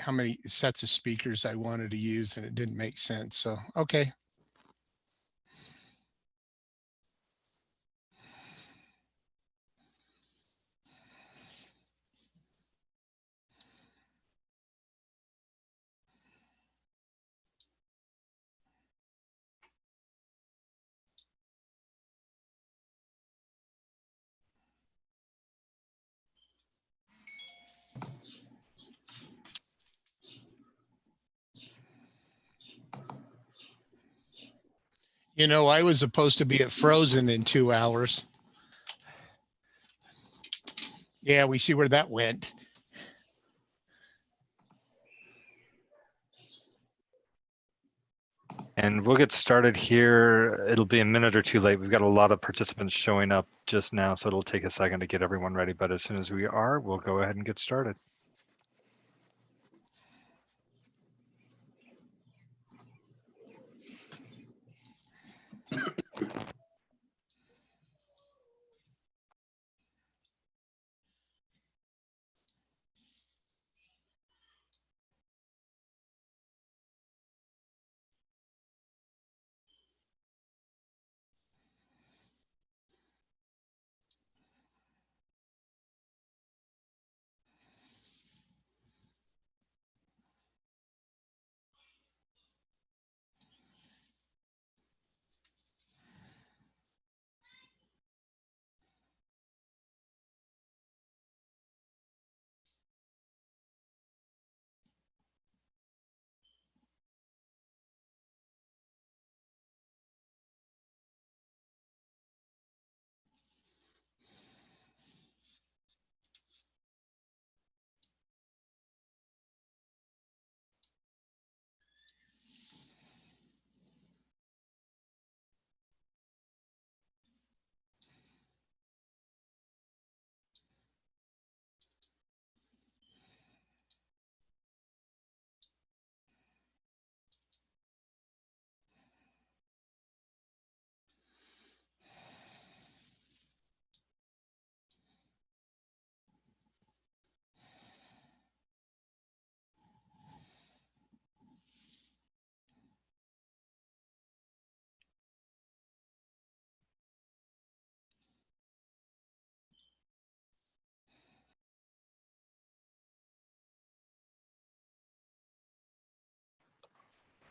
how many sets of speakers I wanted to use, and it didn't make sense. So, okay. You know, I was supposed to be at Frozen in 2 hours. Yeah, we see where that went. And we'll get started here. It'll be a minute or two late. We've got a lot of participants showing up just now, so it'll take a second to get everyone ready. But as soon as we are, we'll go ahead and get started.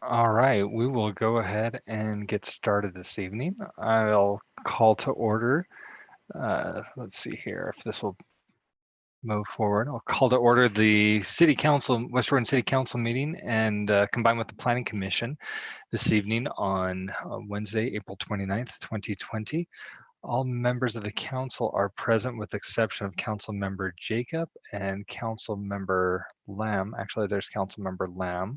All right, we will go ahead and get started this evening. I'll call to order. Let's see here if this will move forward. I'll call to order the City Council, West Jordan City Council meeting and combine with the Planning Commission this evening on Wednesday, April 29th, 2020. All members of the council are present with the exception of Council Member Jacob and Council Member Lamb. Actually, there's Council Member Lamb.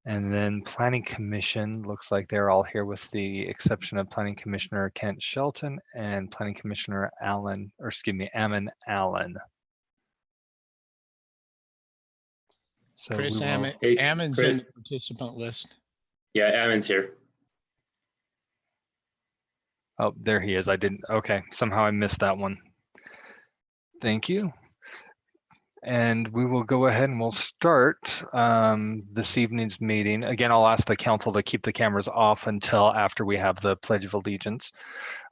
And then Planning Commission looks like they're all here with the exception of Planning Commissioner Kent Shelton and Planning Commissioner Ammon Allen. So Chris Ammon, Hey, Ammon's Chris. in the participant list. Yeah, Ammon's here. Oh, there he is. Okay, somehow I missed that one. Thank you. And we will go ahead and we'll start this evening's meeting. Again, I'll ask the council to keep the cameras off until after we have the Pledge of Allegiance.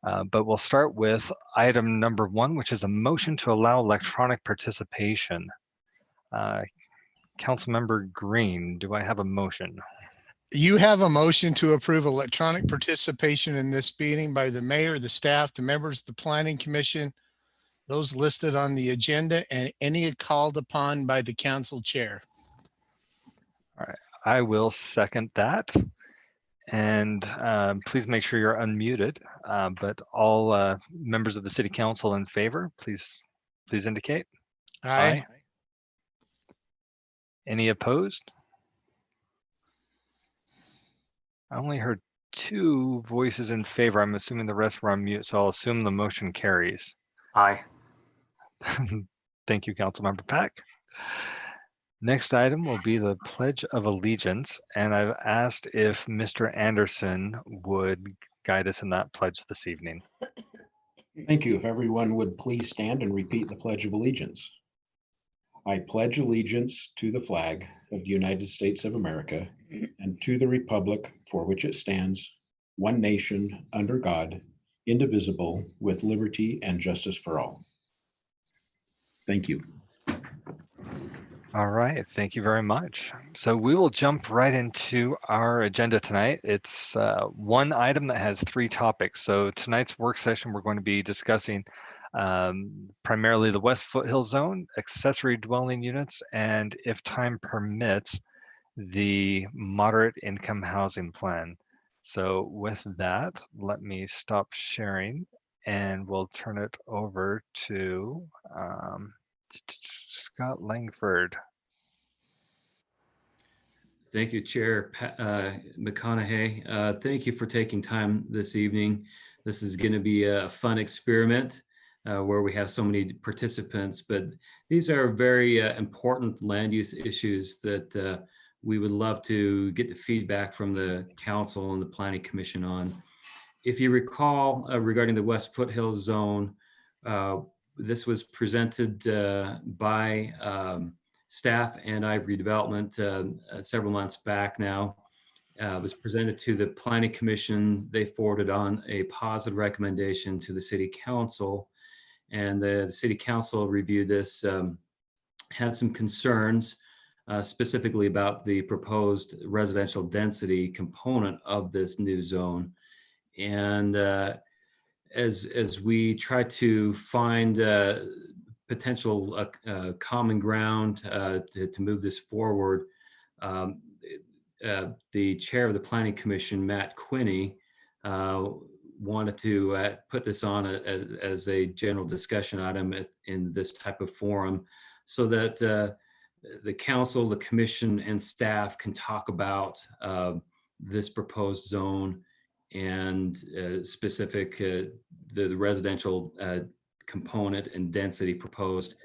But we'll start with item number 1, which is a motion to allow electronic participation. Councilmember Green, do I have a motion? You have a motion to approve electronic participation in this meeting by the mayor, the staff, the members of the Planning Commission, those listed on the agenda, and any called upon by the council chair. All right, I will second that. And please make sure you're unmuted. But all members of the City Council in favor, please indicate. Aye. Any opposed? I only heard 2 voices in favor. I'm assuming the rest were on mute, so I'll assume the motion carries. Aye. Thank you, Councilmember Pack. Next item will be the Pledge of Allegiance, and I've asked if Mr. Anderson would guide us in that pledge this evening. Thank you. If everyone would please stand and repeat the Pledge of Allegiance. I pledge allegiance to the flag of the United States of America and to the republic for which it stands, one nation, under God, indivisible, with liberty and justice for all. Thank you. All right, thank you very much. So we will jump right into our agenda tonight. It's one item that has 3 topics. So tonight's work session, we're going to be discussing primarily the West Foothill Zone, accessory dwelling units, and if time permits, the moderate income housing plan. So with that, let me stop sharing and we'll turn it over to Scott Langford. Thank you, Chair McConaughey. Thank you for taking time this evening. This is going to be a fun experiment where we have so many participants, but these are very important land use issues that we would love to get the feedback from the council and the Planning Commission on. If you recall, regarding the West Foothill Zone, this was presented by staff and Ivory Development several months back now. It was presented to the Planning Commission. They forwarded on a positive recommendation to the City Council, and the City Council reviewed this, had some concerns specifically about the proposed residential density component of this new zone. And as we try to find potential common ground to move this forward, the chair of the Planning Commission, Matt Quinney, wanted to put this on as a general discussion item in this type of forum so that the council, the commission, and staff can talk about this proposed zone and specific the residential component and density proposed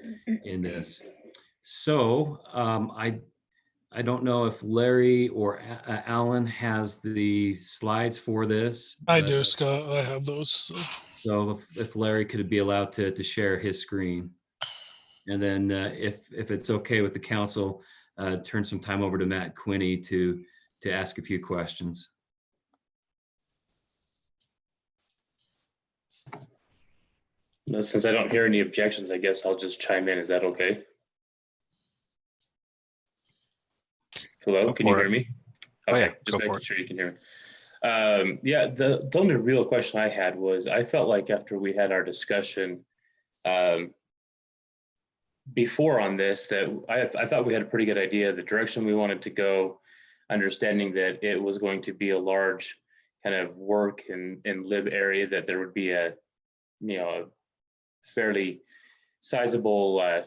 in this. So I don't know if Larry or Alan has the slides for this. I do, Scott. I have those. So if Larry could be allowed to share his screen. And then if it's okay with the council, turn some time over to Matt Quinney to ask a few questions. No, since I don't hear any objections, I guess I'll just chime in. Is that okay? Hello, can you hear me? Okay, yeah, just go for making it. sure you can hear me. Yeah, the only real question I had was, I felt like after we had our discussion before on this, that I thought we had a pretty good idea of the direction we wanted to go, understanding that it was going to be a large kind of work and live area, that there would be a fairly sizable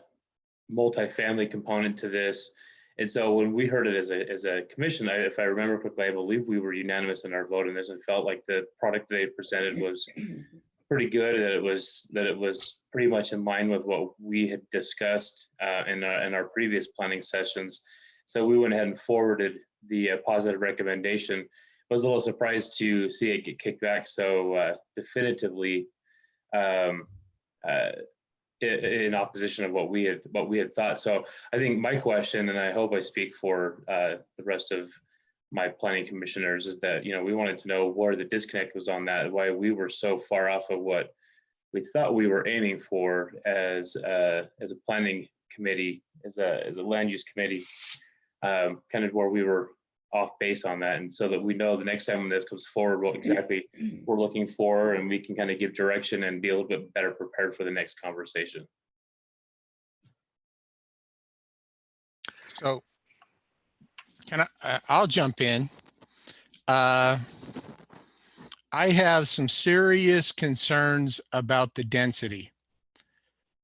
multifamily component to this. And so when we heard it as a commission, if I remember correctly, I believe we were unanimous in our vote on this and felt like the product they presented was pretty good, that it was pretty much in line with what we had discussed in our previous planning sessions. So we went ahead and forwarded the positive recommendation. I was a little surprised to see it get kicked back so definitively in opposition of what we had thought. So I think my question, and I hope I speak for the rest of my planning commissioners, is that we wanted to know where the disconnect was on that, why we were so far off of what we thought we were aiming for as a planning committee, as a land use committee, kind of where we were off base on that, and so that we know the next time when this comes forward what exactly we're looking for, and we can kind of give direction and be a little bit better prepared for the next conversation. So I'll jump in. I have some serious concerns about the density.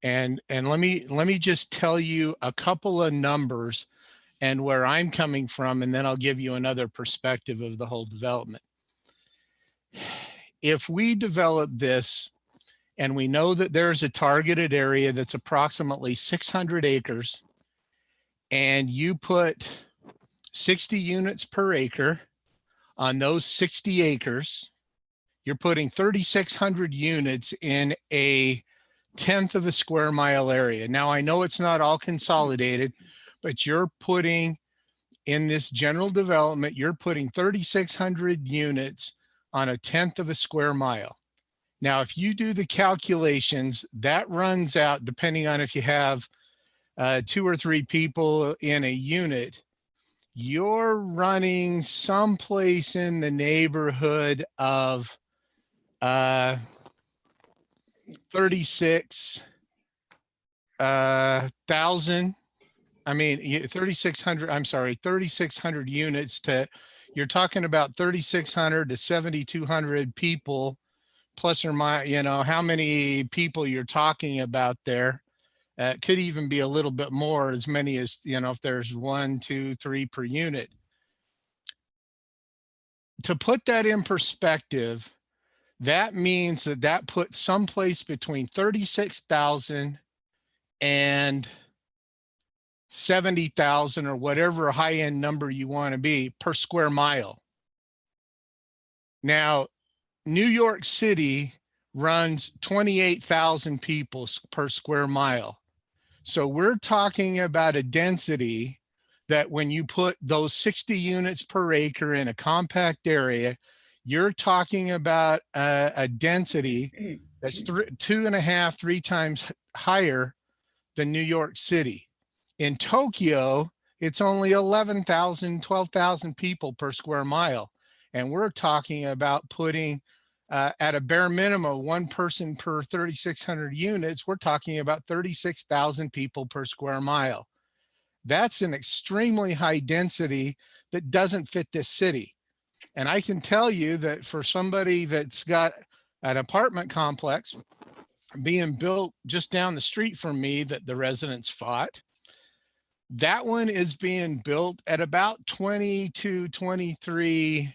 And let me just tell you a couple of numbers and where I'm coming from, and then I'll give you another perspective of the whole development. If we develop this, and we know that there's a targeted area that's approximately 600 acres, and you put 60 units per acre on those 60 acres, you're putting 3,600 units in a tenth of a square mile area. Now, I know it's not all consolidated, but you're putting in this general development, you're putting 3,600 units on a tenth of a square mile. Now, if you do the calculations, that runs out, depending on if you have 2 or 3 people in a unit, you're running someplace in the neighborhood of 36,000. I mean, 3,600, I'm sorry, 3,600 units to, you're talking about 3,600 to 7,200 people, plus or minus, you know, how many people you're talking about there. It could even be a little bit more, as many as, you know, if there's 1, 2, 3 per unit. To put that in perspective, that means that that puts someplace between 36,000 and 70,000 or whatever high-end number you want to be per square mile. Now, New York City runs 28,000 people per square mile. So we're talking about a density that when you put those 60 units per acre in a compact area, you're talking about a density that's 2.5, 3 times higher than New York City. In Tokyo, it's only 11,000, 12,000 people per square mile. And we're talking about putting at a bare minimum, 1 person per 3,600 units, we're talking about 36,000 people per square mile. That's an extremely high density that doesn't fit this city. And I can tell you that for somebody that's got an apartment complex being built just down the street from me that the residents fought, that one is being built at about 20 to 23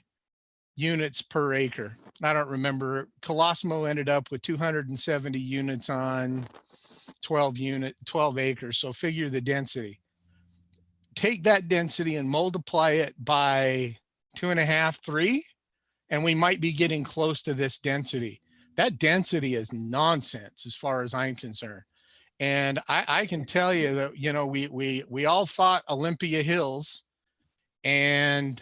units per acre. I don't remember. Colosimo ended up with 270 units on 12 acres. So figure the density. Take that density and multiply it by 2.5, 3, and we might be getting close to this density. That density is nonsense as far as I'm concerned. And I can tell you that, you know, we all fought Olympia Hills, and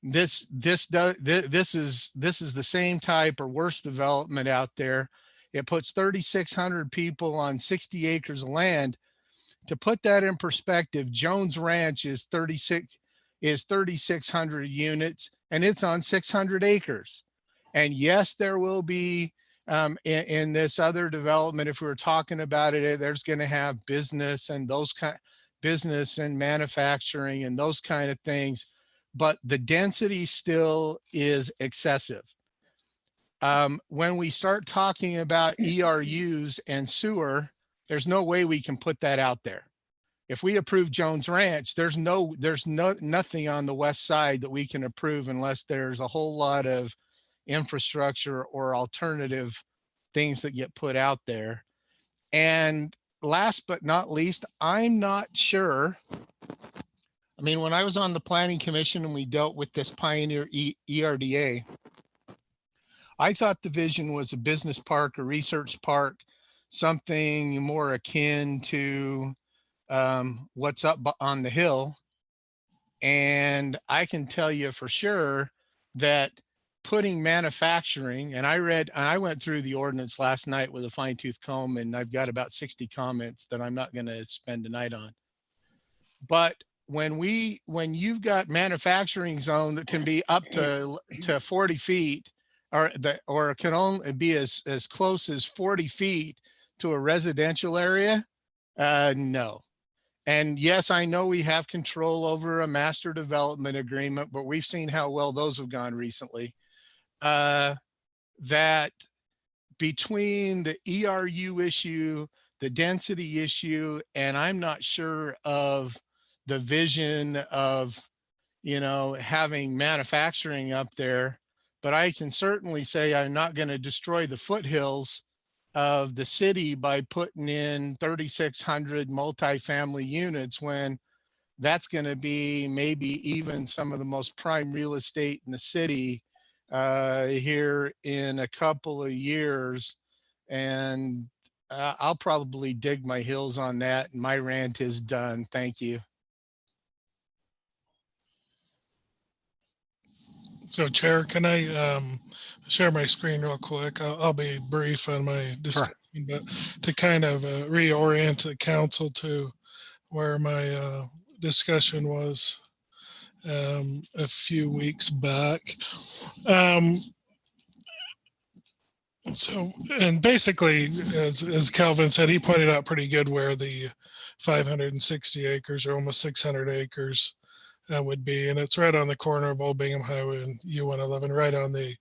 this is the same type or worse development out there. It puts 3,600 people on 60 acres of land. To put that in perspective, Jones Ranch is 3,600 units, and it's on 600 acres. And yes, there will be in this other development, if we were talking about it, there's going to have business and business and manufacturing and those kind of things, but the density still is excessive. When we start talking about ERUs and sewer, there's no way we can put that out there. If we approve Jones Ranch, there's nothing on the west side that we can approve unless there's a whole lot of infrastructure or alternative things that get put out there. And last but not least, I'm not sure. I mean, when I was on the planning commission and we dealt with this Pioneer ERDA, I thought the vision was a business park, a research park, something more akin to what's up on the hill. And I can tell you for sure that putting manufacturing, and I went through the ordinance last night with a fine tooth comb, and I've got about 60 comments that I'm not going to spend the night on. But when you've got manufacturing zone that can be up to 40 feet, or it can only be as close as 40 feet to a residential area, no. And yes, I know we have control over a master development agreement, but we've seen how well those have gone recently. That between the ERU issue, the density issue, and I'm not sure of the vision of, you know, having manufacturing up there, but I can certainly say I'm not going to destroy the foothills of the city by putting in 3,600 multifamily units when that's going to be maybe even some of the most prime real estate in the city here in a couple of years. And I'll probably dig my heels on that. My rant is done. Thank you. So Chair, can I share my screen real quick? I'll be brief on my discussion, but to kind of reorient the council to where my discussion was a few weeks back. So, and basically, as Calvin said, he pointed out pretty good where the 560 acres or almost 600 acres would be. And it's right on the corner of Old Bingham Highway and U111, right on the,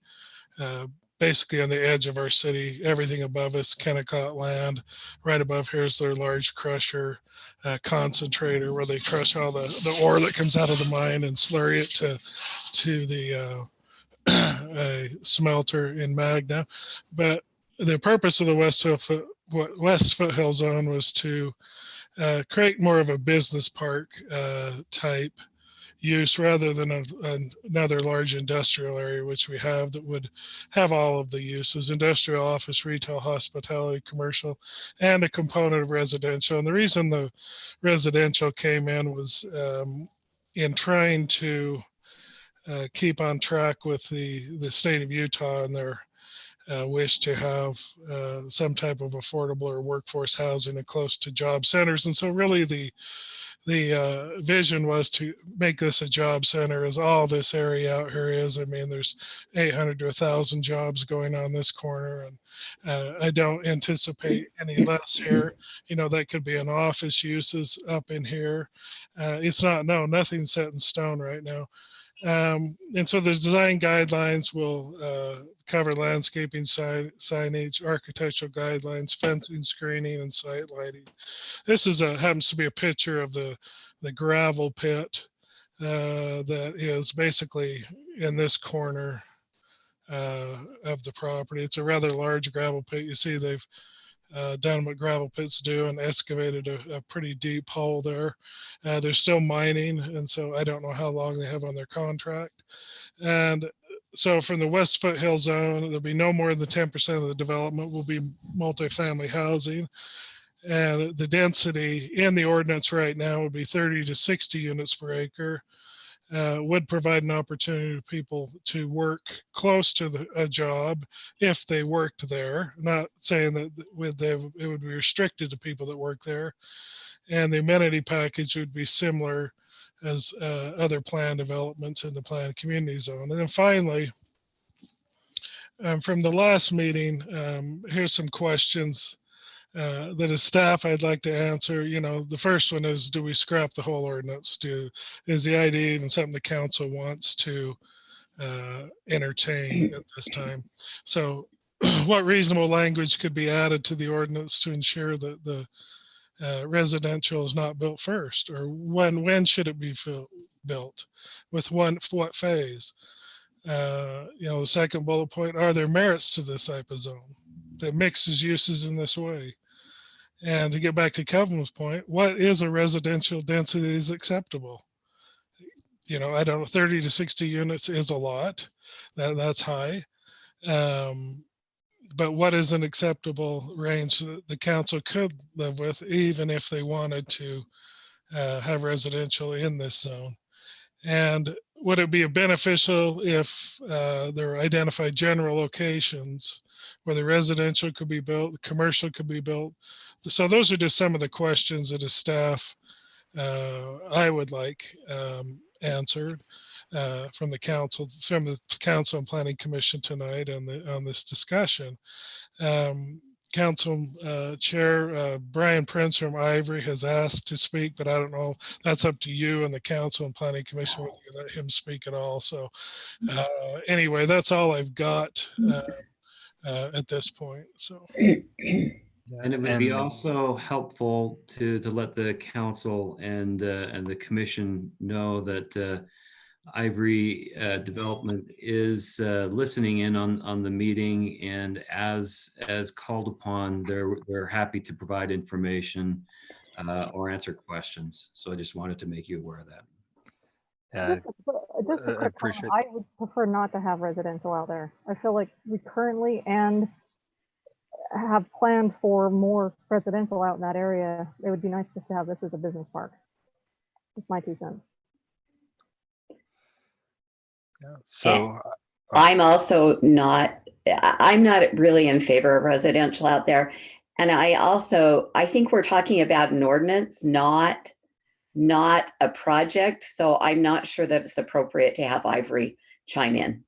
basically on the edge of our city. Everything above us, Kennecott land. Right above here is their large crusher concentrator where they crush all the ore that comes out of the mine and slurry it to the a smelter in Magna. But the purpose of the West Foothill Zone was to create more of a business park type use rather than another large industrial area, which we have that would have all of the uses: industrial, office, retail, hospitality, commercial, and a component of residential. And the reason the residential came in was in trying to keep on track with the state of Utah and their wish to have some type of affordable or workforce housing and close to job centers. And so really the vision was to make this a job center, as all this area out here is. I mean, there's 800 to 1,000 jobs going on this corner, and I don't anticipate any less here. You know, that could be an office uses up in here. It's not, no, nothing's set in stone right now. And so the design guidelines will cover landscaping, signage, architectural guidelines, fencing, screening, and site lighting. This is happens to be a picture of the gravel pit that is basically in this corner of the property. It's a rather large gravel pit. You see they've done what gravel pits do and excavated a pretty deep hole there. They're still mining, and so I don't know how long they have on their contract. And so from the West Foothill Zone, there'll be no more than 10% of the development will be multifamily housing. And the density in the ordinance right now would be 30 to 60 units per acre. Would provide an opportunity for people to work close to a job if they worked there. Not saying that it would be restricted to people that work there. And the amenity package would be similar as other planned developments in the planned community zone. And then finally, from the last meeting, here's some questions that as staff I'd like to answer. You know, the first one is, do we scrap the whole ordinance? Is the idea even something the council wants to entertain at this time? So what reasonable language could be added to the ordinance to ensure that the residential is not built first? Or when should it be built? With what phase? You know, the second bullet point, are there merits to this type of zone that mixes uses in this way? And to get back to Kevin's point, what is a residential density that is acceptable? You know, I don't know, 30 to 60 units is a lot. That's high. But what is an acceptable range that the council could live with, even if they wanted to have residential in this zone? And would it be beneficial if there are identified general locations where the residential could be built, commercial could be built? So those are just some of the questions that as staff I would like answered from the council and planning commission tonight on this discussion. Council Chair Brian Prince from Ivory has asked to speak, but I don't know, that's up to you and the council and planning commission whether you let him speak at all. So anyway, that's all I've got at this point. So. And it would be also helpful to let the council and the commission know that Ivory Development is listening in on the meeting, and as called upon, they're happy to provide information or answer questions. So I just wanted to make you aware of that. Just a quick comment. I would prefer not to have residential out there. I feel like we currently, and have planned for more residential out in that area, it would be nice just to have this as a business park. Just my 2 cents. So I'm also not, I'm not really in favor of residential out there. And I think we're talking about an ordinance, not a project. So I'm not sure that it's appropriate to have Ivory chime in.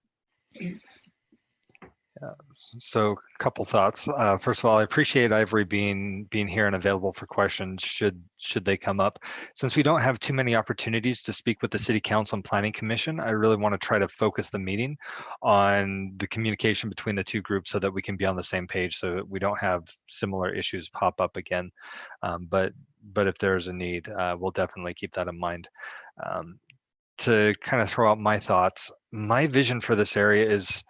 So a couple thoughts. First of all, I appreciate Ivory being here and available for questions should they come up. Since we don't have too many opportunities to speak with the City Council and Planning Commission, I really want to try to focus the meeting on the communication between the two groups so that we can be on the same page, so that we don't have similar issues pop up again. But if there's a need, we'll definitely keep that in mind. To kind of throw out my thoughts, my vision for this area is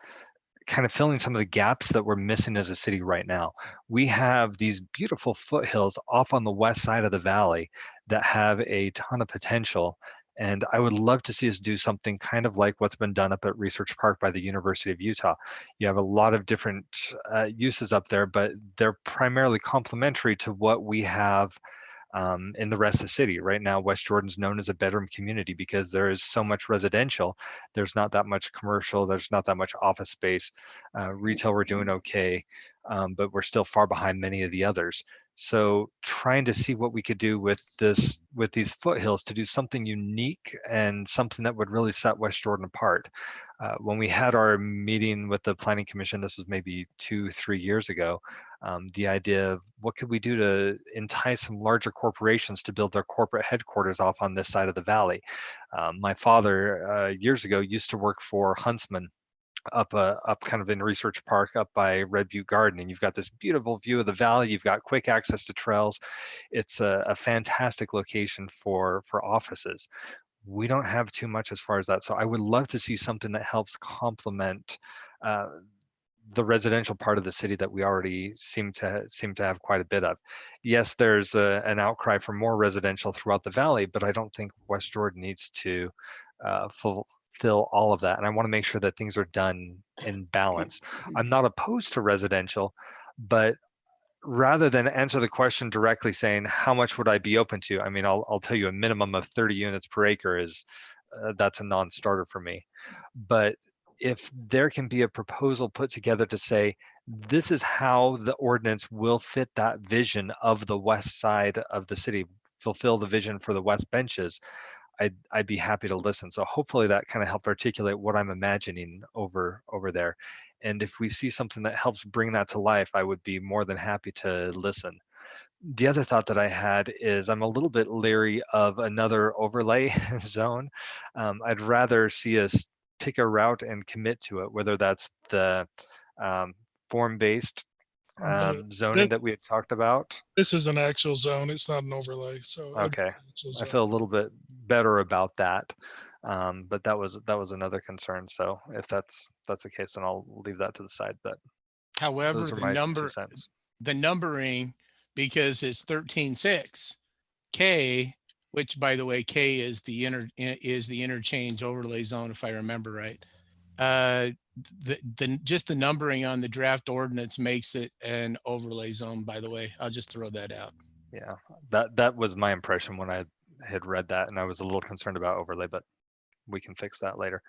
kind of filling some of the gaps that we're missing as a city right now. We have these beautiful foothills off on the west side of the valley that have a ton of potential. And I would love to see us do something kind of like what's been done up at Research Park by the University of Utah. You have a lot of different uses up there, but they're primarily complementary to what we have in the rest of the city. Right now, West Jordan's known as a bedroom community because there is so much residential. There's not that much commercial. There's not that much office space. Retail, we're doing okay, but we're still far behind many of the others. So trying to see what we could do with these foothills to do something unique and something that would really set West Jordan apart. When we had our meeting with the Planning Commission, this was maybe 2-3 years ago, the idea of what could we do to entice some larger corporations to build their corporate headquarters off on this side of the valley. My father years ago used to work for Huntsman up kind of in Research Park up by Red Butte Garden, and you've got this beautiful view of the valley. You've got quick access to trails. It's a fantastic location for offices. We don't have too much as far as that, so I would love to see something that helps complement the residential part of the city that we already seem to have quite a bit of. Yes, there's an outcry for more residential throughout the valley, but I don't think West Jordan needs to fulfill all of that. And I want to make sure that things are done in balance. I'm not opposed to residential, but rather than answer the question directly saying, how much would I be open to? I mean, I'll tell you a minimum of 30 units per acre is, that's a non-starter for me. But if there can be a proposal put together to say, this is how the ordinance will fit that vision of the west side of the city, fulfill the vision for the west benches, I'd be happy to listen. So hopefully that kind of helped articulate what I'm imagining over there. And if we see something that helps bring that to life, I would be more than happy to listen. The other thought that I had is I'm a little bit leery of another overlay zone. I'd rather see us pick a route and commit to it, whether that's the form-based zoning that we had talked about. This is an actual zone. It's not an overlay. So okay, I feel a little bit better about that. But that was another concern. So if that's the case, then I'll leave that to the side. But However, the numbering, because it's 13.6 K, which by the way, K is the interchange overlay zone, if I remember right. Just the numbering on the draft ordinance makes it an overlay zone, by the way. I'll just throw that out. Yeah, that was my impression when I had read that, and I was a little concerned about overlay, but we can fix that later.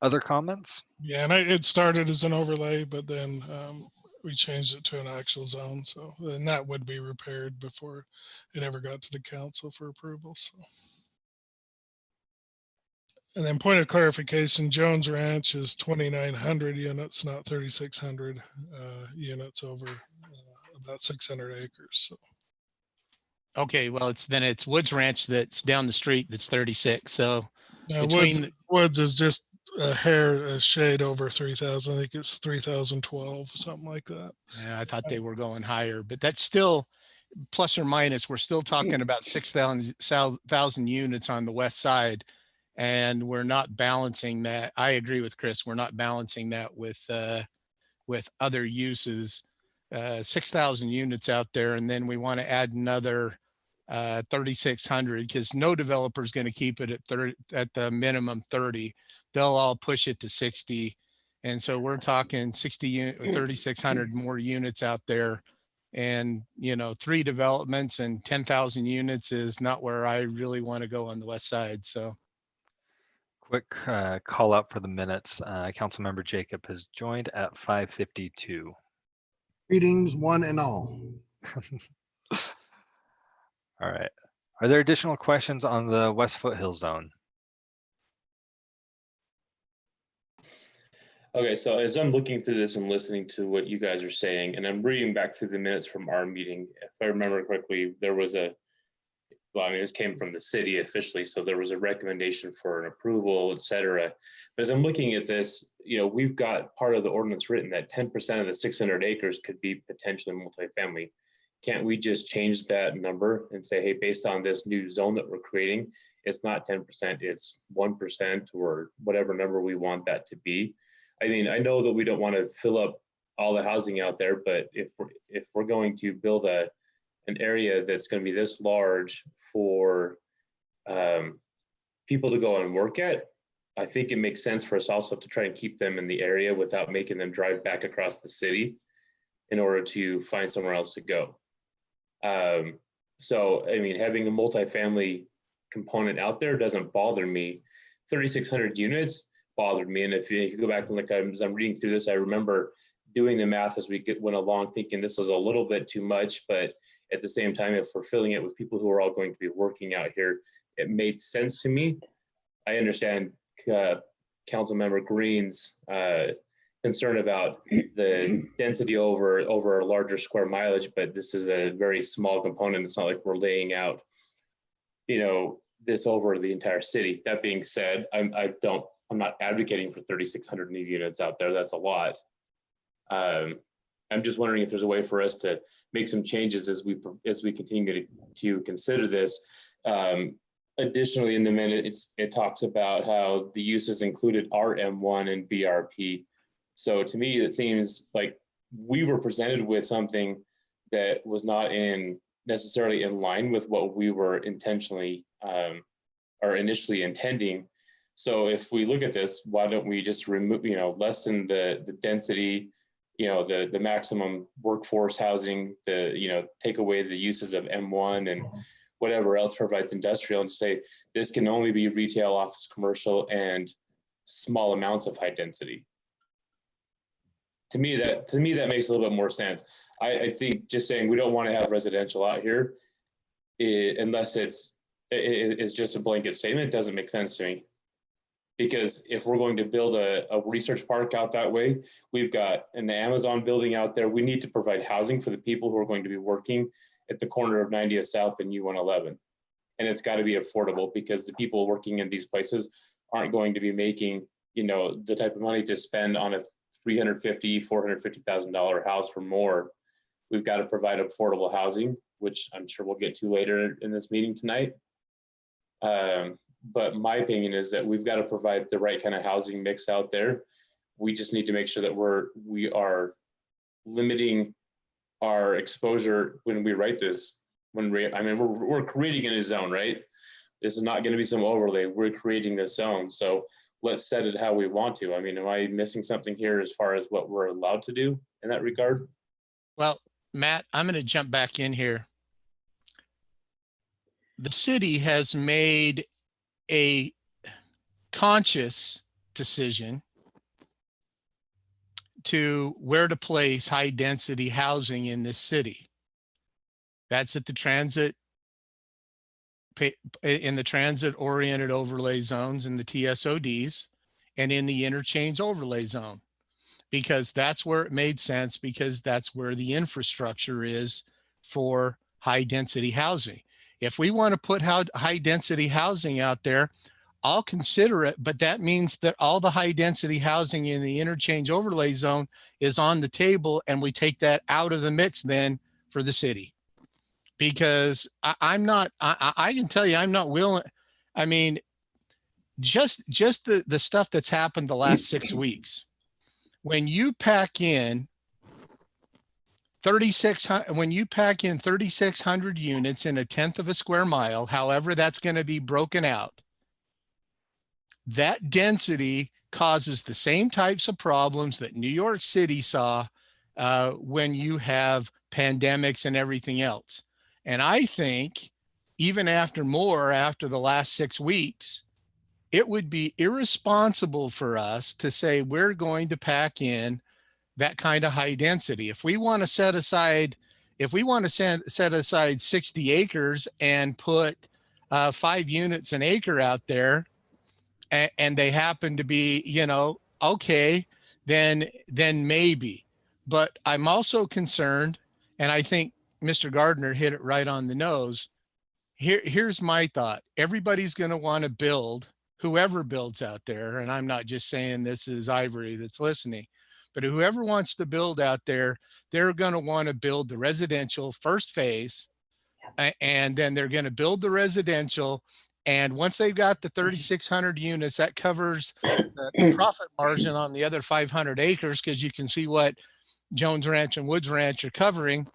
Other comments? Yeah, and it started as an overlay, but then we changed it to an actual zone. So then that would be repaired before it ever got to the council for approval. So. And then point of clarification, Jones Ranch is 2,900 units, not 3,600 units over about 600 acres. So. Okay, well, it's Woods Ranch that's down the street that's 36. So Woods is just a shade over 3,000. I think it's 3,012, something like that. Yeah, I thought they were going higher, but that's still plus or minus. We're still talking about 6,000 units on the west side, and we're not balancing that. I agree with Chris. We're not balancing that with other uses. 6,000 units out there, and then we want to add another 3,600 because no developer is going to keep it at 30 at the minimum 30. They'll all push it to 60, And so we're talking 3,600 more units out there. And, you know, 3 developments and 10,000 units is not where I really want to go on the west side. So Quick call out for the minutes. Councilmember Jacob has joined at 5:52. Greetings, one and all. All right. Are there additional questions on the West Foothill Zone? Okay, so as I'm looking through this and listening to what you guys are saying, and I'm reading back through the minutes from our meeting, if I remember correctly, there was well, I mean, this came from the city officially, so there was a recommendation for an approval, et cetera. But as I'm looking at this, you know, we've got part of the ordinance written that 10% of the 600 acres could be potentially multifamily. Can't we just change that number and say, hey, based on this new zone that we're creating, it's not 10%, it's 1% or whatever number we want that to be? I mean, I know that we don't want to fill up all the housing out there, but if we're going to build an area that's going to be this large for people to go and work at, I think it makes sense for us also to try and keep them in the area without making them drive back across the city in order to find somewhere else to go. So, I mean, having a multifamily component out there doesn't bother me. 3,600 units bothered me. And if you go back and look, as I'm reading through this, I remember doing the math as we went along, thinking this is a little bit too much, but at the same time, if we're filling it with people who are all going to be working out here, it made sense to me. I understand Councilmember Green's concern about the density over a larger square mileage, but this is a very small component. It's not like we're laying out, you know, this over the entire city. That being said, I'm not advocating for 3,600 new units out there. That's a lot. I'm just wondering if there's a way for us to make some changes as we continue to consider this. Additionally, in the minute, it talks about how the uses included RM1 and BRP. So to me, it seems like we were presented with something that was not necessarily in line with what we were intentionally or initially intending. So if we look at this, why don't we just remove, you know, lessen the density, you know, the maximum workforce housing, take away the uses of M1 and whatever else provides industrial, and say this can only be retail, office, commercial, and small amounts of high density. To me, that makes a little bit more sense. I think just saying we don't want to have residential out here, unless it's just a blanket statement, doesn't make sense to me. Because if we're going to build a research park out that way, we've got an Amazon building out there. We need to provide housing for the people who are going to be working at the corner of 90th South and U111. And it's got to be affordable, because the people working in these places aren't going to be making, you know, the type of money to spend on a $350,000, $450,000 house or more. We've got to provide affordable housing, which I'm sure we'll get to later in this meeting tonight. But my opinion is that we've got to provide the right kind of housing mix out there. We just need to make sure that we are limiting our exposure when we write this. We're creating a new zone, right? This is not going to be some overlay. We're creating this zone. So let's set it how we want to. I mean, am I missing something here as far as what we're allowed to do in that regard? Well, Matt, I'm going to jump back in here. The city has made a conscious decision to where to place high density housing in this city. That's at the transit, in the transit oriented overlay zones and the TSODs, and in the interchange overlay zone, because that's where it made sense, because that's where the infrastructure is for high density housing. If we want to put high density housing out there, I'll consider it, but that means that all the high density housing in the interchange overlay zone is on the table, and we take that out of the mix then for the city. Because I can tell you, I'm not willing. I mean, just the stuff that's happened the last 6 weeks, when you pack in 3,600 units in a 1/10 of a square mile, however that's going to be broken out, that density causes the same types of problems that New York City saw when you have pandemics and everything else. And I think even after the last 6 weeks, it would be irresponsible for us to say we're going to pack in that kind of high density. If we want to set aside 60 acres and put 5 units an acre out there, and they happen to be, okay, then maybe. But I'm also concerned, and I think Mr. Gardner hit it right on the nose. Here's my thought. Everybody's going to want to build, whoever builds out there, and I'm not just saying this is Ivory that's listening, but whoever wants to build out there, they're going to want to build the residential first phase, and then they're going to build the residential. And once they've got the 3,600 units, that covers the profit margin on the other 500 acres, because you can see what Jones Ranch and Woods Ranch are covering.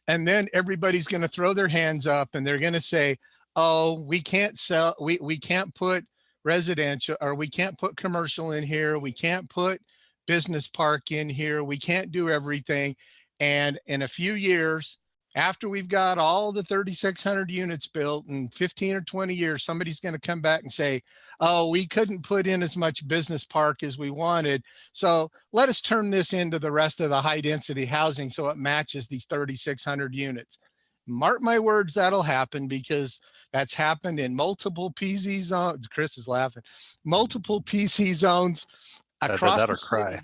And then everybody's going to throw their hands up and they're going to say, oh, we can't sell, we can't put residential, or we can't put commercial in here. We can't put business park in here. We can't do everything. And in a few years, after we've got all the 3,600 units built, in 15 or 20 years, somebody's going to come back and say, oh, we couldn't put in as much business park as we wanted. So let us turn this into the rest of the high density housing so it matches these 3,600 units. Mark my words, that'll happen, because that's happened in multiple PC zones. Chris is laughing. Multiple PC zones across the city.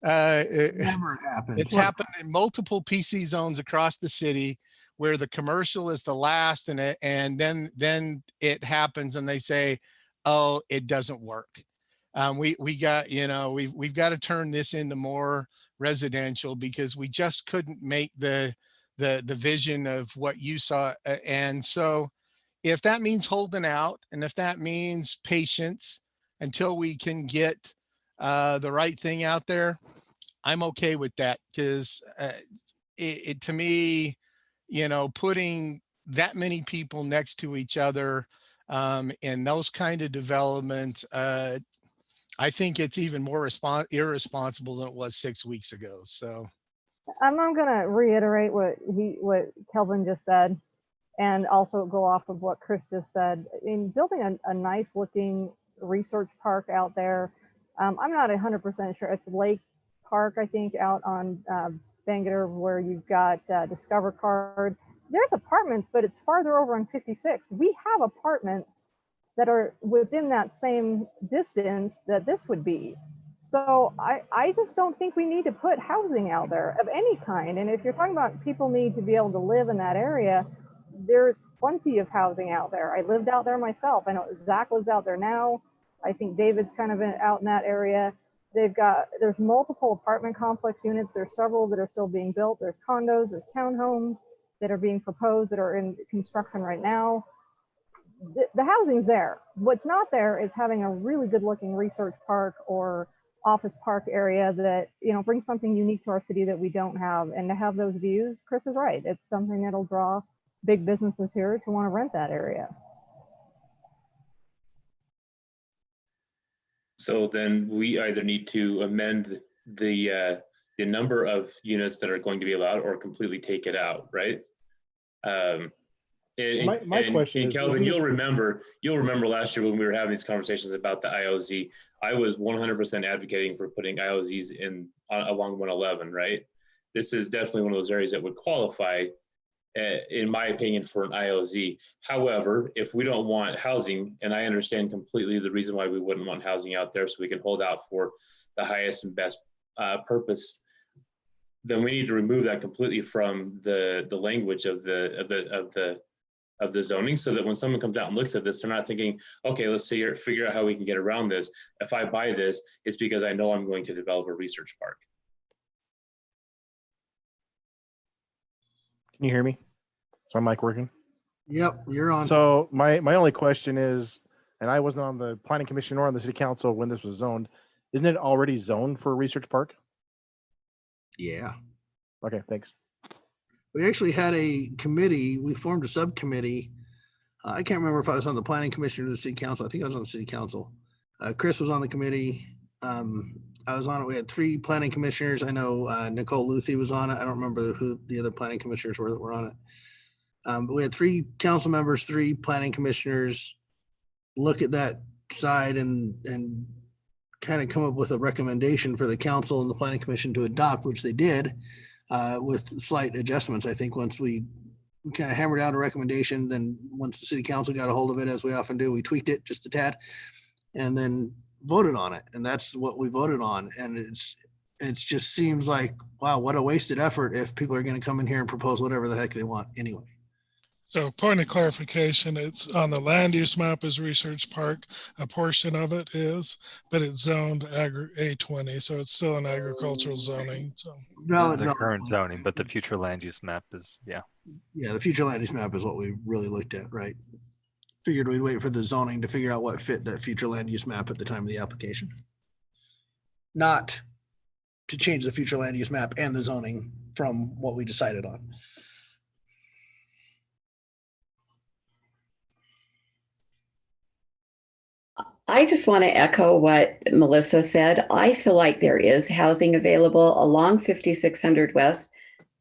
Never happens. It's happened in multiple PC zones across the city, where the commercial is the last, and then it happens and they say, oh, it doesn't work. We've got to turn this into more residential, because we just couldn't make the vision of what you saw. And so if that means holding out, and if that means patience until we can get the right thing out there, I'm okay with that, because it to me, putting that many people next to each other in those kind of developments, I think it's even more irresponsible than it was 6 weeks ago. So I'm going to reiterate what Kelvin just said, and also go off of what Chris just said. In building a nice looking research park out there, I'm not 100% sure. It's Lake Park, I think, out on Bangor, where you've got Discover Card. There's apartments, but it's farther over on 56. We have apartments that are within that same distance that this would be. So I just don't think we need to put housing out there of any kind. And if you're talking about people need to be able to live in that area, there's plenty of housing out there. I lived out there myself. I know Zach lives out there now. I think David's kind of out in that area. There's multiple apartment complex units. There's several that are still being built. There's condos, there's townhomes that are being proposed, that are in construction right now. The housing's there. What's not there is having a really good looking research park or office park area that, brings something unique to our city that we don't have. And to have those views, Chris is right. It's something that'll draw big businesses here to want to rent that area. So then we either need to amend the number of units that are going to be allowed, or completely take it out, right? My question is, Kelvin, you'll remember last year when we were having these conversations about the IOZ, I was 100% advocating for putting IOZs in along 111, right? This is definitely one of those areas that would qualify, in my opinion, for an IOZ. However, if we don't want housing, and I understand completely the reason why we wouldn't want housing out there, so we can hold out for the highest and best purpose, then we need to remove that completely from the language of the zoning, so that when someone comes out and looks at this, they're not thinking, okay, let's figure out how we can get around this. If I buy this, it's because I know I'm going to develop a research park. Can you hear me? Is my mic working? Yep, you're on. So my only question is, and I wasn't on the planning commission or on the city council when this was zoned, isn't it already zoned for a research park? Yeah. Okay, thanks. We actually had a committee. We formed a subcommittee. I can't remember if I was on the planning commission or the city council. I think I was on the city council. Chris was on the committee, I was on it. We had 3 planning commissioners. I know Nicole Luthi was on it. I don't remember who the other planning commissioners were that were on it. But we had 3 council members, 3 planning commissioners look at that side and kind of come up with a recommendation for the council and the planning commission to adopt, which they did with slight adjustments. I think once we kind of hammered out a recommendation, then once the city council got a hold of it, as we often do, we tweaked it just a tad and then voted on it. And that's what we voted on. And it just seems like, wow, what a wasted effort if people are going to come in here and propose whatever the heck they want anyway. So point of clarification, it's on the land use map is Research Park. A portion of it is, but it's zoned A20, so it's still an agricultural zoning. So Valid, The valid current point. zoning, but the future land use map is, yeah. Yeah, the future land use map is what we really looked at, right? Figured we'd wait for the zoning to figure out what fit that future land use map at the time of the application. Not to change the future land use map and the zoning from what we decided on. I just want to echo what Melissa said. I feel like there is housing available along 5600 West.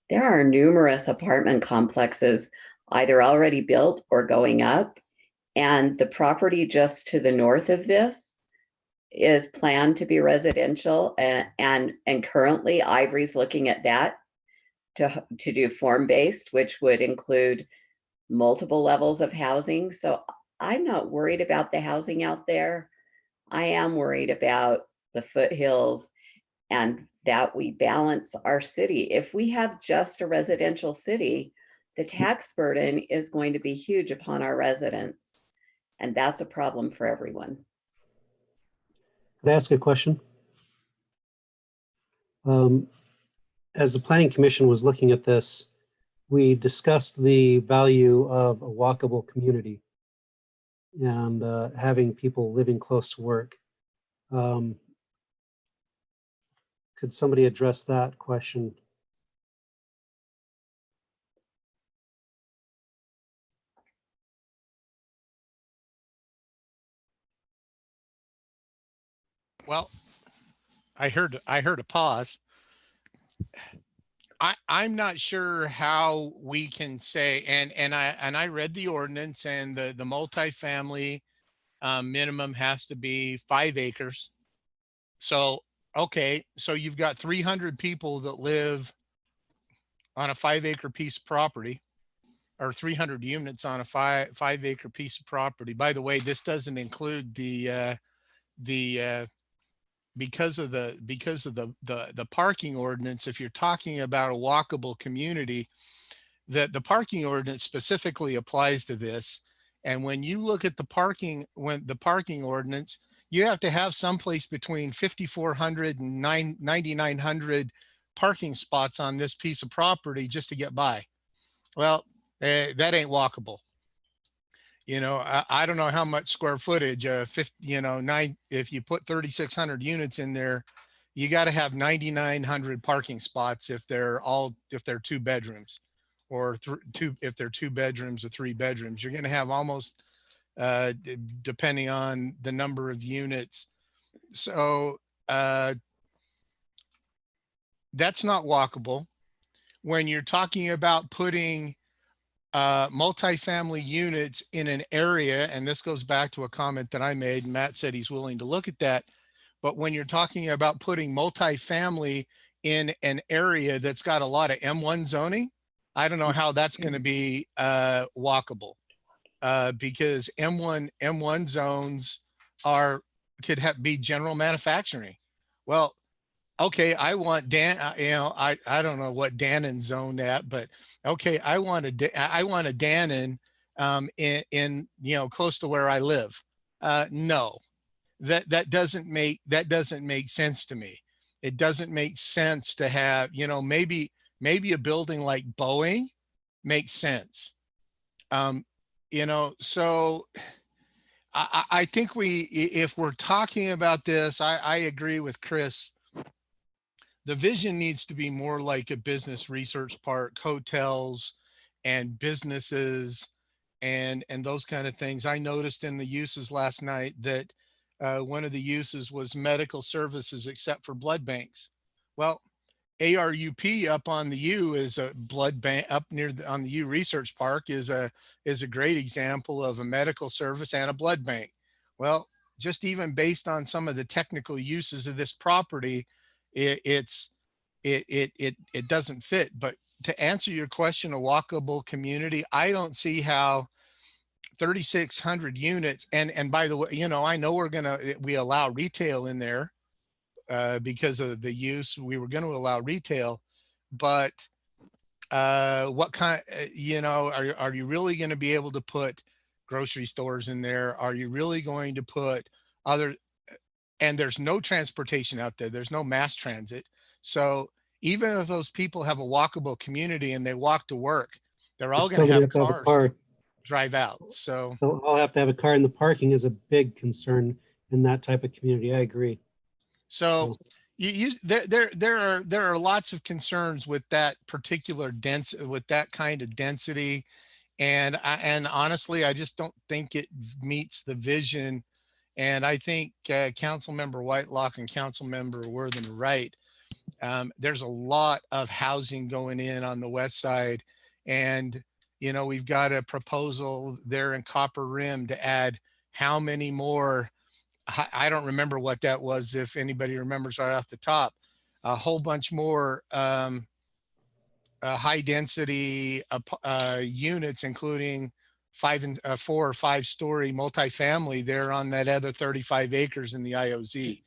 There are numerous apartment complexes either already built or going up. And the property just to the north of this is planned to be residential. And currently Ivory's looking at that to do form-based, which would include multiple levels of housing. So I'm not worried about the housing out there. I am worried about the foothills and that we balance our city. If we have just a residential city, the tax burden is going to be huge upon our residents. And that's a problem for everyone. Could I ask a question? As the Planning Commission was looking at this, we discussed the value of a walkable community and having people living close to work. Could somebody address that question? Well, I heard a pause. I'm not sure how we can say, and I read the ordinance, and the multifamily minimum has to be 5 acres. So, okay, so you've got 300 people that live on a 5 acre piece of property, or 300 units on a 5 acre piece of property. By the way, this doesn't include the because of the parking ordinance. If you're talking about a walkable community, the parking ordinance specifically applies to this. And when you look at the parking ordinance, you have to have someplace between 5,400 and 9,900 parking spots on this piece of property just to get by. Well, that ain't walkable. You know, I don't know how much square footage, 50, if you put 3,600 units in there, you got to have 9,900 parking spots if they're 2 bedrooms, or if they're 2 bedrooms or 3 bedrooms. You're going to have almost, depending on the number of units. So that's not walkable. When you're talking about putting multifamily units in an area, and this goes back to a comment that I made, Matt said he's willing to look at that. But when you're talking about putting multifamily in an area that's got a lot of M1 zoning, I don't know how that's going to be walkable, because M1 zones could be general manufacturing. Well, okay, I want I don't know what Dannon zoned at, but okay, I want a Dannon in close to where I live. No, that doesn't make sense to me. It doesn't make sense to have, maybe a building like Boeing makes sense. So I think if we're talking about this, I agree with Chris. The vision needs to be more like a business research park, hotels and businesses and those kind of things. I noticed in the uses last night that one of the uses was medical services except for blood banks. Well, ARUP up on the U is a blood bank up near on the U Research Park is a great example of a medical service and a blood bank. Well, just even based on some of the technical uses of this property, it doesn't fit. But to answer your question, a walkable community, I don't see how 3,600 units. And by the way, you know, I know we allow retail in there because of the use. We were going to allow retail, but what kind, you know, are you really going to be able to put grocery stores in there? Are you really going to put other, and there's no transportation out there. There's no mass transit. So even if those people have a walkable community and they walk to work, they're all going to have cars to drive out. So I'll have to have a car, and the parking is a big concern in that type of community. I agree. So there are lots of concerns with that particular with that kind of density. And honestly, I just don't think it meets the vision. And I think Councilmember Whitelock and Councilmember Worthen are right. There's a lot of housing going in on the west side. And, you know, we've got a proposal there in Copper Rim to add how many more, I don't remember what that was, if anybody remembers right off the top, a whole bunch more high density units, including 4 or 5 story multifamily there on that other 35 acres in the IOZ.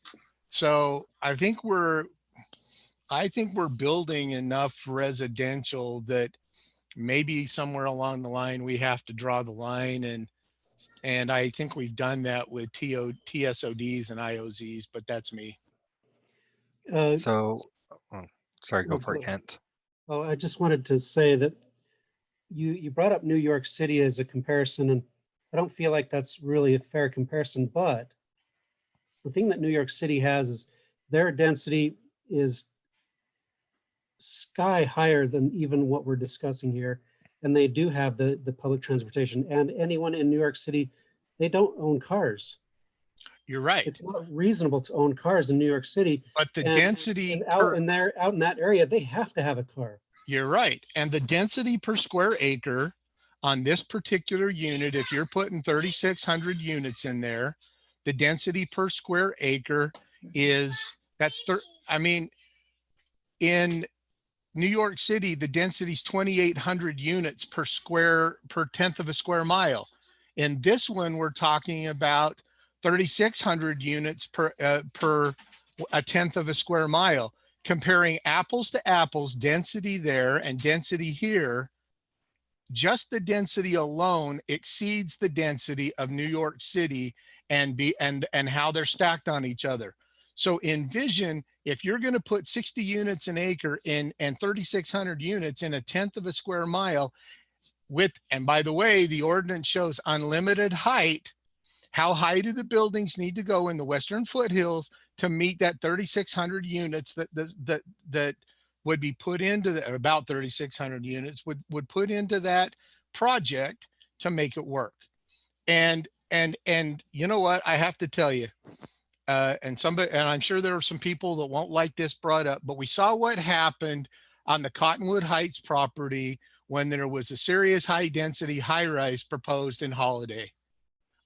So I think we're building enough residential that maybe somewhere along the line we have to draw the line, and I think we've done that with TSODs and IOZs, but that's me. So, sorry, go for it, Kent. Oh, I just wanted to say that you brought up New York City as a comparison, and I don't feel like that's really a fair comparison, but the thing that New York City has is their density is sky higher than even what we're discussing here. And they do have the public transportation, and anyone in New York City, they don't own cars. You're right. It's not reasonable to own cars in New York City. But the density out in that area, they have to have a car. You're right. And the density per square acre on this particular unit, if you're putting 3,600 units in there, the density per square acre I mean, in New York City, the density is 2,800 units per tenth of a square mile. In this one, we're talking about 3,600 units per a tenth of a square mile. Comparing apples to apples, density there and density here, just the density alone exceeds the density of New York City and how they're stacked on each other. So envision if you're going to put 60 units an acre in and 3,600 units in a tenth of a square mile and by the way, the ordinance shows unlimited height. How high do the buildings need to go in the Western foothills to meet that 3,600 units that would be put into about 3,600 units would put into that project to make it work? And you know what, I have to tell you, and I'm sure there are some people that won't like this brought up, but we saw what happened on the Cottonwood Heights property when there was a serious high density high rise proposed in Holiday.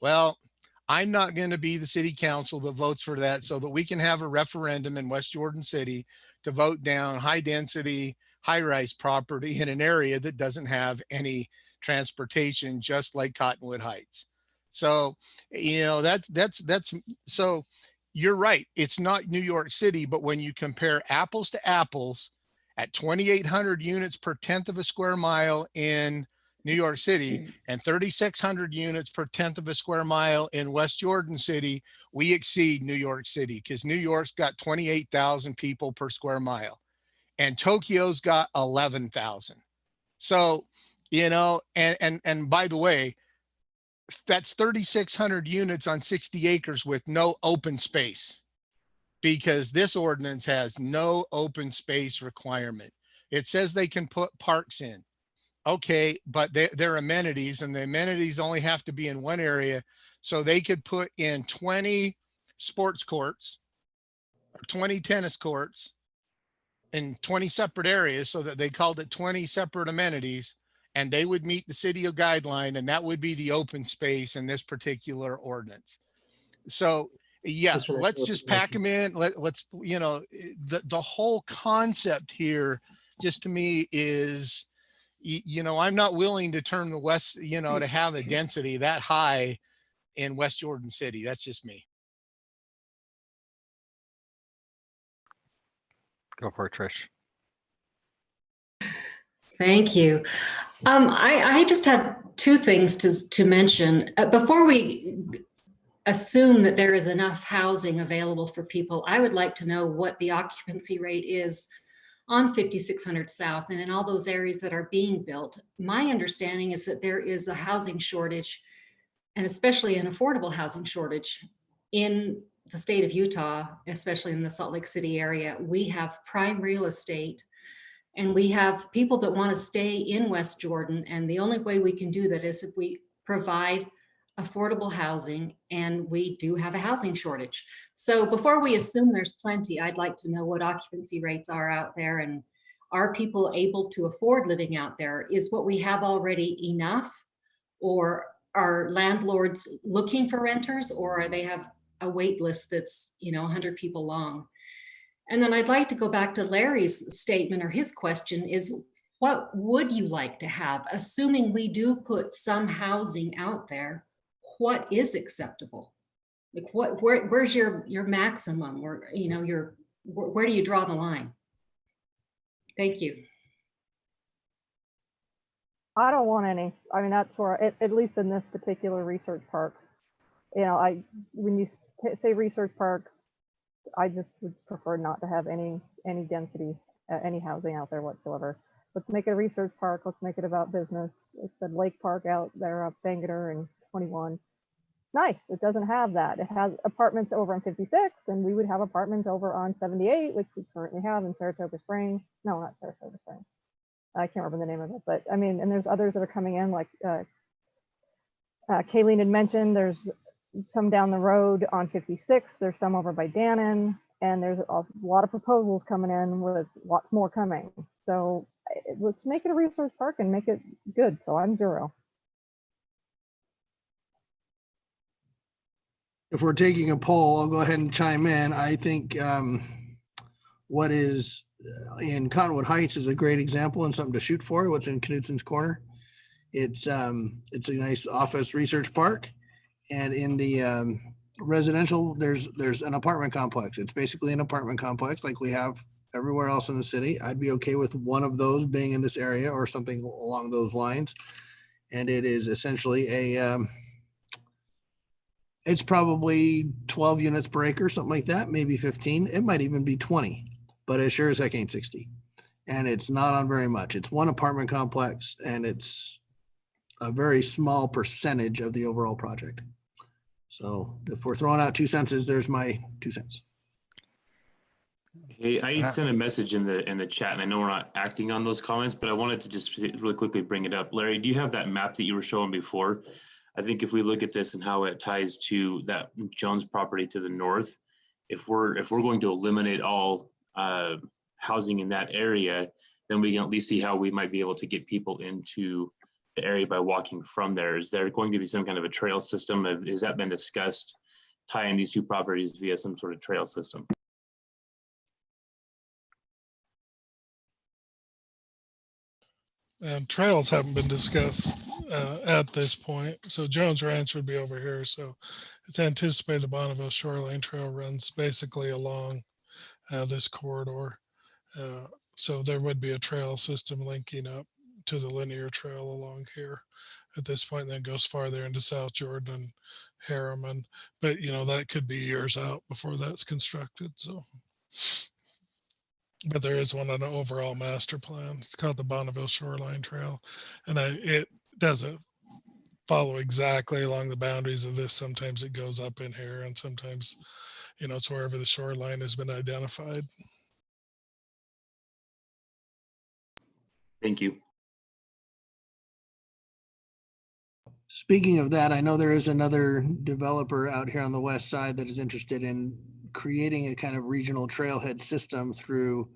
Well, I'm not going to be the city council that votes for that so that we can have a referendum in West Jordan City to vote down high density high rise property in an area that doesn't have any transportation, just like Cottonwood Heights. So, you know, so you're right. It's not New York City, but when you compare apples to apples at 2,800 units per tenth of a square mile in New York City and 3,600 units per tenth of a square mile in West Jordan City, we exceed New York City because New York's got 28,000 people per square mile and Tokyo's got 11,000. So, you know, and by the way, that's 3,600 units on 60 acres with no open space, because this ordinance has no open space requirement. It says they can put parks in. Okay, but they're amenities, and the amenities only have to be in one area. So they could put in 20 sports courts, or 20 tennis courts in 20 separate areas, so that they called it 20 separate amenities, and they would meet the city guideline, and that would be the open space in this particular ordinance. So yeah, That's right. let's just pack them in. Let's, you know, the whole concept here just to me is, you know, I'm not willing to turn the west, you know, to have a density that high in West Jordan City. That's just me. Go for it, Trish. Thank you. I just have two things to mention. Before we assume that there is enough housing available for people, I would like to know what the occupancy rate is on 5600 South and in all those areas that are being built. My understanding is that there is a housing shortage, and especially an affordable housing shortage in the state of Utah, especially in the Salt Lake City area. We have prime real estate, and we have people that want to stay in West Jordan. And the only way we can do that is if we provide affordable housing, and we do have a housing shortage. So before we assume there's plenty, I'd like to know what occupancy rates are out there, and are people able to afford living out there? Is what we have already enough, or are landlords looking for renters, or they have a wait list that's, you know, 100 people long? And then I'd like to go back to Larry's statement, or his question is, what would you like to have? Assuming we do put some housing out there, what is acceptable? Like where's your maximum, or, you know, where do you draw the line? Thank you. I don't want any. I mean, that's where, at least in this particular research park, you know, when you say research park, I just would prefer not to have any density, any housing out there whatsoever. Let's make it a research park. Let's make it about business. It's a lake park out there up Bangerter and 21. Nice. It doesn't have that. It has apartments over on 56, and we would have apartments over on 78, which we currently have in Saratoga Springs. No, not Saratoga Springs. I can't remember the name of it, but I mean, and there's others that are coming in, like Kayleen had mentioned, there's some down the road on 56, there's some over by Dannon, and there's a lot of proposals coming in with lots more coming. So let's make it a resource park and make it good. So I'm 0. If we're taking a poll, I'll go ahead and chime in. I think what is in Cottonwood Heights is a great example and something to shoot for. What's in Knutson's Corner. It's a nice office research park. And in the residential, there's an apartment complex. It's basically an apartment complex like we have everywhere else in the city. I'd be okay with one of those being in this area or something along those lines. And it is essentially it's probably 12 units per acre, something like that, maybe 15. It might even be 20, but it sure as heck ain't 60. And it's not on very much. It's one apartment complex, and it's a very small percentage of the overall project. So if we're throwing out 2 cents, there's my 2 cents. Hey, I sent a message in the chat, and I know we're not acting on those comments, but I wanted to just really quickly bring it up. Larry, do you have that map that you were showing before? I think if we look at this and how it ties to that Jones property to the north, if we're going to eliminate all housing in that area, then we can at least see how we might be able to get people into the area by walking from there. Is there going to be some kind of a trail system? Has that been discussed, tying these 2 properties via some sort of trail system? And trails haven't been discussed at this point. So Jones Ranch would be over here. So it's anticipated the Bonneville Shoreline Trail runs basically along this corridor. So there would be a trail system linking up to the linear trail along here at this point, and then goes farther into South Jordan and Harriman. But, you know, that could be years out before that's constructed. So. But there is one on an overall master plan. It's called the Bonneville Shoreline Trail. And it doesn't follow exactly along the boundaries of this. Sometimes it goes up in here, and sometimes, you know, it's wherever the shoreline has been identified. Thank you. Speaking of that, I know there is another developer out here on the west side that is interested in creating a kind of regional trailhead system through,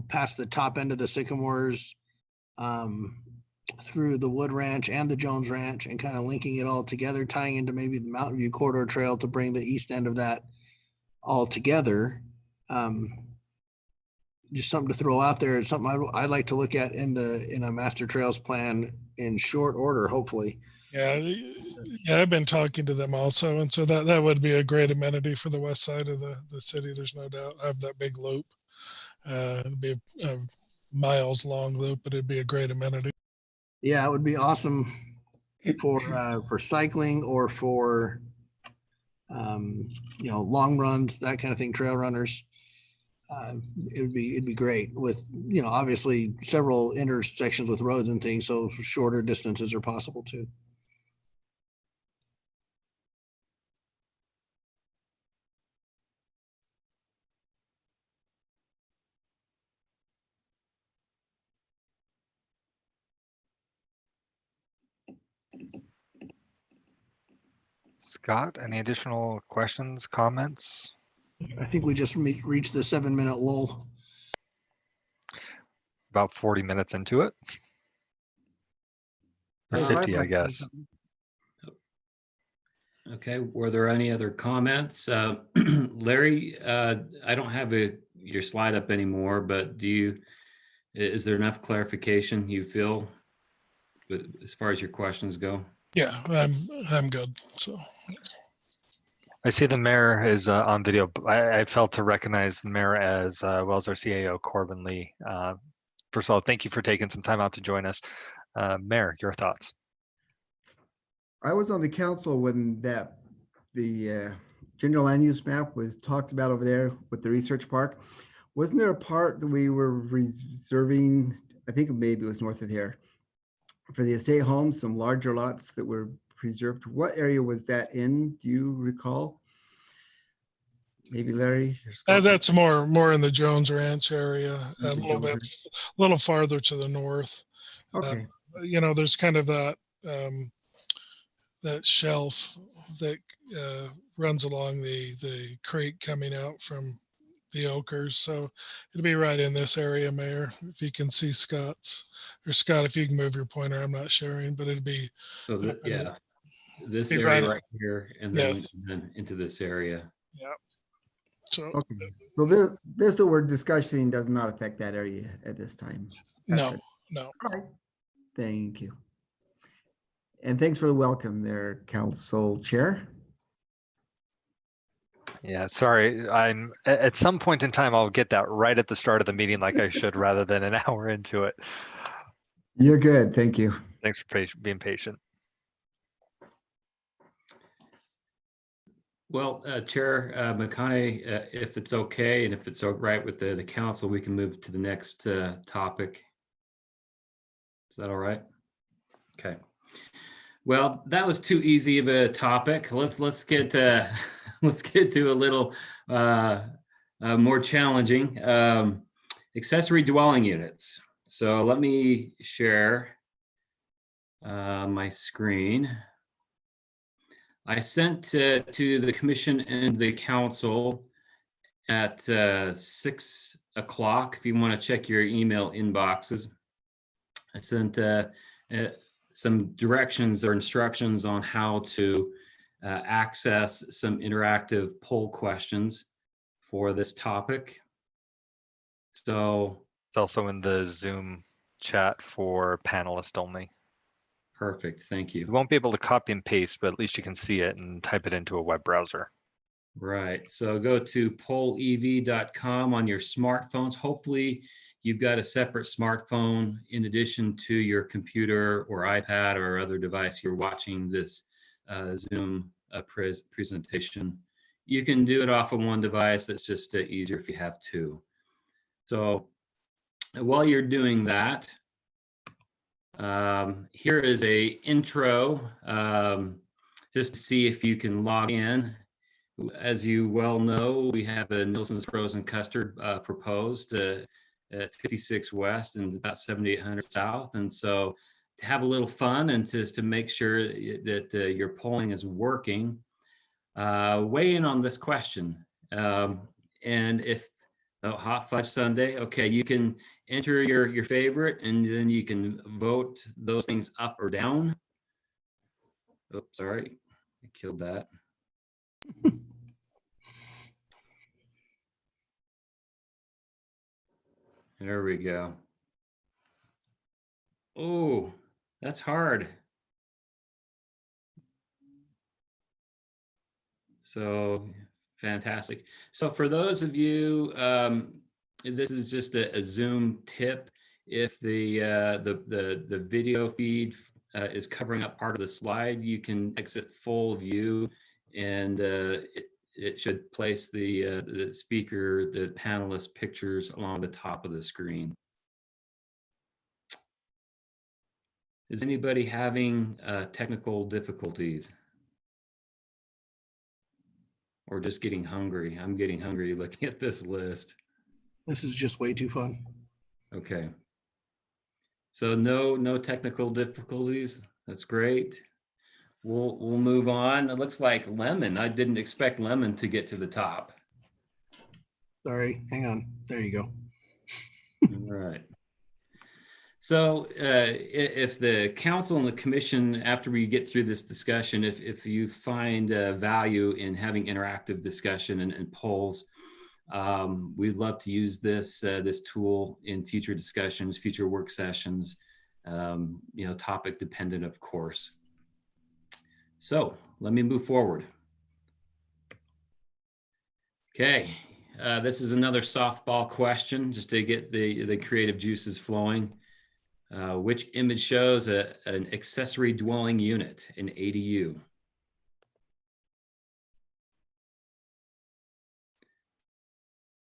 past the top end of the Sycamores, through the Wood Ranch and the Jones Ranch, and kind of linking it all together, tying into maybe the Mountain View Corridor Trail to bring the east end of that all together. Just something to throw out there. It's something I'd like to look at in a master trails plan in short order, hopefully. Yeah, I've been talking to them also, and so that would be a great amenity for the west side of the city. There's no doubt. I have that big loop. It'd be a miles long loop, but it'd be a great amenity. Yeah, it would be awesome for cycling or for long runs, that kind of thing, trail runners. It'd be great with, obviously several intersections with roads and things, so shorter distances are possible too. Scott, any additional questions, comments? I think we just reached the 7-minute lull. About 40 minutes into it. Or 50, I guess. Okay, were there any other comments? Larry, I don't have your slide up anymore, but is there enough clarification you feel as far as your questions go? Yeah, I'm good. So I see the mayor is on video. I failed to recognize the mayor as well as our CAO, Corbin Lee. First of all, thank you for taking some time out to join us. Mayor, your thoughts? I was on the council when the general land use map was talked about over there with the research park. Wasn't there a part that we were reserving, I think maybe it was north of here, for the estate homes, some larger lots that were preserved? What area was that in? Do you recall? Maybe Larry? or Scott? that's more in the Jones Ranch area, a The little Jones little farther to the north. Okay. There's kind of that that shelf that runs along the creek coming out from the Okers. So it'll be right in this area, Mayor. If you can see Scott, if you can move your pointer, I'm not sharing, but it'd be. So this Be area right- right here, and then, Yes. and then into this area. Yeah. So Okay. So this that we're discussing does not affect that area at this time. no. All right. Thank you. And thanks for the welcome there, Council Chair. Yeah, sorry. I'm at some point in time, I'll get that right at the start of the meeting like I should rather than an hour into it. You're good. Thank you. Thanks for being patient. Well, Chair McConaughey, if it's okay, and if it's all right with the council, we can move to the next topic. Is that all right? Okay. Well, that was too easy of a topic. Let's get let's get to a little more challenging. Accessory dwelling units. So let me share my screen. I sent to the commission and the council at 6 o'clock. If you want to check your email inboxes, I sent some directions or instructions on how to access some interactive poll questions for this topic. So it's also in the Zoom chat for panelists only. Perfect, thank you. You won't be able to copy and paste, but at least you can see it and type it into a web browser. Right, so go to pollev.com on your smartphones. Hopefully you've got a separate smartphone in addition to your computer or iPad or other device you're watching this Zoom presentation. You can do it off of one device. That's just easier if you have two. So while you're doing that, here is a intro just to see if you can log in. As you well know, we have a Nielsen's Frozen Custard proposed at 56 West and about 7800 South. And so have a little fun and just to make sure that your polling is working, weigh in on this question. And if Hot Fudge Sunday, okay, you can enter your favorite, and then you can vote those things up or down. Oops, sorry, I killed that. There we go. Oh, that's hard. So fantastic. So for those of you, this is just a Zoom tip. If the video feed is covering up part of the slide, you can exit full view, and it should place the speaker, the panelist pictures along the top of the screen. Is anybody having technical difficulties? Or just getting hungry? I'm getting hungry looking at this list. This is just way too fun. Okay. So no technical difficulties. That's great. We'll move on. It looks like Lemon. I didn't expect Lemon to get to the top. Sorry, hang on. There you go. All right. So if the council and the commission, after we get through this discussion, if you find value in having interactive discussion and polls, we'd love to use this tool in future discussions, future work sessions, topic dependent, of course. So let me move forward. Okay, this is another softball question just to get the creative juices flowing. Which image shows an accessory dwelling unit, an ADU?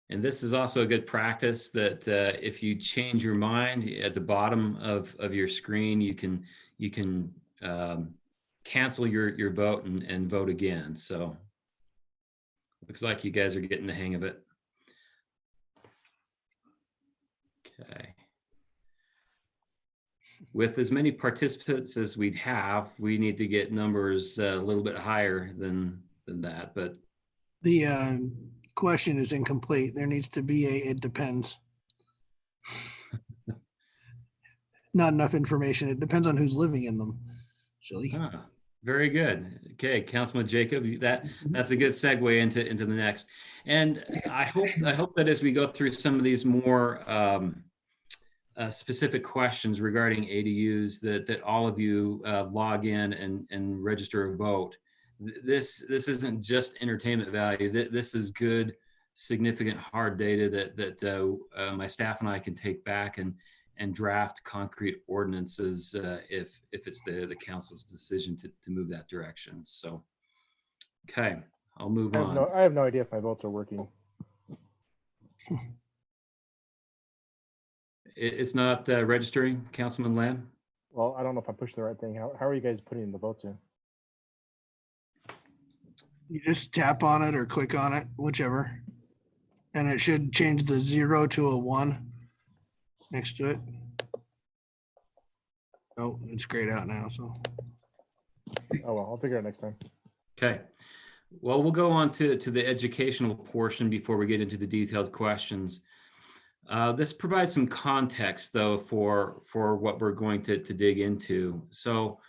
And this is also a good practice that if you change your mind at the bottom of your screen, you can cancel your vote and vote again. So looks like you guys are getting the hang of it. Okay. With as many participants as we'd have, we need to get numbers a little bit higher than that, but The question is incomplete. There needs to be it depends. Not enough information. It depends on who's living in them. Silly. Very good. Okay, Councilman Jacob, that's a good segue into the next. And I hope that as we go through some of these more specific questions regarding ADUs, that all of you log in and register a vote. This isn't just entertainment value. This is good, significant hard data that my staff and I can take back and draft concrete ordinances if it's the council's decision to move that direction. So, okay, I'll move on. I have no idea if my votes are working. It's not registering, Councilman Lamb? Well, I don't know if I pushed the right thing. How are you guys putting the votes in? You just tap on it or click on it, whichever. And it should change the 0 to a 1 next to it. Oh, it's grayed out now, so. Oh, well, I'll figure it out next time. Okay. Well, we'll go on to the educational portion before we get into the detailed questions. This provides some context, though, for what we're going to dig into. So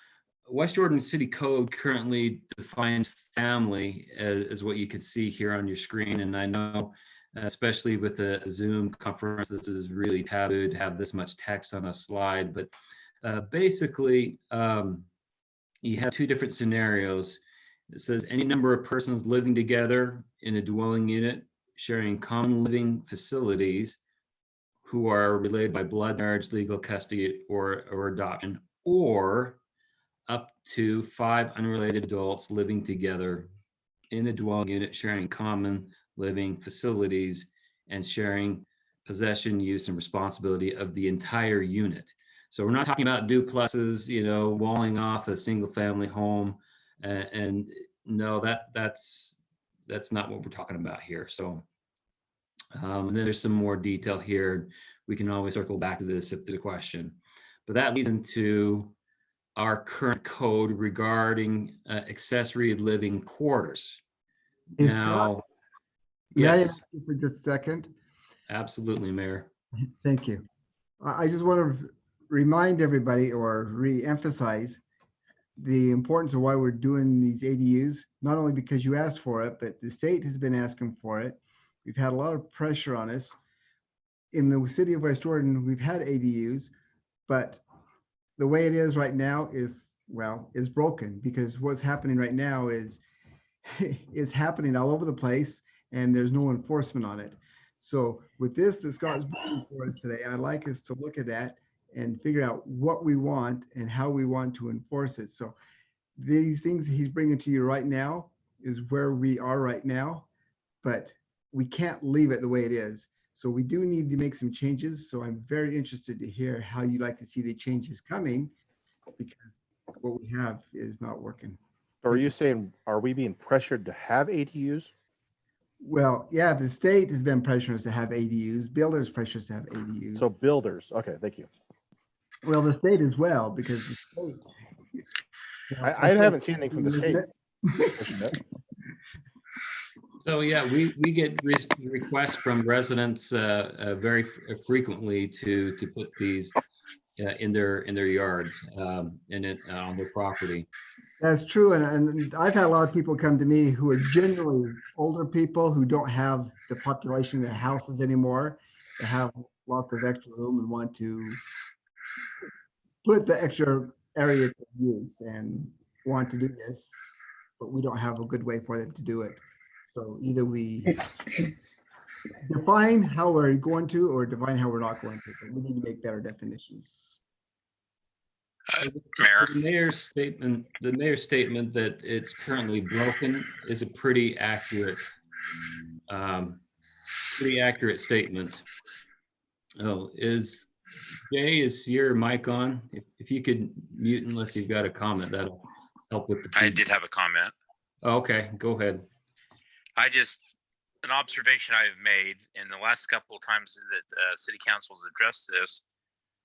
West Jordan City Code currently defines family as what you can see here on your screen. And I know, especially with a Zoom conference, this is really taboo to have this much text on a slide. But basically, you have two different scenarios. It says any number of persons living together in a dwelling unit sharing common living facilities who are related by blood, marriage, legal custody, or adoption, or up to 5 unrelated adults living together in a dwelling unit sharing common living facilities and sharing possession, use, and responsibility of the entire unit. So we're not talking about duplexes, walling off a single family home, and no, that's not what we're talking about here. So and then there's some more detail here. We can always circle back to this if there's a question. But that leads into our current code regarding accessory living quarters. Hey, Scott, Now, may I yes, ask you for just a second? absolutely, Mayor. Thank you. I just want to remind everybody or re-emphasize the importance of why we're doing these ADUs, not only because you asked for it, but the state has been asking for it. We've had a lot of pressure on us. In the city of West Jordan, we've had ADUs, but the way it is right now is, well, is broken, because what's happening right now is happening all over the place and there's no enforcement on it. So with this that Scott's bringing for us today, I'd like us to look at that and figure out what we want and how we want to enforce it. So these things he's bringing to you right now is where we are right now, but we can't leave it the way it is. So we do need to make some changes. So I'm very interested to hear how you like to see the changes coming, because what we have is not working. So are you saying, are we being pressured to have ADUs? Well, yeah, the state has been pressuring us to have ADUs, builders pressure us to have ADUs. So builders, okay, thank you. Well, the state as well, because the state. I haven't seen anything from the state. So yeah, we get requests from residents very frequently to put these in their yards on their property. That's true. And I've had a lot of people come to me who are generally older people who don't have the population in their houses anymore. They have lots of extra room and want to put the extra area to use and want to do this, but we don't have a good way for them to do it. So either we define how we're going to or define how we're not going to, but we need to make better definitions. Mayor. The mayor's statement that it's currently broken is a pretty accurate statement. Oh, Jay, is your mic on? If you could mute unless you've got a comment, that'll help with the I did have a comment. Oh, okay, go ahead. An observation I've made in the last couple of times that city council has addressed this,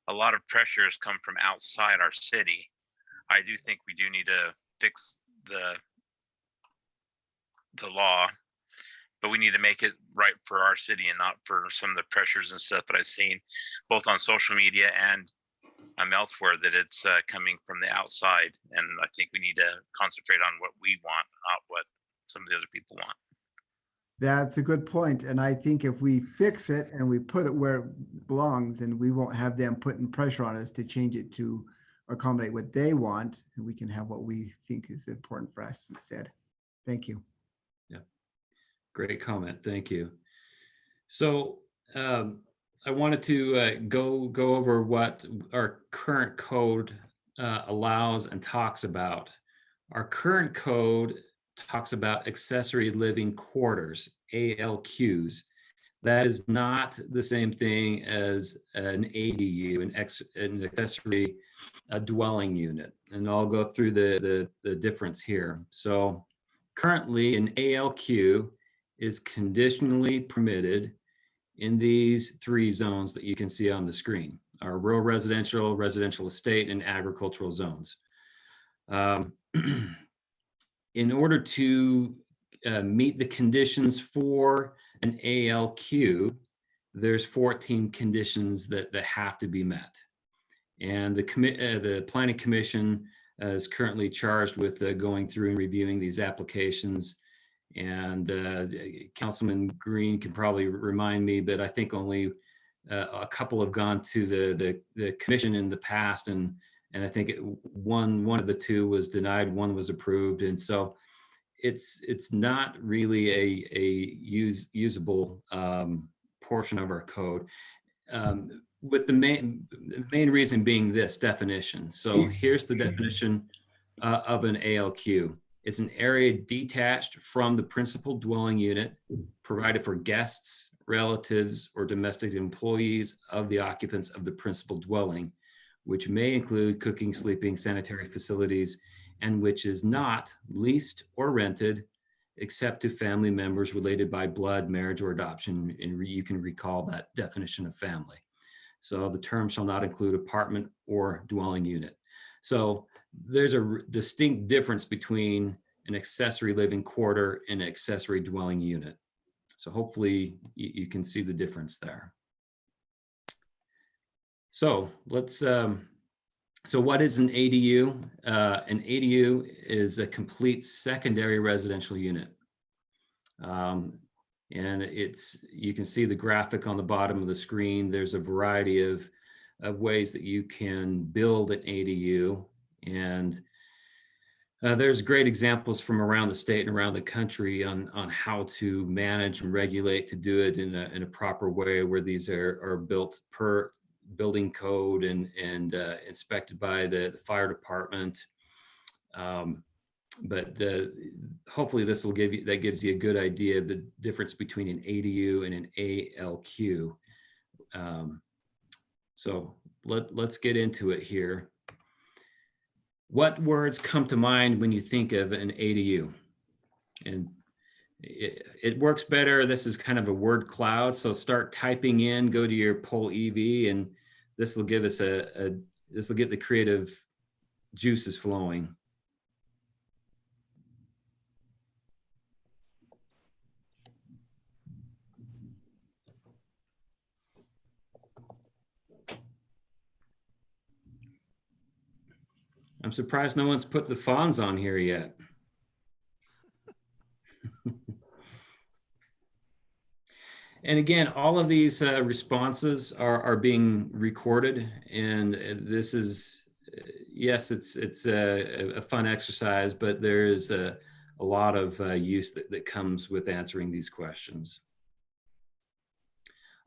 a lot of pressure has come from outside our city. I do think we do need to fix the law, but we need to make it right for our city and not for some of the pressures and stuff that I've seen both on social media and elsewhere, that it's coming from the outside. And I think we need to concentrate on what we want, not what some of the other people want. That's a good point. And I think if we fix it and we put it where it belongs, then we won't have them putting pressure on us to change it to accommodate what they want. And we can have what we think is important for us instead. Thank you. Yeah, great comment. Thank you. So I wanted to go over what our current code allows and talks about. Our current code talks about accessory living quarters, ALQs. That is not the same thing as an ADU, an accessory dwelling unit. And I'll go through the difference here. So currently an ALQ is conditionally permitted in these three zones that you can see on the screen: our rural residential, residential estate, and agricultural zones. In order to meet the conditions for an ALQ, there's 14 conditions that have to be met. And the Planning Commission is currently charged with going through and reviewing these applications. And Councilman Green can probably remind me, but I think only a couple have gone to the commission in the past, and I think one of the two was denied, one was approved, and so it's not really a usable portion of our code. With the main reason being this definition. So here's the definition of an ALQ. It's an area detached from the principal dwelling unit, provided for guests, relatives, or domestic employees of the occupants of the principal dwelling, which may include cooking, sleeping, sanitary facilities, and which is not leased or rented except to family members related by blood, marriage, or adoption. And you can recall that definition of family. So the term shall not include apartment or dwelling unit. So there's a distinct difference between an accessory living quarter and an accessory dwelling unit. So hopefully you can see the difference there. So let's, so what is an ADU? An ADU is a complete secondary residential unit. And you can see the graphic on the bottom of the screen. There's a variety of ways that you can build an ADU. And there's great examples from around the state and around the country on how to manage and regulate to do it in a proper way, where these are built per building code and inspected by the fire department. But hopefully this will gives you a good idea of the difference between an ADU and an ALQ. So let's get into it here. What words come to mind when you think of an ADU? And it works better. This is kind of a word cloud. So start typing in, go to your Poll EV, and this will give us this will get the creative juices flowing. I'm surprised no one's put the fonts on here yet. And again, all of these responses are being recorded, and this is, yes, it's a fun exercise, but there is a lot of use that comes with answering these questions.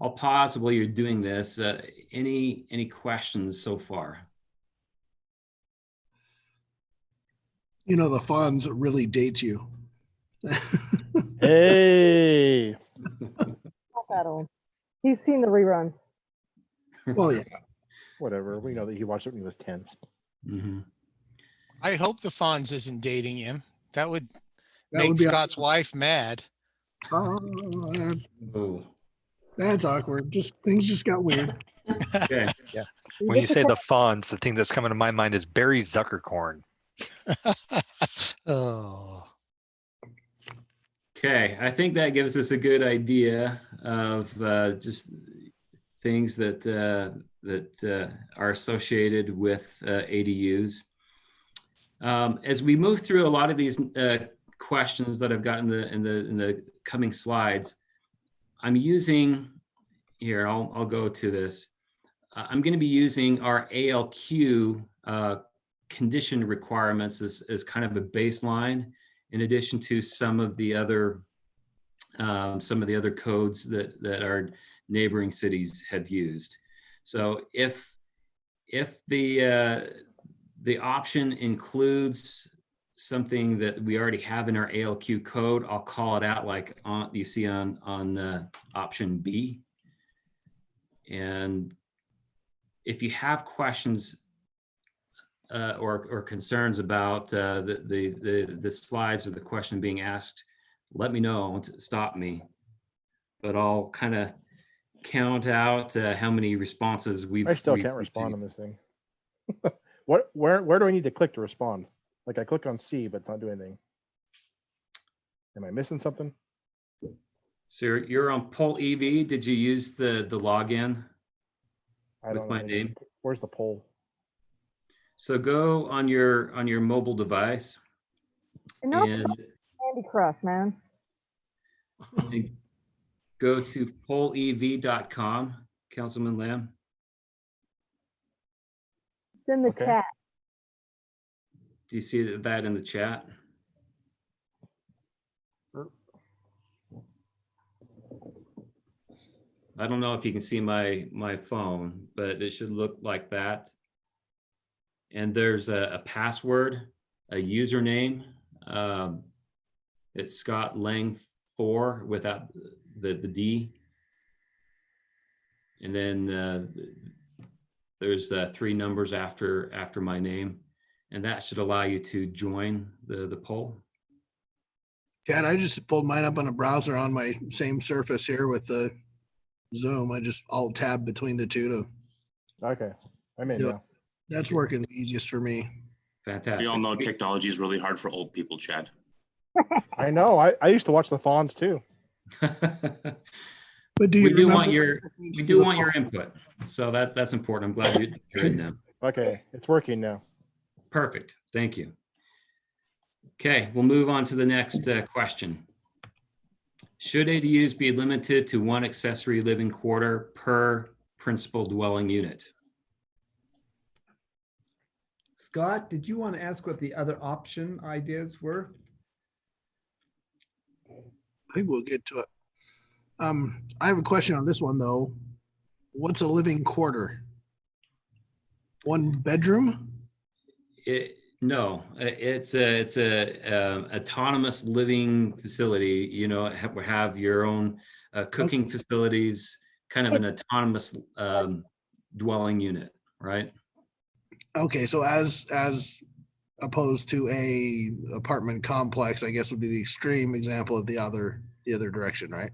I'll pause while you're doing this. Any questions so far? You know, the fonts really dates you. Hey. Not that old. He's seen the reruns. Well, yeah. Whatever. We know that he watched it when he was 10. Mm-hmm. I hope the Fonz isn't dating him. That would That make would be Scott's wife mad. Oh, Oh. that's awkward. Things just got weird. Okay. Yeah. When you say the Fonz, the thing that's coming to my mind is Barry Zuckercorn. Oh. Okay, I think that gives us a good idea of just things that are associated with ADUs. As we move through a lot of these questions that I've got in the coming slides, I'm using here. I'll go to this. I'm going to be using our ALQ condition requirements as kind of a baseline, in addition to some of the other codes that our neighboring cities have used. So if the option includes something that we already have in our ALQ code, I'll call it out, like you see on option B. And if you have questions or concerns about the slides or the question being asked, let me know, stop me. But I'll kind of count out how many responses I still can't respond on this thing. Where do I need to click to respond? Like I click on C, but it's not doing anything. Am I missing something? So you're on Poll EV. Did you use the login with my name? Where's the poll? So go on your mobile device and Candy Crush, man. go to pollev.com, Councilman Lamb. It's in the chat. Do you see that in the chat? I don't know if you can see my phone, but it should look like that. And there's a password, a username. It's Scott Lang 4 without the D. And then there's 3 numbers after my name. And that should allow you to join the poll. Chad, I just pulled mine up on a browser on my same surface here with the Zoom. I just alt tab between the two to Okay, I'm in Yeah. now. That's working the easiest for me. Fantastic. We all know technology is really hard for old people, Chad. I know. I used to watch the Fawns too. But do you We do want remember your, what it means we to do the want your fall? input. So that's important. I'm glad you're in now. Okay, it's working now. Perfect. Thank you. Okay, we'll move on to the next question. Should ADUs be limited to one accessory living quarter per principal dwelling unit? Scott, did you want to ask what the other option ideas were? I think we'll get to it. I have a question on this one though. What's a living quarter? One bedroom? No, it's a autonomous living facility. You know, have your own cooking facilities, kind of an autonomous dwelling unit, right? Okay, so as opposed to a apartment complex, I guess would be the extreme example of the other direction, right?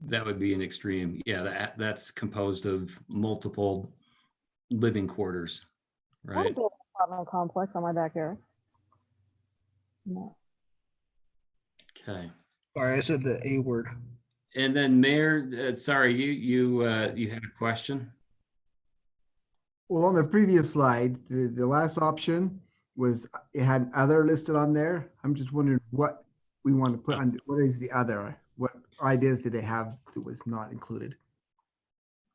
That would be an extreme. Yeah, that's composed of multiple living quarters, I right? would build an apartment complex on my backyard. No. Okay. Sorry, I said the A word. And then Mayor, sorry, you had a question? Well, on the previous slide, the last option was, it had other listed on there. I'm just wondering what we want to put on, what is the other? What ideas did they have that was not included?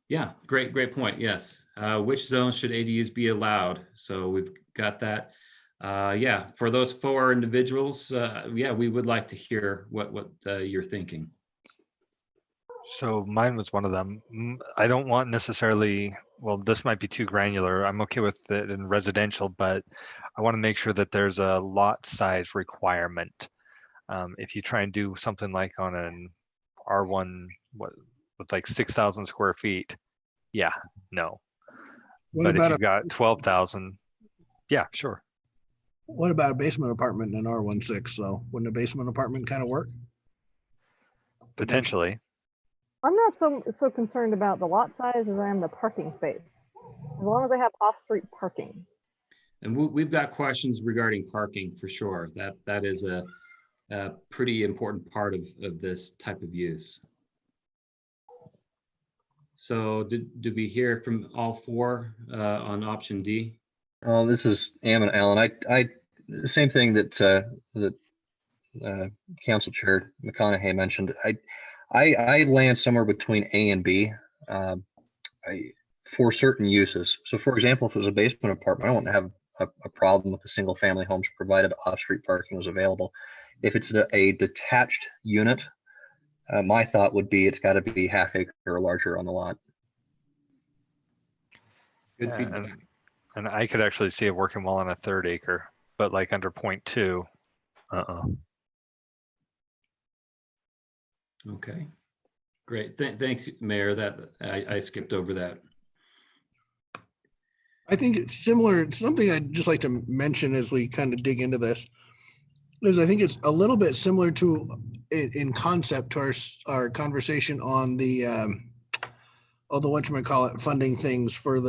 Yeah, great point. Yes. Which zones should ADUs be allowed? So we've got that. Yeah, for those 4 individuals, yeah, we would like to hear what you're thinking. So mine was one of them. I don't want necessarily, well, this might be too granular. I'm okay with it in residential, but I want to make sure that there's a lot size requirement. If you try and do something like on an R1, with like 6,000 square feet, yeah, no. What But if about you've got 12,000, yeah, sure. What about a basement apartment in R16? So wouldn't a basement apartment kind of work? Potentially. I'm not so concerned about the lot size as I am the parking space. As long as I have off-street parking. And we've got questions regarding parking for sure. That is a pretty important part of this type of use. So did we hear from all 4 on option D? Oh, this is Ammon Allen. I same thing that Council Chair McConaughey mentioned. I land somewhere between A and B for certain uses. So, for example, if it was a basement apartment, I wouldn't have a problem with the single family homes provided off-street parking was available. If it's a detached unit, my thought would be it's got to be half acre or larger on the lot. Good feedback. And I could actually see it working well on a 3rd acre, but like under 0.2, Okay, great. Thanks, Mayor. That I skipped over that. I think it's similar. It's something I'd just like to mention as we kind of dig into this, is I think it's a little bit similar to, in concept, to our conversation on the whatchamacallit funding things for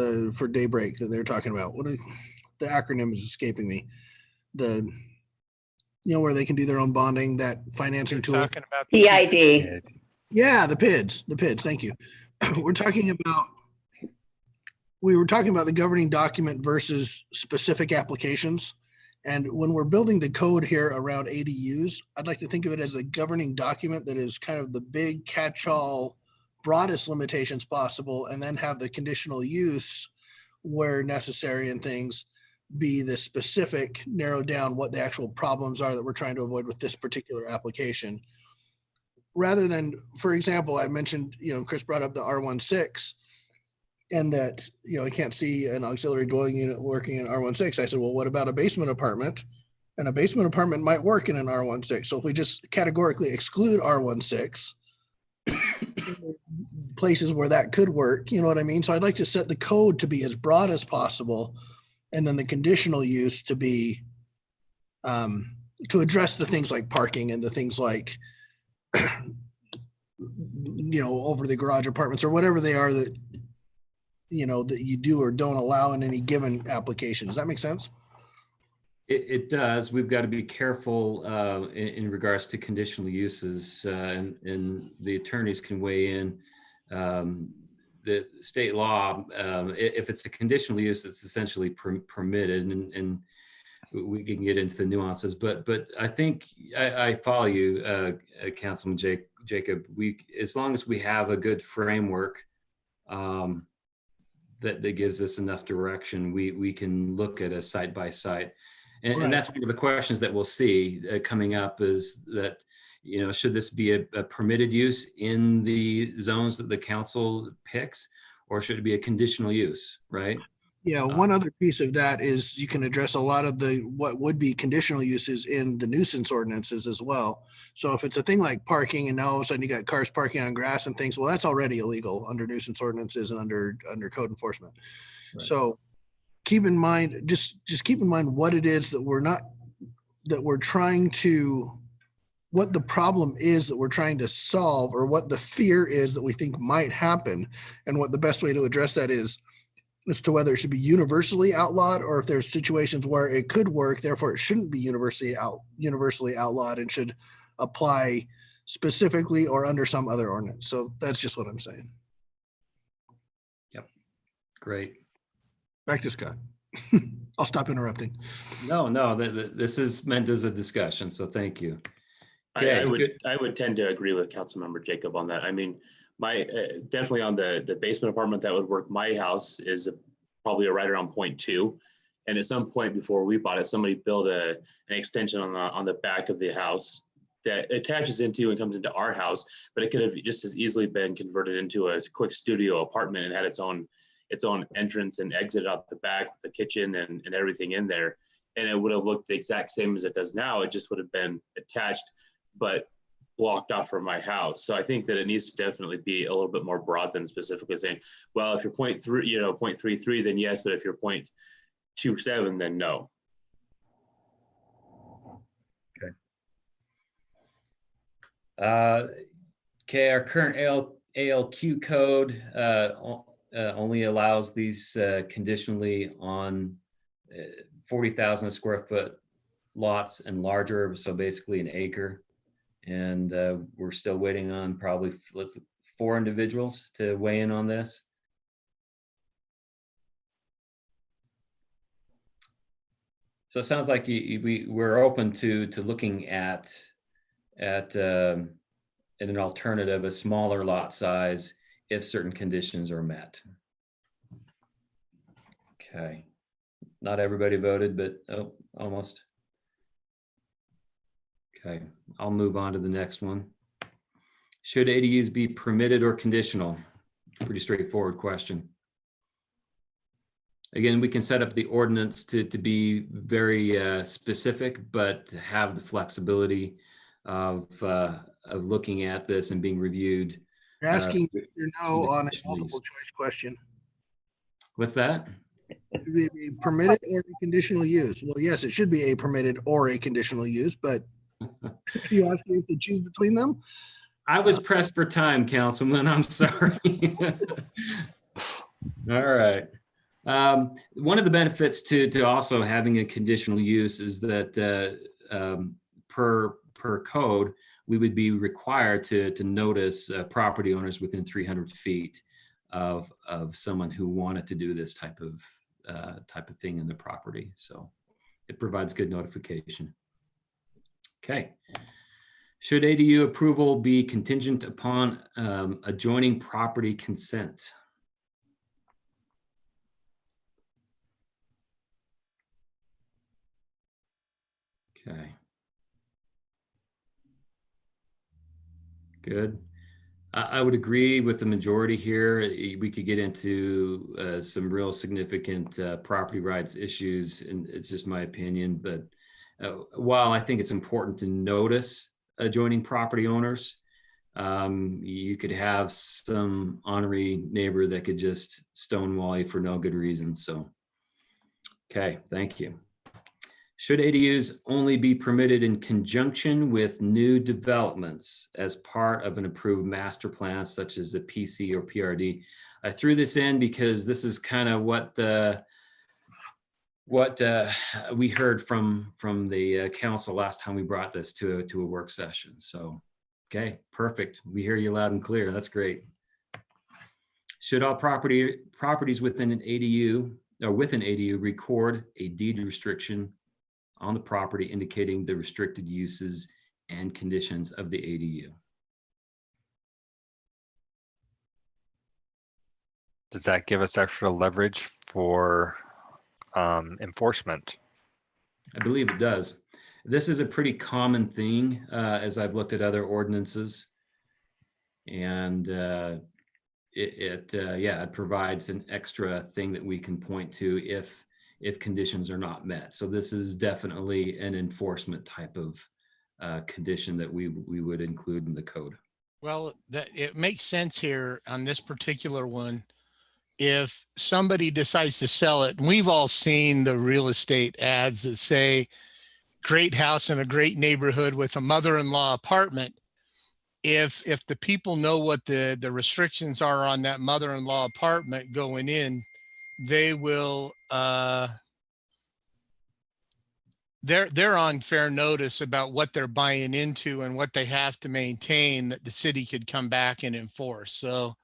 Daybreak that they're talking about. The acronym is escaping me. Where they can do their own bonding, that financing tool. Talking about PID. Yeah, the PIDs. Thank you. We were talking about the governing document versus specific applications. And when we're building the code here around ADUs, I'd like to think of it as a governing document that is kind of the big catch-all, broadest limitations possible, and then have the conditional use where necessary and things be the specific, narrow down what the actual problems are that we're trying to avoid with this particular application. Rather than, for example, I mentioned, Chris brought up the R16 and that, I can't see an auxiliary dwelling unit working in R16. I said, well, what about a basement apartment? And a basement apartment might work in an R16. So if we just categorically exclude R16, places where that could work, you know what I mean? So I'd like to set the code to be as broad as possible, and then the conditional use to be to address the things like parking and the things like over the garage apartments or whatever they are that that you do or don't allow in any given application. Does that make sense? It does. We've got to be careful in regards to conditional uses, and the attorneys can weigh in. The state law, if it's a conditional use, it's essentially permitted, and we can get into the nuances. But I think I follow you, Councilman Jacob. As long as we have a good framework that gives us enough direction, we can look at a site by site. And that's one of the questions that we'll see coming up is that, should this be a permitted use in the zones that the council picks, or should it be a conditional use, right? Yeah, one other piece of that is you can address a lot of what would be conditional uses in the nuisance ordinances as well. So if it's a thing like parking and now all of a sudden you got cars parking on grass and things, well, that's already illegal under nuisance ordinances and under code enforcement. Right. So keep in mind, just keep in mind what it is that we're trying to, what the problem is that we're trying to solve, or what the fear is that we think might happen, and what the best way to address that is as to whether it should be universally outlawed, or if there's situations where it could work, therefore it shouldn't be universally outlawed and should apply specifically or under some other ordinance. So that's just what I'm saying. Yep. Great. Back to Scott. I'll stop interrupting. No, this is meant as a discussion, so thank you. Okay, I would tend to agree with Councilmember Jacob on that. I mean, my definitely on the basement apartment that would work. My house is probably right around 0.2, and at some point before we bought it, somebody built an extension on the back of the house that attaches into and comes into our house, but it could have just as easily been converted into a quick studio apartment and had its own entrance and exit out the back with the kitchen and everything in there, and it would have looked the exact same as it does now. It just would have been attached but blocked off from my house. So I think that it needs to definitely be a little bit more broad than specifically saying, well, if you're 0.33, then yes, but if you're 0.27, then no. Okay, our current ALQ code only allows these conditionally on 40,000 square foot lots and larger, so basically an acre. And we're still waiting on probably 4 individuals to weigh in on this. So it sounds like we're open to looking at an alternative, a smaller lot size, if certain conditions are met. Okay, not everybody voted, but almost. Okay, I'll move on to the next one. Should ADUs be permitted or conditional? Pretty straightforward question. Again, we can set up the ordinance to be very specific, but have the flexibility of looking at this and being reviewed. You're asking no on a multiple choice question. What's that? Should it be permitted or a conditional use? Well, yes, it should be a permitted or a conditional use, but you ask us to choose between them? I was pressed for time, Councilman. I'm sorry. All right. One of the benefits to also having a conditional use is that per code, we would be required to notice property owners within 300 feet of someone who wanted to do this type of thing in the property. So it provides good notification. Okay. Should ADU approval be contingent upon adjoining property consent? Okay. Good. I would agree with the majority here. We could get into some real significant property rights issues, and it's just my opinion. But while I think it's important to notice adjoining property owners, you could have some ornery neighbor that could just stonewall you for no good reason. So, okay, thank you. Should ADUs only be permitted in conjunction with new developments as part of an approved master plan, such as a PC or PRD? I threw this in because this is kind of what we heard from the council last time we brought this to a work session. So, okay, perfect. We hear you loud and clear. That's great. Should all properties within an ADU or with an ADU record a deed restriction on the property indicating the restricted uses and conditions of the ADU? Does that give us extra leverage for enforcement? I believe it does. This is a pretty common thing as I've looked at other ordinances. And it provides an extra thing that we can point to if conditions are not met. So this is definitely an enforcement type of condition that we would include in the code. Well, that it makes sense here on this particular one. If somebody decides to sell it, and we've all seen the real estate ads that say great house in a great neighborhood with a mother-in-law apartment. If the people know what the restrictions are on that mother-in-law apartment going in, they will they're on fair notice about what they're buying into and what they have to maintain that the city could come back and enforce. So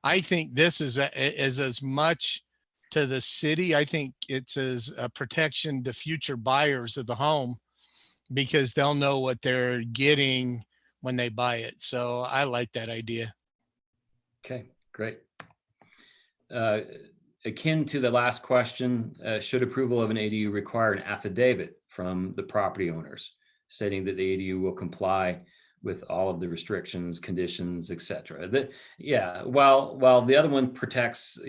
I think this is as much to the city. I think it's as a protection to future buyers of the home, because they'll know what they're getting when they buy it. So I like that idea. Okay, great. Akin to the last question, should approval of an ADU require an affidavit from the property owners stating that the ADU will comply with all of the restrictions, conditions, etc.? While the other one protects,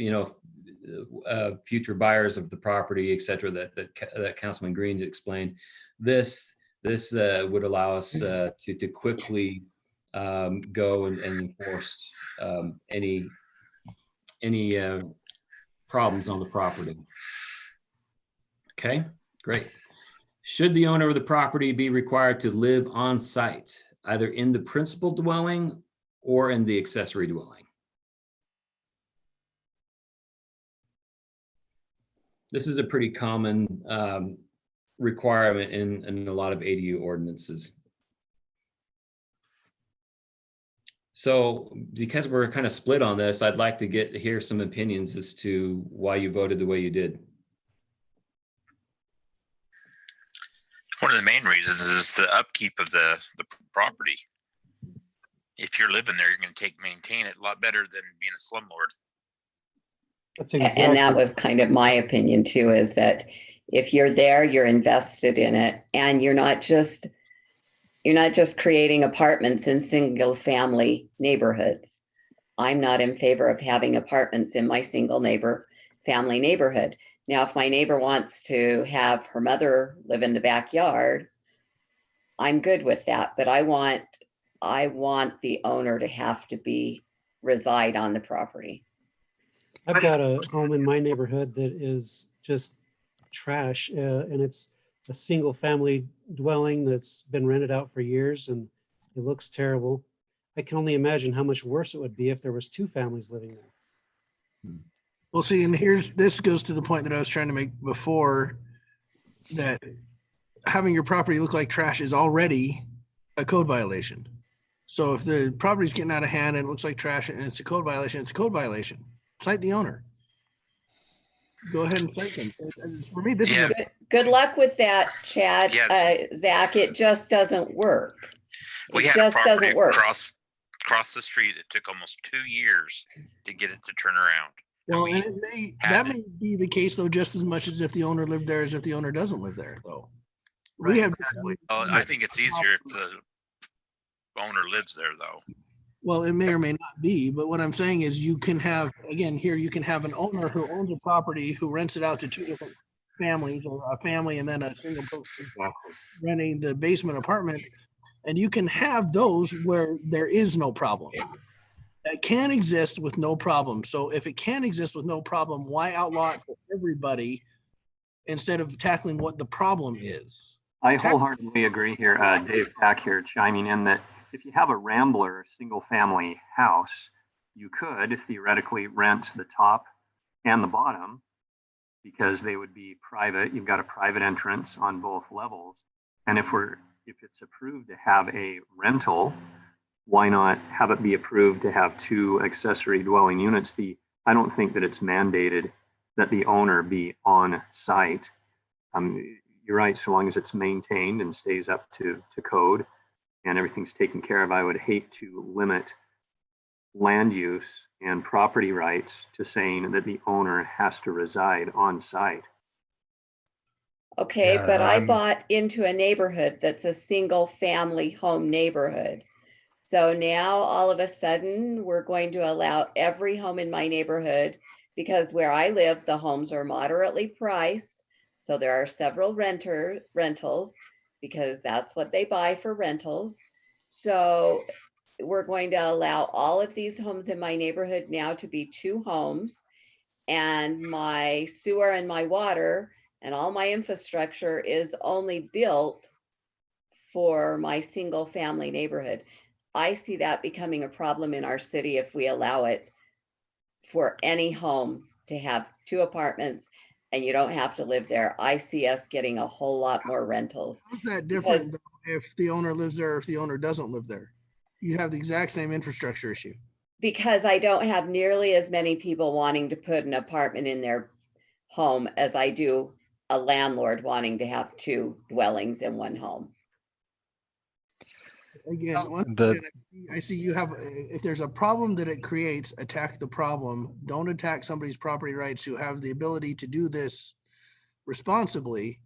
future buyers of the property, etc., that Councilman Green explained, this would allow us to quickly go and enforce any problems on the property. Okay, great. Should the owner of the property be required to live on site, either in the principal dwelling or in the accessory dwelling? This is a pretty common requirement in a lot of ADU ordinances. So because we're kind of split on this, I'd like to hear some opinions as to why you voted the way you did. One of the main reasons is the upkeep of the property. If you're living there, you're going to maintain it a lot better than being a slumlord. That's exactly. And that was kind of my opinion too, is that if you're there, you're invested in it, and you're not just creating apartments in single family neighborhoods. I'm not in favor of having apartments in my single family neighborhood. Now, if my neighbor wants to have her mother live in the backyard, I'm good with that. But I want the owner to have to reside on the property. I've got a home in my neighborhood that is just trash, and it's a single family dwelling that's been rented out for years, and it looks terrible. I can only imagine how much worse it would be if there was two families living there. Well, see, and this goes to the point that I was trying to make before, that having your property look like trash is already a code violation. So if the property's getting out of hand and it looks like trash and it's a code violation, it's a code violation. Cite the owner. Go ahead and cite them. For me, this is good luck with that, Chad. Yes. Zach, it just doesn't work. We It had just a property doesn't work. across the street. It took almost 2 years to get it to turn around. Well, and that may be the case though, just as much as if the owner lived there as if the owner doesn't live there though. We have. Well, I think it's easier if the owner lives there though. Well, it may or may not be, but what I'm saying is you can have, again, here, you can have an owner who owns a property who rents it out to two different families, or a family and then a single person renting the basement apartment. And you can have those where there is no problem. That can exist with no problem. So if it can exist with no problem, why outlaw it for everybody instead of tackling what the problem is? I wholeheartedly agree here. Dave Pack here chiming in that if you have a Rambler single family house you could theoretically rent the top and the bottom because they would be private. You've got a private entrance on both levels. And if it's approved to have a rental, why not have it be approved to have 2 accessory dwelling units? I don't think that it's mandated that the owner be on site. You're right, so long as it's maintained and stays up to code and everything's taken care of. I would hate to limit land use and property rights to saying that the owner has to reside on site. Okay, Yeah, but I bought into a neighborhood that's a single family home neighborhood. So now all of a sudden, we're going to allow every home in my neighborhood, because where I live, the homes are moderately priced. So there are several rentals because that's what they buy for rentals. So we're going to allow all of these homes in my neighborhood now to be 2 homes, and my sewer and my water and all my infrastructure is only built for my single family neighborhood. I see that becoming a problem in our city if we allow it for any home to have 2 apartments and you don't have to live there. I see us getting a whole lot more rentals. How's that different though, if the owner lives there or if the owner doesn't live there? You have the exact same infrastructure issue. Because I don't have nearly as many people wanting to put an apartment in their home as I do a landlord wanting to have 2 dwellings in one home. Again, I see you have, if there's a problem that it creates, attack the problem. Don't attack somebody's property rights who have the ability to do this responsibly.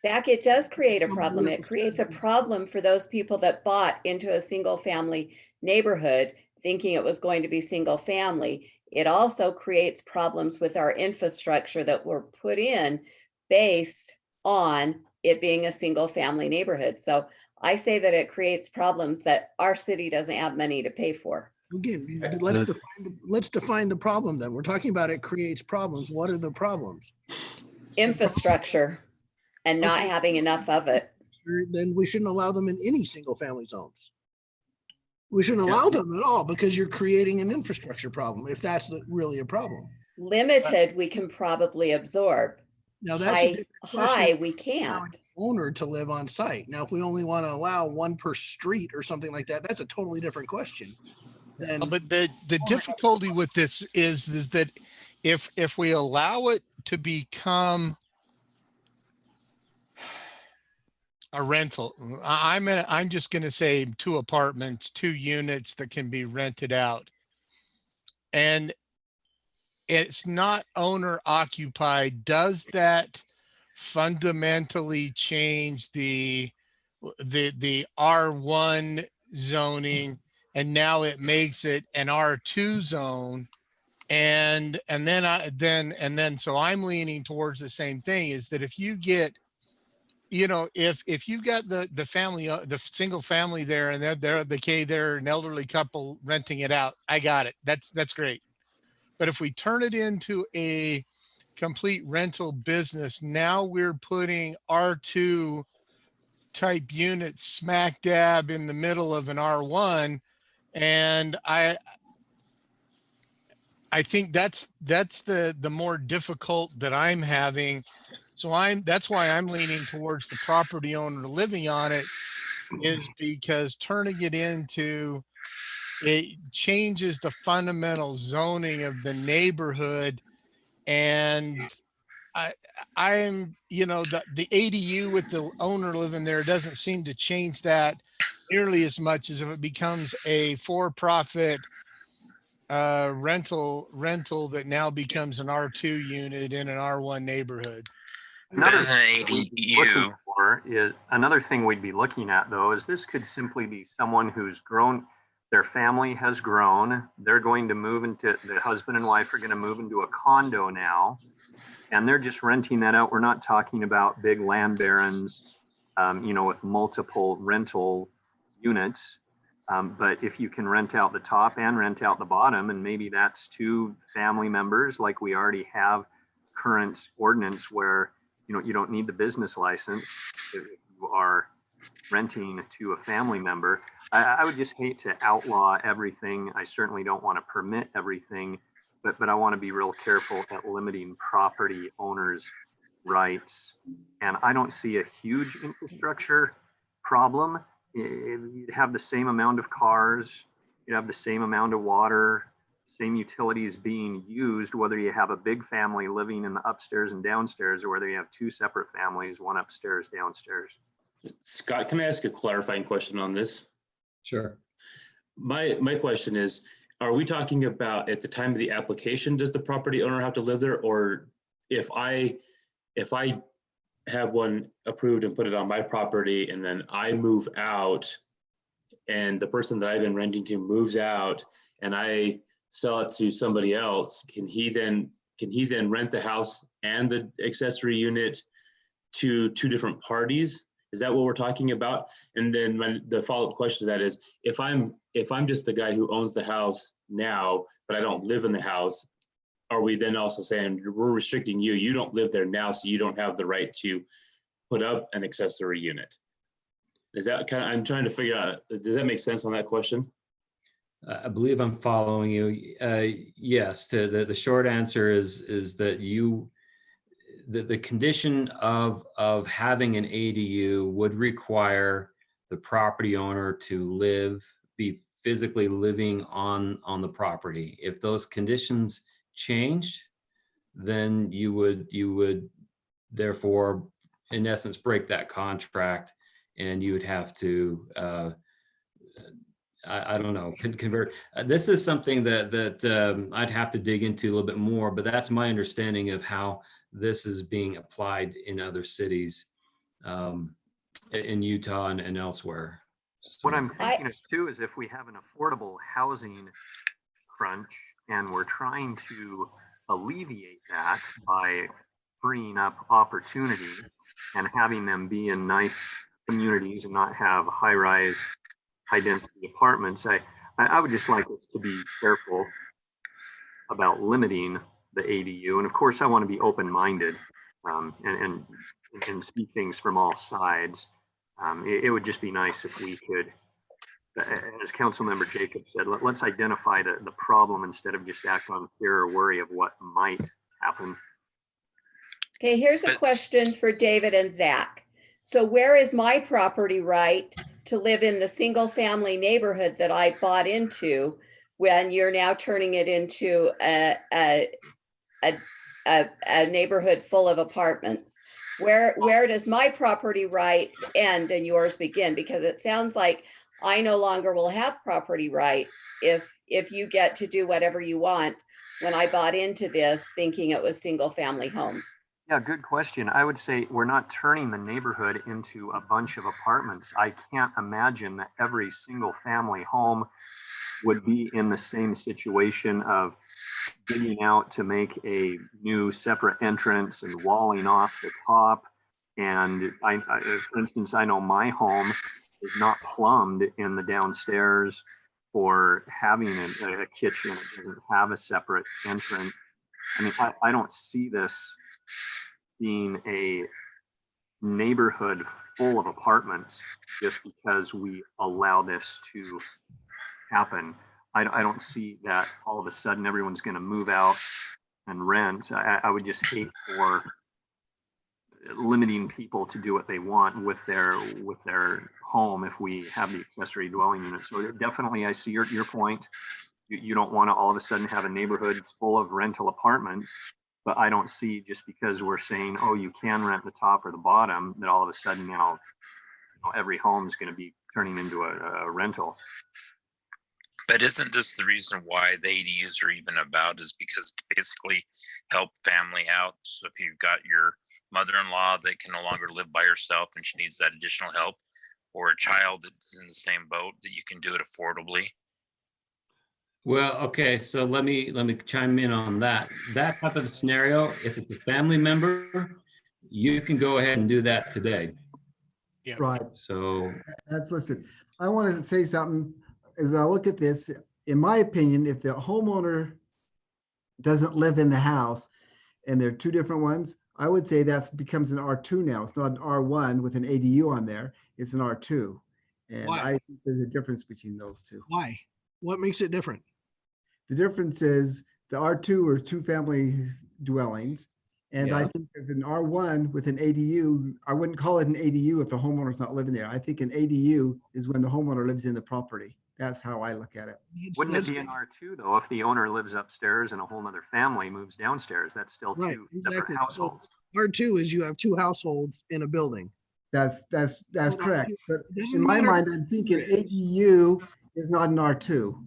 Zach, it does create a problem. It creates a problem for those people that bought into a single family neighborhood thinking it was going to be single family. It also creates problems with our infrastructure that were put in based on it being a single family neighborhood. So I say that it creates problems that our city doesn't have money to pay for. Again, let's define the problem then. We're talking about it creates problems. What are the problems? Infrastructure and not having enough of it. Then we shouldn't allow them in any single family zones. We shouldn't allow them at all because you're creating an infrastructure problem if that's really a problem. Limited, we can probably absorb. Now that's a different question. High, we can't. Owner to live on site. Now, if we only want to allow 1 per street or something like that, that's a totally different question. But the difficulty with this is that if we allow it to become a rental, I'm just going to say 2 apartments, 2 units that can be rented out, and it's not owner occupied. Does that fundamentally change the R1 zoning, and now it makes it an R2 zone? And then so I'm leaning towards the same thing, is that if you get, if you got the family, the single family there, and they're an elderly couple renting it out, I got it. That's great. But if we turn it into a complete rental business, now we're putting R2 type units smack dab in the middle of an R1. And I think that's the more difficult that I'm having. So that's why I'm leaning towards the property owner living on it, is because turning it into, it changes the fundamental zoning of the neighborhood. And I'm, the ADU with the owner living there doesn't seem to change that nearly as much as if it becomes a for-profit rental that now becomes an R2 unit in an R1 neighborhood. Another thing we'd be looking at though is this could simply be someone who's grown, their family has grown, they're going to move into, the husband and wife are going to move into a condo now, and they're just renting that out. We're not talking about big land barons, with multiple rental units. But if you can rent out the top and rent out the bottom, and maybe that's 2 family members, like we already have current ordinance where, you don't need the business license if you are renting to a family member. I would just hate to outlaw everything. I certainly don't want to permit everything, but I want to be real careful at limiting property owners' rights. And I don't see a huge infrastructure problem. You'd have the same amount of cars, you'd have the same amount of water, same utilities being used, whether you have a big family living in the upstairs and downstairs, or whether you have two separate families, one upstairs, downstairs. Scott, can I ask a clarifying question on this? Sure. My question is, are we talking about at the time of the application, does the property owner have to live there? Or if I have one approved and put it on my property and then I move out and the person that I've been renting to moves out and I sell it to somebody else, can he then rent the house and the accessory unit to two different parties? Is that what we're talking about? And then the follow-up question to that is, if I'm just the guy who owns the house now, but I don't live in the house, are we then also saying we're restricting you? You don't live there now, so you don't have the right to put up an accessory unit. Is that kind of, I'm trying to figure out, does that make sense on that question? I believe I'm following you. Yes, the short answer is that the condition of having an ADU would require the property owner to be physically living on the property. If those conditions changed, then you would therefore, in essence, break that contract, and you would have to I don't know, convert. This is something that I'd have to dig into a little bit more, but that's my understanding of how this is being applied in other cities in Utah and elsewhere. What I'm thinking of too is if we have an affordable housing crunch and we're trying to alleviate that by freeing up opportunity and having them be in nice communities and not have high-rise, high-density apartments, I would just like us to be careful about limiting the ADU. And of course, I want to be open-minded and see things from all sides. It would just be nice if we could, as Councilmember Jacob said, let's identify the problem instead of just act on fear or worry of what might happen. Okay, here's a question for David and Zach. So where is my property right to live in the single family neighborhood that I bought into when you're now turning it into a neighborhood full of apartments? Where does my property rights end and yours begin? Because it sounds like I no longer will have property rights if you get to do whatever you want when I bought into this thinking it was single family homes. Yeah, good question. I would say we're not turning the neighborhood into a bunch of apartments. I can't imagine that every single family home would be in the same situation of digging out to make a new separate entrance and walling off the top. And for instance, I know my home is not plumbed in the downstairs for having a kitchen. It doesn't have a separate entrance. I mean, I don't see this being a neighborhood full of apartments just because we allow this to happen. I don't see that all of a sudden everyone's going to move out and rent. I would just hate for limiting people to do what they want with their home if we have the accessory dwelling unit. So definitely I see your point. You don't want to all of a sudden have a neighborhood full of rental apartments. But I don't see just because we're saying, oh, you can rent the top or the bottom, that all of a sudden now every home is going to be turning into a rental. But isn't this the reason why the ADUs are even about, is because to basically help family out? So if you've got your mother-in-law that can no longer live by herself and she needs that additional help, or a child that's in the same boat, that you can do it affordably. Well, okay, so let me chime in on that. That type of scenario, if it's a family member, you can go ahead and do that today. Yeah. Right. So That's listed. I want to say something as I look at this. In my opinion, if the homeowner doesn't live in the house and there are two different ones, I would say that becomes an R2 now. It's not an R1 with an ADU on there. It's an R2. And Why? I think there's a difference between those two. Why? What makes it different? The difference is the R2 are two family dwellings. And I Yeah. think if an R1 with an ADU, I wouldn't call it an ADU if the homeowner's not living there. I think an ADU is when the homeowner lives in the property. That's how I look at it. Wouldn't it be an R2 though, if the owner lives upstairs and a whole nother family moves downstairs? That's still Right, two exactly. separate So households. R2 is you have two households in a building. That's correct. But It doesn't in my matter mind, I'm thinking ADU is not an R2.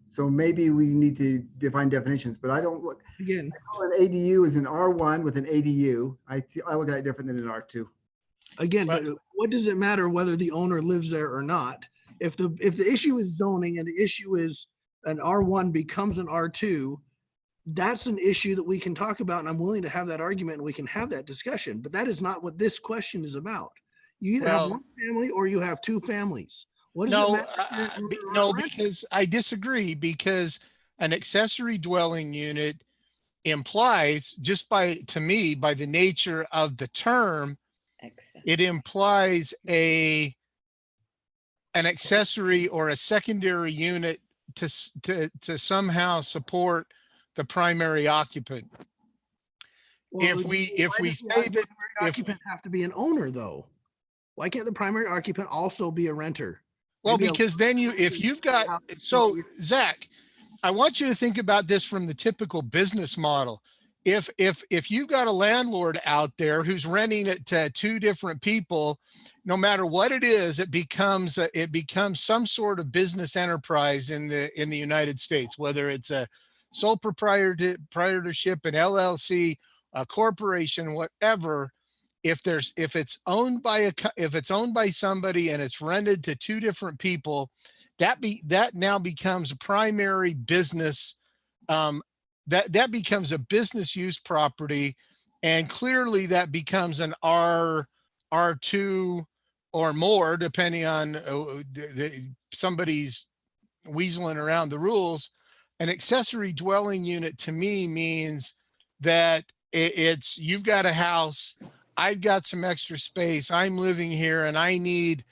So maybe we need to define definitions, but I don't look, Again, I call an ADU as an R1 with an ADU. I look at it different than an R2. Again, but what does it matter whether the owner lives there or not? If the issue is zoning and the issue is an R1 becomes an R2, that's an issue that we can talk about, and I'm willing to have that argument and we can have that discussion. But that is not what this question is about. You either have Well- one family or you have two families. What does No, it matter? if you're an owner or no, a renter? because I disagree, because an accessory dwelling unit implies, just to me, by the nature of the term, it implies an accessory or a secondary unit to somehow support the primary occupant. Well, If we why does the say that, primary if, occupant have to be an owner though? Why can't the primary occupant also be a renter? well, Maybe a- because then if you've got, so Zach, I want you to think about this from the typical business model. If you've got a landlord out there who's renting it to two different people, no matter what it is, it becomes some sort of business enterprise in the United States, whether it's a sole proprietorship, an LLC, a corporation, whatever. If it's owned by somebody and it's rented to two different people, that now becomes a primary business. That becomes a business use property, and clearly that becomes an R2 or more, depending on somebody's weaseling around the rules. An accessory dwelling unit to me means that it's you've got a house, I've got some extra space, I'm living here, and I need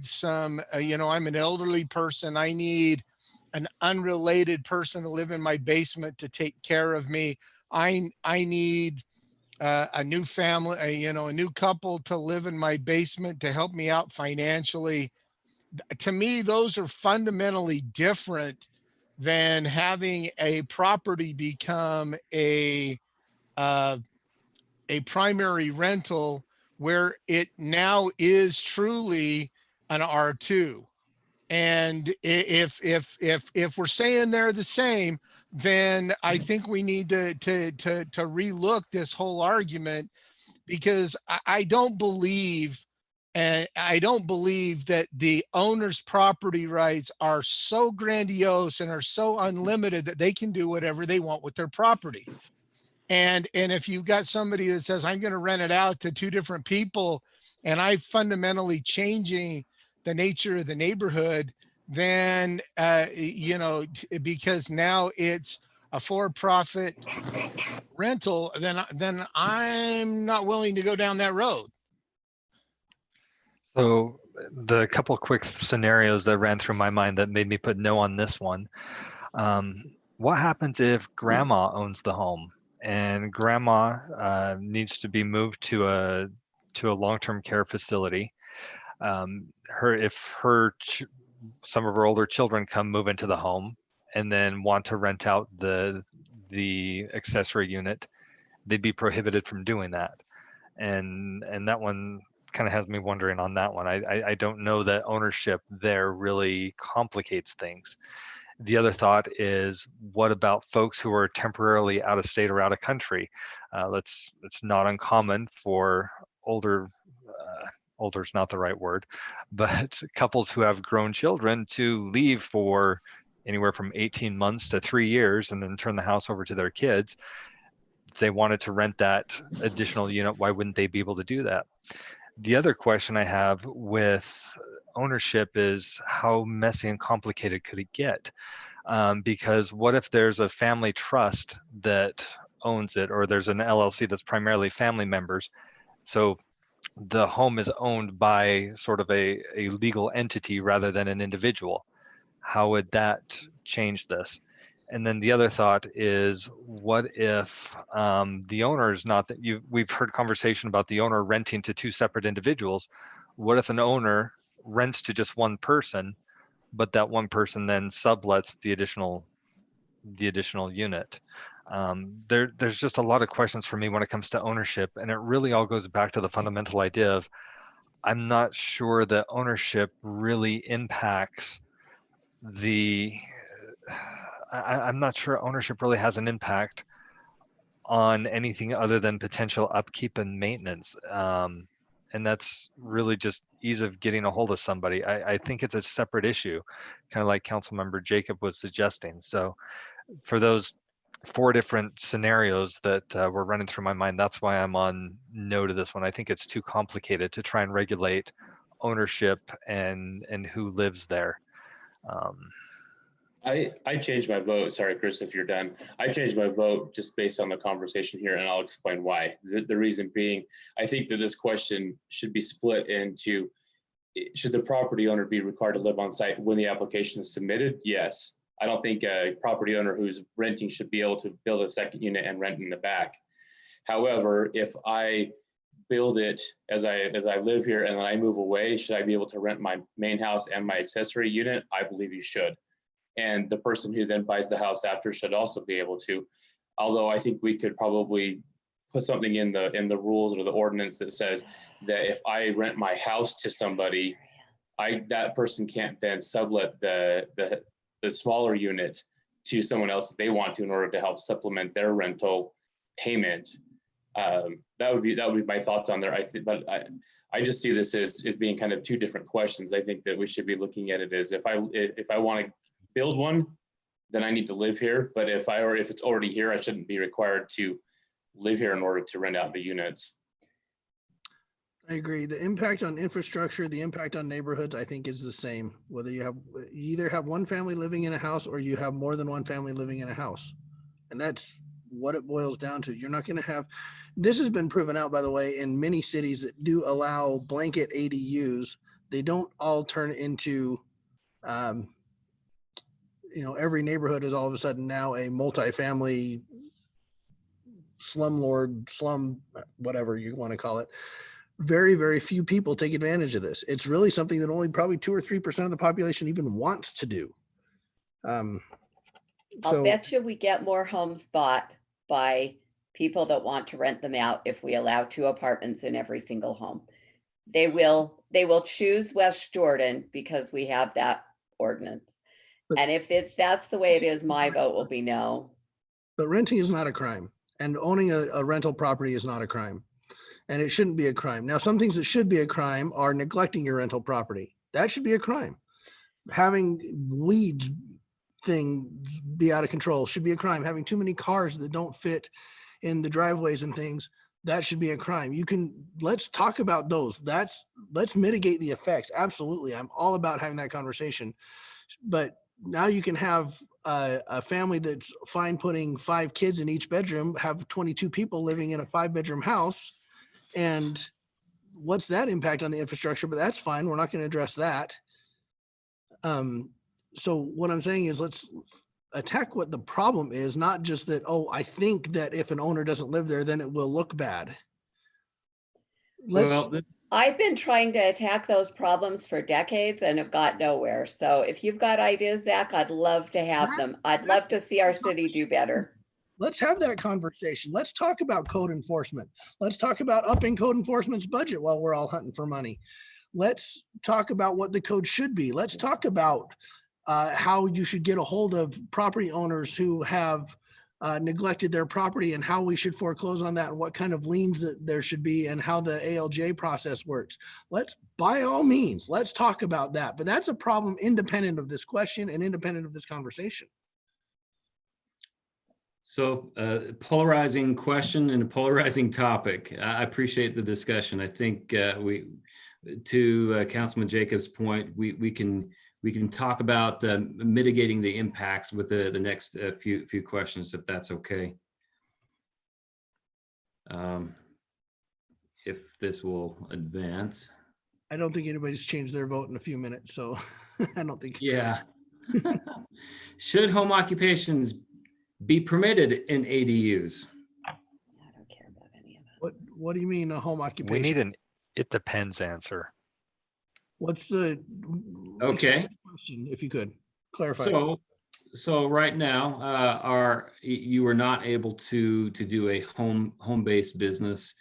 some, I'm an elderly person, I need an unrelated person to live in my basement to take care of me. I need a new family, a new couple to live in my basement to help me out financially. To me, those are fundamentally different than having a property become a primary rental where it now is truly an R2. And if we're saying they're the same, then I think we need to relook this whole argument, because I don't believe that the owner's property rights are so grandiose and are so unlimited that they can do whatever they want with their property. And if you've got somebody that says, I'm going to rent it out to two different people, and I'm fundamentally changing the nature of the neighborhood, then, because now it's a for-profit rental, then I'm not willing to go down that road. So the couple quick scenarios that ran through my mind that made me put no on this one. What happens if grandma owns the home and grandma needs to be moved to a long-term care facility? Some of her older children come move into the home and then want to rent out the accessory unit, they'd be prohibited from doing that. And that one kind of has me wondering on that one. I don't know that ownership there really complicates things. The other thought is, what about folks who are temporarily out of state or out of country? It's not uncommon for older's not the right word, but couples who have grown children to leave for anywhere from 18 months to 3 years and then turn the house over to their kids. If they wanted to rent that additional unit, why wouldn't they be able to do that? The other question I have with ownership is, how messy and complicated could it get? Because what if there's a family trust that owns it, or there's an LLC that's primarily family members? So the home is owned by sort of a legal entity rather than an individual. How would that change this? And then the other thought is, what if the owner is not that we've heard conversation about the owner renting to two separate individuals. What if an owner rents to just one person, but that one person then sublets the additional unit? There's just a lot of questions for me when it comes to ownership, and it really all goes back to the fundamental idea of, I'm not sure that ownership really impacts I'm not sure ownership really has an impact on anything other than potential upkeep and maintenance. And that's really just ease of getting a hold of somebody. I think it's a separate issue, kind of like Councilmember Jacob was suggesting. So for those 4 different scenarios that were running through my mind, that's why I'm on no to this one. I think it's too complicated to try and regulate ownership and who lives there. I changed my vote. Sorry, Chris, if you're done. I changed my vote just based on the conversation here, and I'll explain why. The reason being, I think that this question should be split into, should the property owner be required to live on site when the application is submitted? Yes. I don't think a property owner who's renting should be able to build a second unit and rent in the back. However, if I build it as I live here and then I move away, should I be able to rent my main house and my accessory unit? I believe you should. And the person who then buys the house after should also be able to. Although I think we could probably put something in the rules or the ordinance that says that if I rent my house to somebody, that person can't then sublet the smaller unit to someone else that they want to in order to help supplement their rental payment. That would be my thoughts on there. I just see this as being kind of 2 different questions. I think that we should be looking at it as, if I want to build one, then I need to live here. But if it's already here, I shouldn't be required to live here in order to rent out the units. I agree. The impact on infrastructure, the impact on neighborhoods, I think is the same. Whether you either have one family living in a house or you have more than one family living in a house. And that's what it boils down to. You're not going to have, this has been proven out, by the way, in many cities that do allow blanket ADUs. They don't all turn into, every neighborhood is all of a sudden now a multifamily slum, whatever you want to call it. Very, very few people take advantage of this. It's really something that only probably 2 or 3% of the population even wants to do. I'll bet you we get more homes bought by people that want to rent them out if we allow 2 apartments in every single home. They will choose West Jordan because we have that ordinance. And if that's the way it is, my vote will be no. But renting is not a crime, and owning a rental property is not a crime, and it shouldn't be a crime. Now, some things that should be a crime are neglecting your rental property. That should be a crime. Having weeds things be out of control should be a crime. Having too many cars that don't fit in the driveways and things, that should be a crime. Let's talk about those. Let's mitigate the effects. Absolutely. I'm all about having that conversation. But now you can have a family that's fine putting 5 kids in each bedroom, have 22 people living in a 5-bedroom house. And what's that impact on the infrastructure? But that's fine. We're not going to address that. So what I'm saying is, let's attack what the problem is, not just that, I think that if an owner doesn't live there, then it will look bad. I've been trying to attack those problems for decades and have got nowhere. So if you've got ideas, Zach, I'd love to have them. I'd love to see our city do better. Let's have that conversation. Let's talk about code enforcement. Let's talk about upping code enforcement's budget while we're all hunting for money. Let's talk about what the code should be. Let's talk about how you should get a hold of property owners who have neglected their property and how we should foreclose on that and what kind of liens that there should be and how the ALJ process works. By all means, let's talk about that. But that's a problem independent of this question and independent of this conversation. So polarizing question and a polarizing topic. I appreciate the discussion. I think to Councilman Jacobs' point, we can talk about mitigating the impacts with the next few questions, if that's okay. if this will advance. I don't think anybody's changed their vote in a few minutes, so I don't think. Yeah. Should home occupations be permitted in ADUs? What do you mean a home occupation? We need an it depends answer. What's the Okay. question, if you could clarify? So right now, you are not able to do a home-based business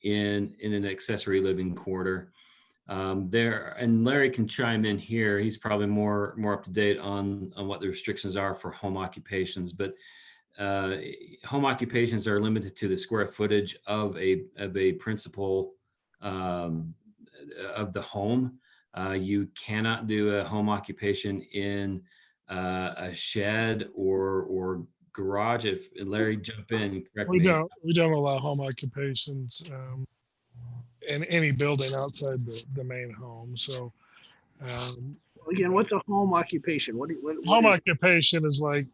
in an accessory living quarter. There, and Larry can chime in here. He's probably more up to date on what the restrictions are for home occupations, but home occupations are limited to the square footage of a principal of the home. You cannot do a home occupation in a shed or garage. If Larry jump in and correct We me. don't allow home occupations in any building outside the main home. So Again, what's a home occupation? What home is- occupation is like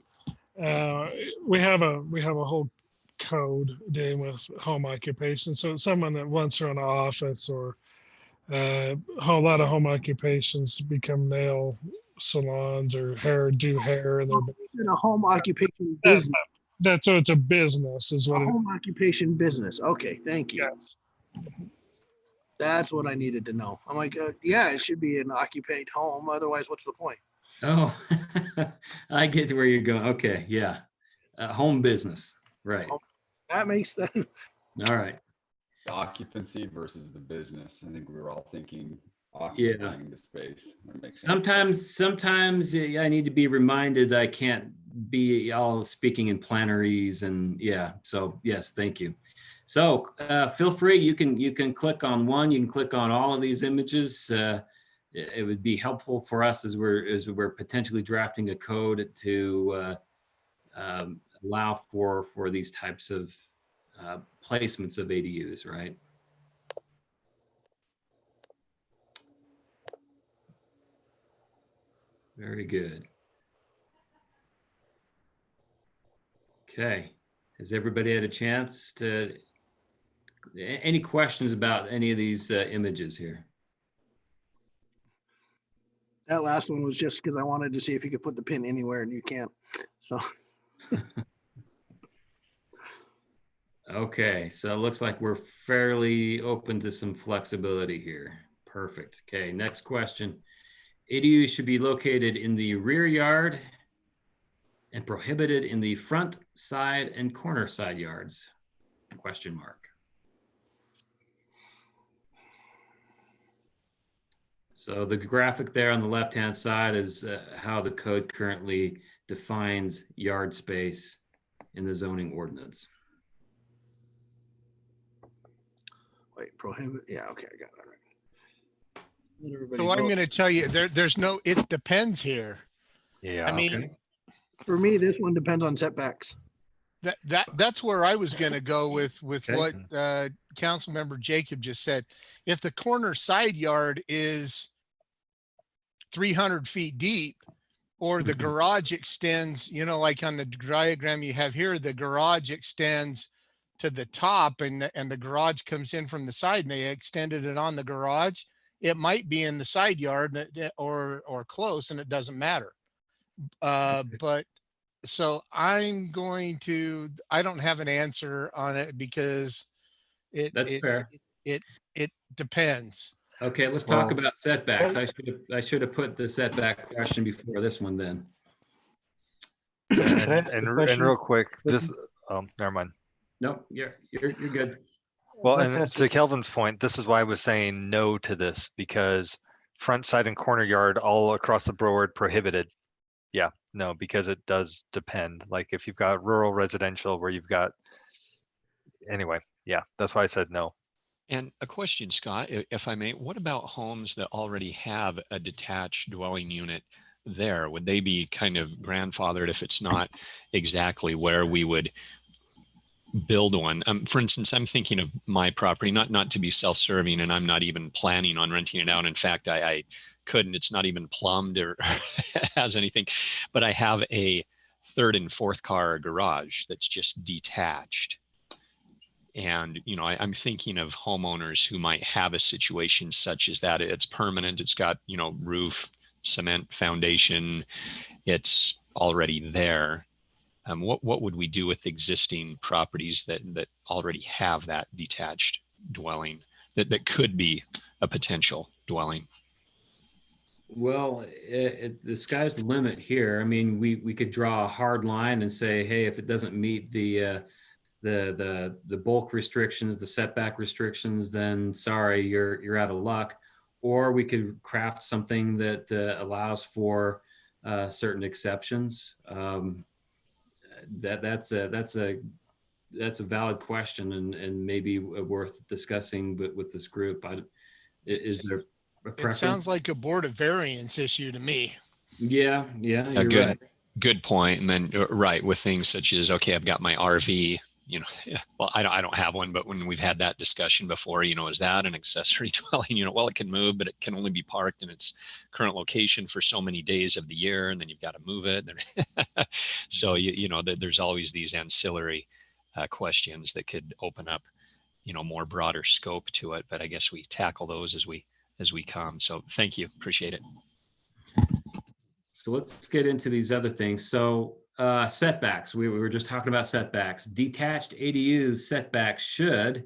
we have a whole code dealing with home occupation. So it's someone that wants to run an office, or a whole lot of home occupations become nail salons or do hair in their in a home occupation business. so it's a business is what A it home occupation business. Okay, thank you. Yes. That's what I needed to know. I'm like, yeah, it should be an occupied home. Otherwise, what's the point? Oh, I get to where you're going. Okay, yeah, home business, right? That makes sense. All right. The occupancy versus the business. I think we were all thinking occupying the space. That makes sense. Sometimes I need to be reminded that I can't be all speaking in plenarese, and yeah. So yes, thank you. So feel free. You can click on one. You can click on all of these images. It would be helpful for us as we're potentially drafting a code to allow for these types of placements of ADUs, right? Very good. Okay. Has everybody had a chance to, any questions about any of these images here? That last one was just because I wanted to see if you could put the pin anywhere, and you can't. So Okay, so it looks like we're fairly open to some flexibility here. Perfect. Okay, next question. ADUs should be located in the rear yard and prohibited in the front, side, and corner side yards? Question mark. So the graphic there on the left-hand side is how the code currently defines yard space in the zoning ordinance. wait, prohibit. Yeah, okay, I got that right. Let everybody So I'm vote. going to tell you, there's no, it depends here. Yeah. I mean, For me, this one depends on setbacks. that's where I was going to go with Okay. what Councilmember Jacob just said. If the corner side yard is 300 feet deep, or the garage extends, you know, like on the diagram you have here, the garage extends to the top, and the garage comes in from the side, and they extended it on the garage, it might be in the side yard or close, and it doesn't matter. But so I don't have an answer on it because That's fair. It depends. Okay, let's talk Well- about setbacks. I should have put the setback question before this one then. Can I ask a And question? real quick, this, never mind. No, you're good. Well, I'd like and to ask to Kelvin's point, this is why I was saying no to this, because front, side, and corner yard all across the board prohibited. Yeah, no, because it does depend. Like if you've got rural residential where you've got, anyway, yeah, that's why I said no. And a question, Scott, if I may, what about homes that already have a detached dwelling unit there? Would they be kind of grandfathered if it's not exactly where we would build one? For instance, I'm thinking of my property, not to be self-serving, and I'm not even planning on renting it out. In fact, I couldn't, it's not even plumbed or has anything, but I have a third and fourth car garage that's just detached. And, you know, I'm thinking of homeowners who might have a situation such as that. It's permanent. It's got, you know, roof, cement foundation. It's already there. What would we do with existing properties that already have that detached dwelling that could be a potential dwelling? Well, the sky's the limit here. I mean, we could draw a hard line and say, hey, if it doesn't meet the bulk restrictions, the setback restrictions, then sorry, you're out of luck. Or we could craft something that allows for certain exceptions. That's a valid question and maybe worth discussing with this group. Is there a preference? It sounds like a Board of Variance issue to me. Yeah, A you're good point. And then right, with things such as, okay, I've got my RV, you know, well, I don't have one, but when we've had that discussion before, you know, is that an accessory dwelling unit? Well, it can move, but it can only be parked in its current location for so many days of the year, and then you've got to move it. So you know, there's always these ancillary questions that could open up, you know, more broader scope to it. But I guess we tackle those as we come. So thank you, appreciate it. So let's get into these other things. So setbacks, we were just talking about setbacks. Detached ADU setbacks should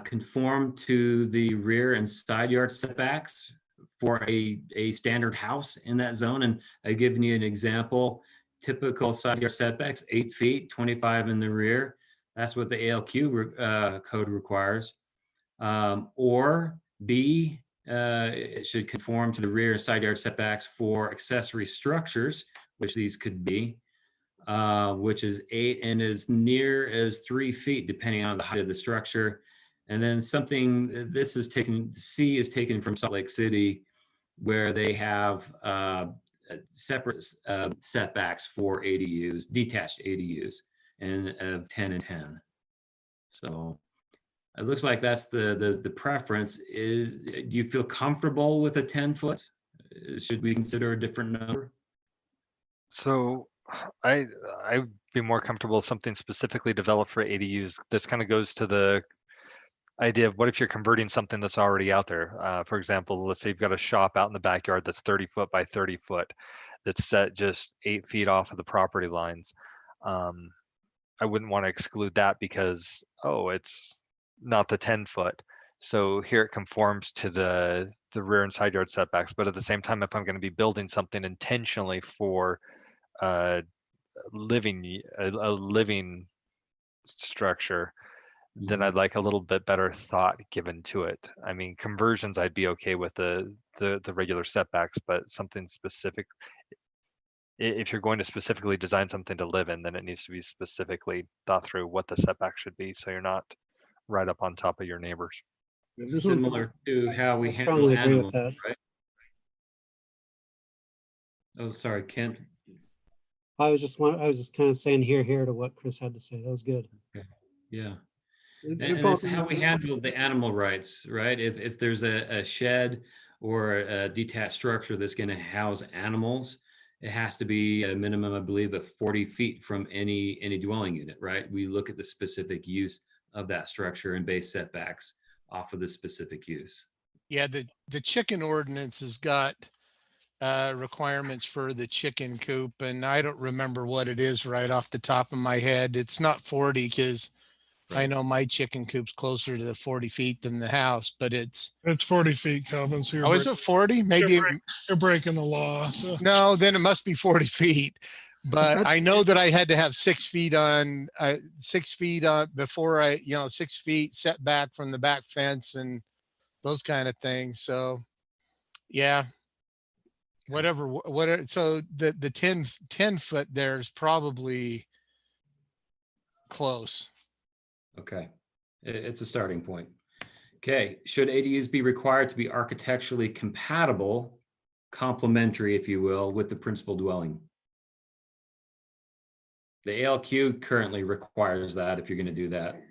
conform to the rear and side yard setbacks for a standard house in that zone. And I've given you an example. Typical side yard setbacks, 8 feet, 25 in the rear. That's what the ALQ code requires. Or B, it should conform to the rear and side yard setbacks for accessory structures, which these could be, which is 8 and as near as 3 feet, depending on the height of the structure. And then something, this is taken, C is taken from Salt Lake City, where they have separate setbacks for ADUs, detached ADUs, and of 10 and 10. So it looks like that's the preference. Do you feel comfortable with a 10-foot? Should we consider a different number? So I'd be more comfortable with something specifically developed for ADUs. This kind of goes to the idea of what if you're converting something that's already out there. For example, let's say you've got a shop out in the backyard that's 30 foot by 30 foot that's set just 8 feet off of the property lines. I wouldn't want to exclude that because, oh, it's not the 10 foot. So here it conforms to the rear and side yard setbacks. But at the same time, if I'm going to be building something intentionally for a living structure, then I'd like a little bit better thought given to it. I mean, conversions, I'd be okay with the regular setbacks, but something specific, if you're going to specifically design something to live in, then it needs to be specifically thought through what the setback should be, so you're not right up on top of your neighbors. Similar to how we I handle strongly agree with animals, that. right? Oh, sorry, Kent. I was just kind of saying here to what Chris had to say. That was good. Okay. Yeah. If- And if it's all- how we handle the animal rights, right? If there's a shed or a detached structure that's going to house animals, it has to be a minimum, I believe, of 40 feet from any dwelling unit, right? We look at the specific use of that structure and base setbacks off of the specific use. Yeah, the chicken ordinance has got requirements for the chicken coop, and I don't remember what it is right off the top of my head. It's not 40 because I know my chicken coop's closer to the 40 feet than the house, but it's 40 feet, Calvin. So oh, is it 40? Maybe you're breaking the law. So. no, then it must be 40 feet. But I know that I had to have 6 feet on 6 feet on before 6 feet setback from the back fence and those kind of things. So yeah, whatever. So the 10 foot there is probably close. Okay, it's a starting point. Okay, should ADUs be required to be architecturally compatible, complementary, if you will, with the principal dwelling? The ALQ currently requires that if you're going to do that.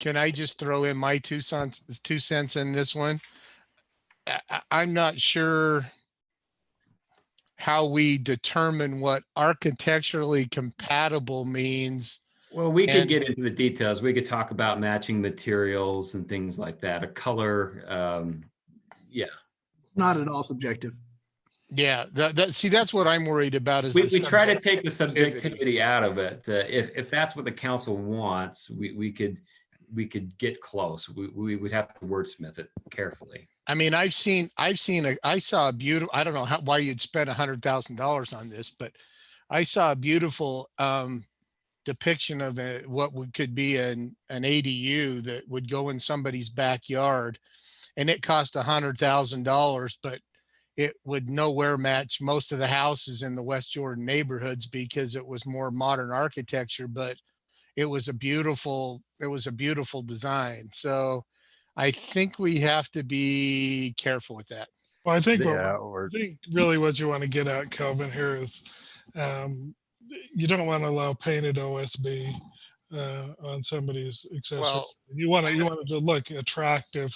Can I just throw in my 2 cents in this one? I'm not sure how we determine what architecturally compatible means Well, we could And- get into the details. We could talk about matching materials and things like that, a color. Yeah. Not at all subjective. Yeah, see, that's what I'm worried about is We the try to take the subjectivity. subjectivity out of it. If that's what the council wants, we could get close. We would have to wordsmith it carefully. I mean, I saw a beautiful, I don't know why you'd spend $100,000 on this, but I saw a beautiful depiction of could be an ADU that would go in somebody's backyard, and it cost $100,000, but it would nowhere match most of the houses in the West Jordan neighborhoods because it was more modern architecture, but it was a beautiful design. So I think we have to be careful with that. Well, I think, Yeah, I think really what you want to get at, Kelvin, here is you don't want to allow painted OSB on somebody's accessory. Well, you want it to look attractive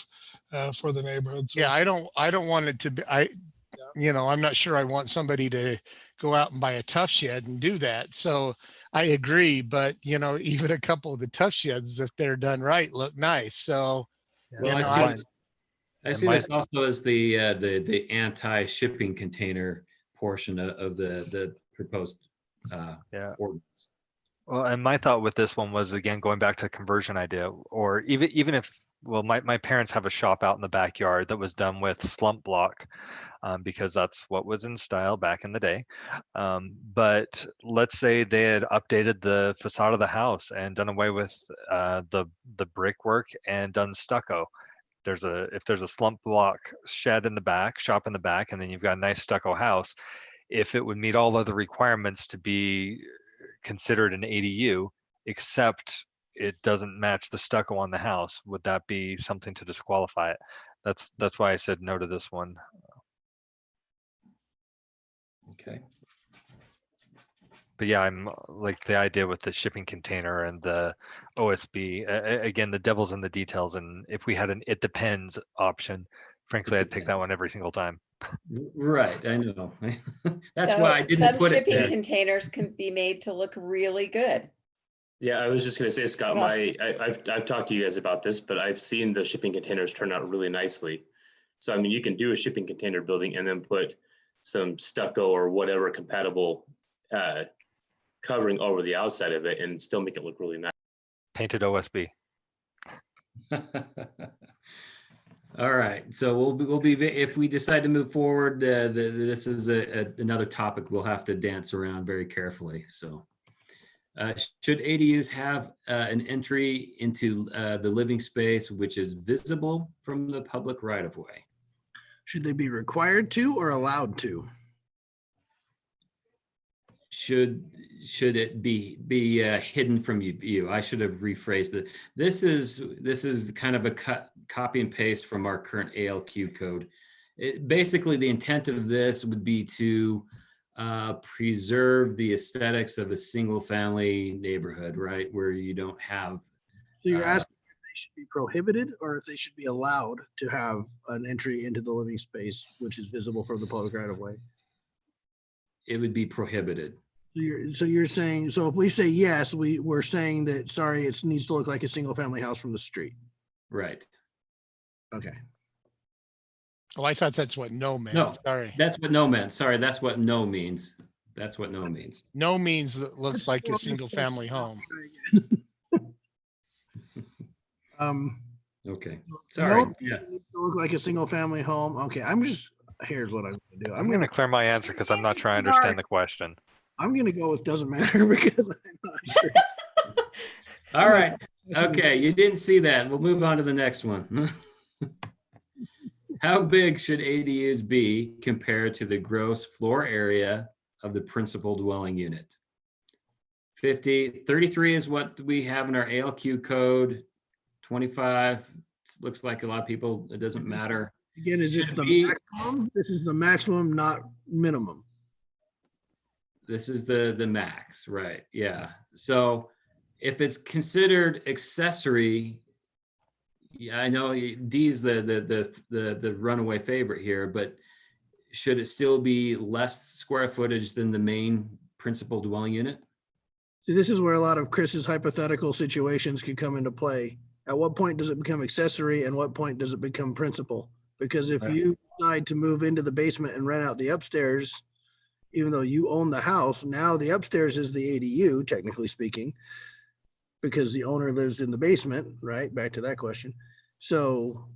for the neighborhood. So Yeah, I don't want it to be, I'm not sure I want somebody to go out and buy a tough shed and do that. So I agree, but even a couple of the tough sheds, if they're done right, look nice. So, Well, I see this also as the anti-shipping container portion of the proposed ordinance. Well, and my thought with this one was, again, going back to the conversion idea, or even if, well, my parents have a shop out in the backyard that was done with slump block, because that's what was in style back in the day. But let's say they had updated the facade of the house and done away with the brickwork and done stucco. If there's a slump block shop in the back, and then you've got a nice stucco house, if it would meet all other requirements to be considered an ADU, except it doesn't match the stucco on the house, would that be something to disqualify it? That's why I said no to this one. Okay. But yeah, I'm like the idea with the shipping container and the OSB. Again, the devil's in the details, and if we had an "it depends" option, frankly, I'd pick that one every single time. Right, I know. That's So why I didn't some put it shipping there. containers can be made to look really good. Yeah, I was just gonna say, Scott, Yeah. I've talked to you guys about this, but I've seen the shipping containers turn out really nicely. So I mean, you can do a shipping container building and then put some stucco or whatever compatible covering over the outside of it and still make it look really nice. Painted OSB. All right, so we'll be if we decide to move forward. This is another topic we'll have to dance around very carefully. So, should ADUs have an entry into the living space which is visible from the public right of way? Should they be required to or allowed to? Should it be hidden from view? I should have rephrased it. This is kind of a copy and paste from our current ALQ code. Basically, the intent of this would be to preserve the aesthetics of a single family neighborhood, right? Where you don't have. So you're asking if they should be prohibited or if they should be allowed to have an entry into the living space, which is visible from the public right of way? It would be prohibited. So you're saying, so if we say yes, we're saying that, sorry, it needs to look like a single family house from the street. Right. Okay. Oh, I thought that's what no meant. No, Sorry. that's what no meant. Sorry, that's what no means. That's what no means. No means that looks like a single family home. Okay. Sorry. No, Yeah. it look like a single family home. Okay, here's what I'm gonna do. I'm going to clear my answer because I'm not trying to understand the question. I'm gonna go with doesn't matter because I'm not sure. All right. Okay, you didn't see that. We'll move on to the next one. How big should ADUs be compared to the gross floor area of the principal dwelling unit? 33 is what we have in our ALQ code. 25 looks like a lot of people, it doesn't matter. Again, is this Should the be- maximum? This is the maximum, not minimum. This is the max, right? Yeah. So if it's considered accessory, yeah, I know D is the runaway favorite here, but should it still be less square footage than the main principal dwelling unit? This is where a lot of Chris's hypothetical situations could come into play. At what point does it become accessory and what point does it become principal? Because if you decide to move into the basement and rent out the upstairs, even though you own the house, now the upstairs is the ADU, technically speaking, because the owner lives in the basement, right? Back to that question. So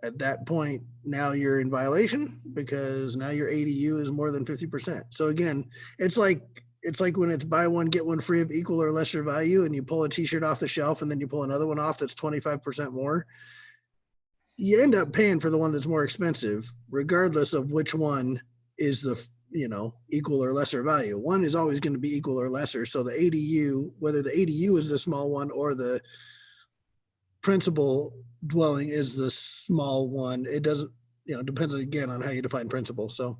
at that point, now you're in violation because now your ADU is more than 50%. So again, it's like when it's buy one, get one free of equal or lesser value, and you pull a t-shirt off the shelf and then you pull another one off that's 25% more. You end up paying for the one that's more expensive, regardless of which one is the, equal or lesser value. One is always going to be equal or lesser. So the ADU, whether the ADU is the small one or the principal dwelling is the small one, it doesn't, depends again on how you define principal. So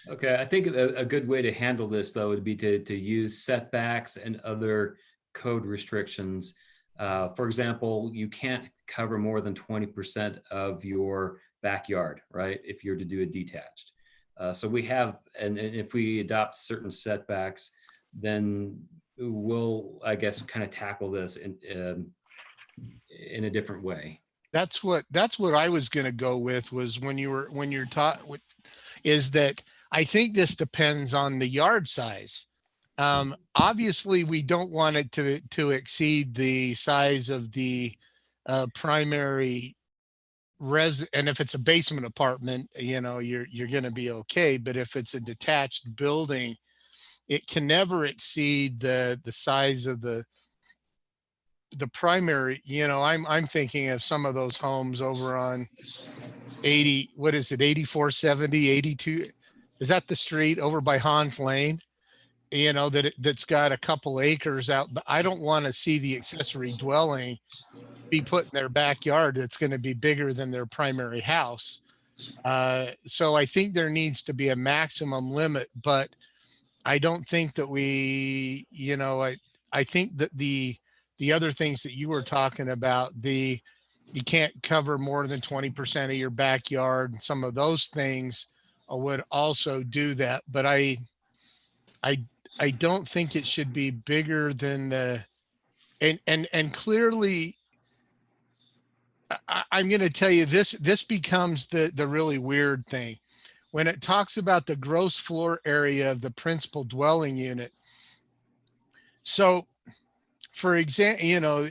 Okay, I think a good way to handle this, though, would be to use setbacks and other code restrictions. For example, you can't cover more than 20% of your backyard, right? If you're to do a detached. So we have, and if we adopt certain setbacks, then we'll, I guess, kind of tackle this in a different way. That's what I was going to go with, was when you're taught, is that I think this depends on the yard size. Obviously, we don't want it to exceed the size of the primary and if it's a basement apartment, you're going to be okay. But if it's a detached building, it can never exceed the size of the primary. I'm thinking of some of those homes over on 8470, 82. Is that the street over by Hans Lane? That's got a couple acres out, but I don't want to see the accessory dwelling be put in their backyard that's going to be bigger than their primary house. So I think there needs to be a maximum limit, but I don't think that I think that the other things that you were talking about, you can't cover more than 20% of your backyard, and some of those things would also do that. But I don't think it should be bigger than and clearly, I'm going to tell you this becomes the really weird thing when it talks about the gross floor area of the principal dwelling unit. So for example,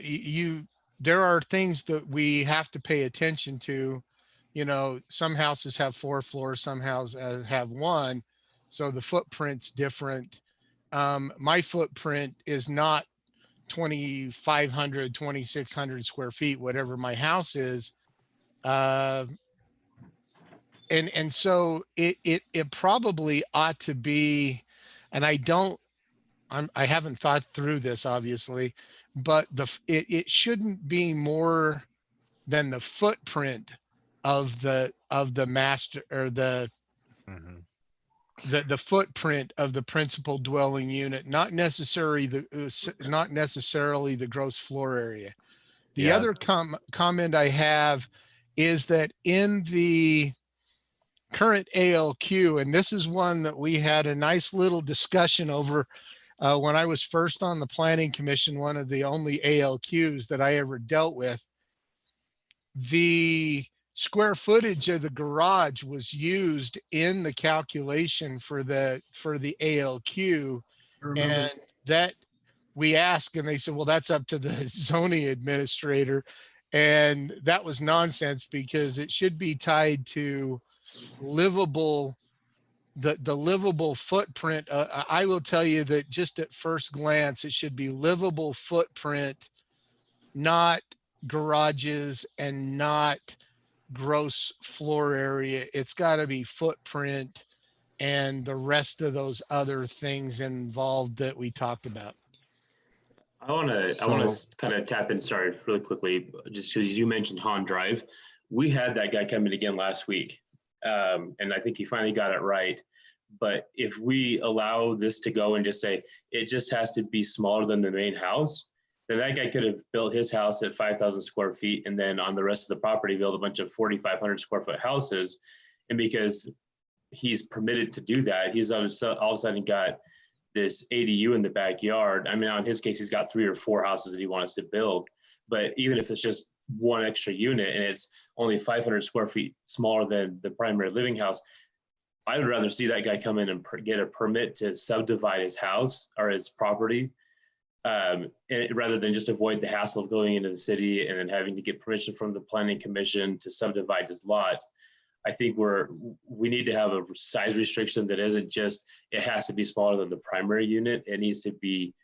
there are things that we have to pay attention to. Some houses have 4 floors, some houses have 1. So the footprint's different. My footprint is not 2,500, 2,600 square feet, whatever my house is. And so it probably ought to be, and I haven't thought through this obviously, but it shouldn't be more than the footprint of the master, or the footprint of the principal dwelling unit, not necessarily the gross floor area. The other comment I have is that in the current ALQ, and this is one that we had a nice little discussion over when I was first on the Planning Commission, one of the only ALQs that I ever dealt with, the square footage of the garage was used in the calculation for the ALQ, and that we asked, and they said, well, that's up to the zoning administrator. And that was nonsense, because it should be tied to livable, the livable footprint. I will tell you that just at first glance, it should be livable footprint, not garages and not gross floor area. It's got to be footprint and the rest of those other things involved that we talked about. I want to kind of tap in, sorry, really quickly, just because you mentioned Han Drive. We had that guy come in again last week, and I think he finally got it right. But if we allow this to go and just say it just has to be smaller than the main house, then that guy could have built his house at 5,000 square feet, and then on the rest of the property build a bunch of 4,500 square foot houses. And because he's permitted to do that, he's all of a sudden got this ADU in the backyard. I mean, in his case, he's got 3 or 4 houses that he wants to build. But even if it's just one extra unit and it's only 500 square feet smaller than the primary living house, I would rather see that guy come in and get a permit to subdivide his house or his property, rather than just avoid the hassle of going into the city and then having to get permission from the planning commission to subdivide his lot. I think we need to have a size restriction that isn't just, it has to be smaller than the primary unit. There needs to be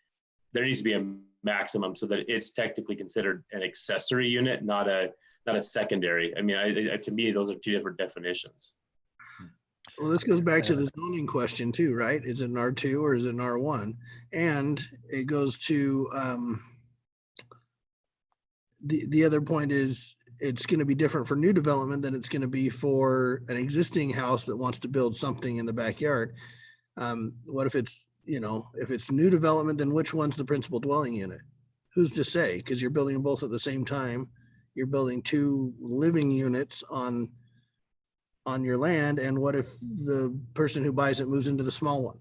a maximum so that it's technically considered an accessory unit, not a secondary. I mean, to me, those are 2 different definitions. Well, this goes back to the zoning question too, right? Is it an R2 or is it an R1? And it goes to the other point is it's going to be different for new development than it's going to be for an existing house that wants to build something in the backyard. What if it's, if it's new development, then which one's the principal dwelling unit? Who's to say? Because you're building them both at the same time. You're building 2 living units on your land. And what if the person who buys it moves into the small one?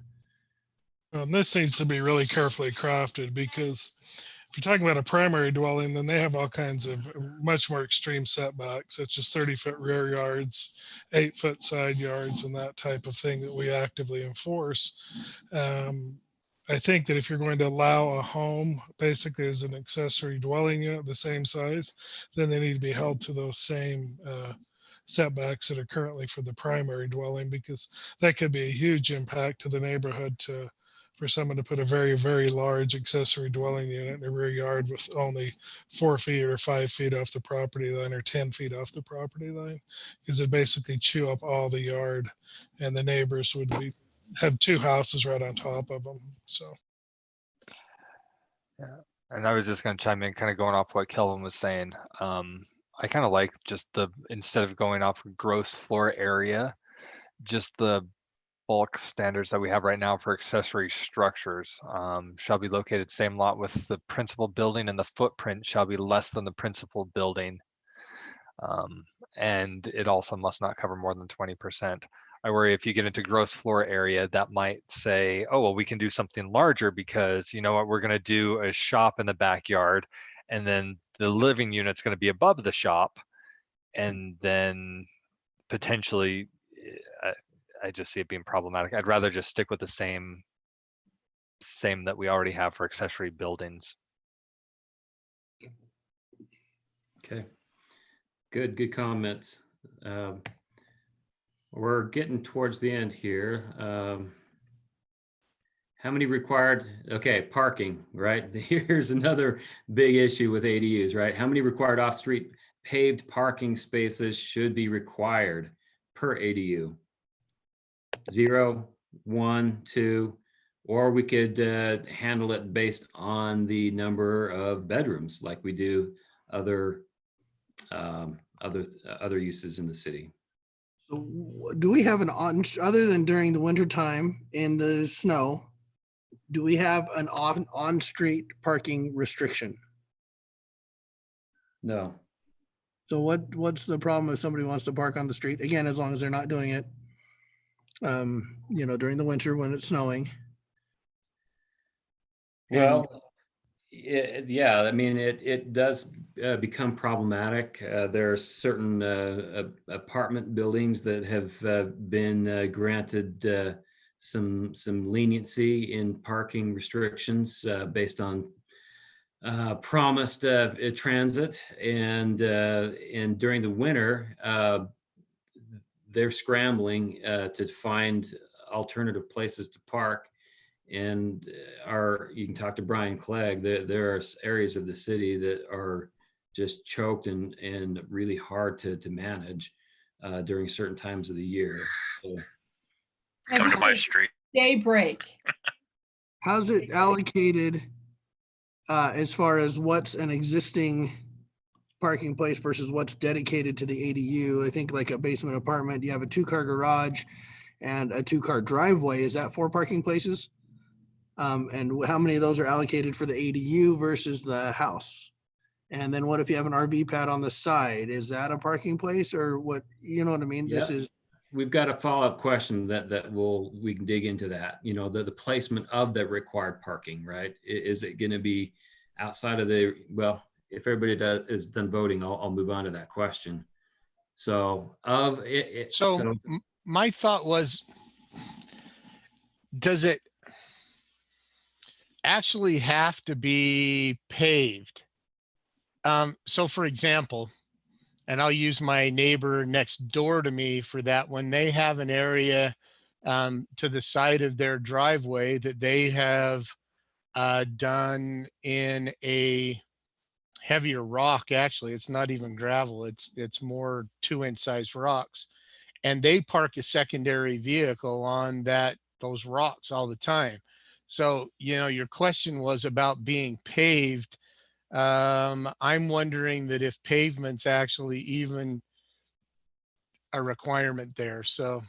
This needs to be really carefully crafted, because if you're talking about a primary dwelling, then they have all kinds of much more extreme setbacks, such as 30-foot rear yards, 8-foot side yards, and that type of thing that we actively enforce. I think that if you're going to allow a home basically as an accessory dwelling unit the same size, then they need to be held to those same setbacks that are currently for the primary dwelling, because that could be a huge impact to the neighborhood for someone to put a very, very large accessory dwelling unit in a rear yard with only 4 feet or 5 feet off the property line or 10 feet off the property line, because it basically chew up all the yard, and the neighbors would have 2 houses right on top of them. So. Yeah. And I was just going to chime in, kind of going off what Kelvin was saying. I kind of like just instead of going off gross floor area, just the bulk standards that we have right now for accessory structures. Shall be located same lot with the principal building, and the footprint shall be less than the principal building. And it also must not cover more than 20%. I worry if you get into gross floor area, that might say, oh, well, we can do something larger because you know what, we're going to do a shop in the backyard, and then the living unit's going to be above the shop, and then potentially I just see it being problematic. I'd rather just stick with the same that we already have for accessory buildings. Okay, good comments. We're getting towards the end here. How many required, okay, parking, right? Here's another big issue with ADUs, right? How many required off-street paved parking spaces should be required per ADU? 0, 1, 2, or we could handle it based on the number of bedrooms like we do other uses in the city. So do we have other than during the winter time in the snow, do we have an on-street parking restriction? No. So what's the problem if somebody wants to park on the street? Again, as long as they're not doing it, during the winter when it's snowing. Well, yeah, I mean, it does become problematic. There are certain apartment buildings that have been granted some leniency in parking restrictions based on promised transit, and during the winter, they're scrambling to find alternative places to park. And you can talk to Brian Clegg, there are areas of the city that are just choked and really hard to manage during certain times of the year. So, come to my street. Daybreak. How's it allocated as far as what's an existing parking place versus what's dedicated to the ADU? I think like a basement apartment, you have a 2-car garage and a 2-car driveway. Is that 4 parking places? And how many of those are allocated for the ADU versus the house? And then what if you have an RV pad on the side? Is that a parking place or what? You know what I mean? Yeah. This is we've got a follow-up question that we can dig into that. You know, the placement of the required parking, right? Is it going to be outside of the, well, if everybody is done voting, I'll move on to that question. So my thought was, does it actually have to be paved? So for example, and I'll use my neighbor next door to me for that, when they have an area to the side of their driveway that they have done in a heavier rock. Actually, it's not even gravel, it's more 2-inch size rocks, and they park a secondary vehicle on those rocks all the time. So, you know, your question was about being paved. I'm wondering that if pavement's actually even a requirement there. So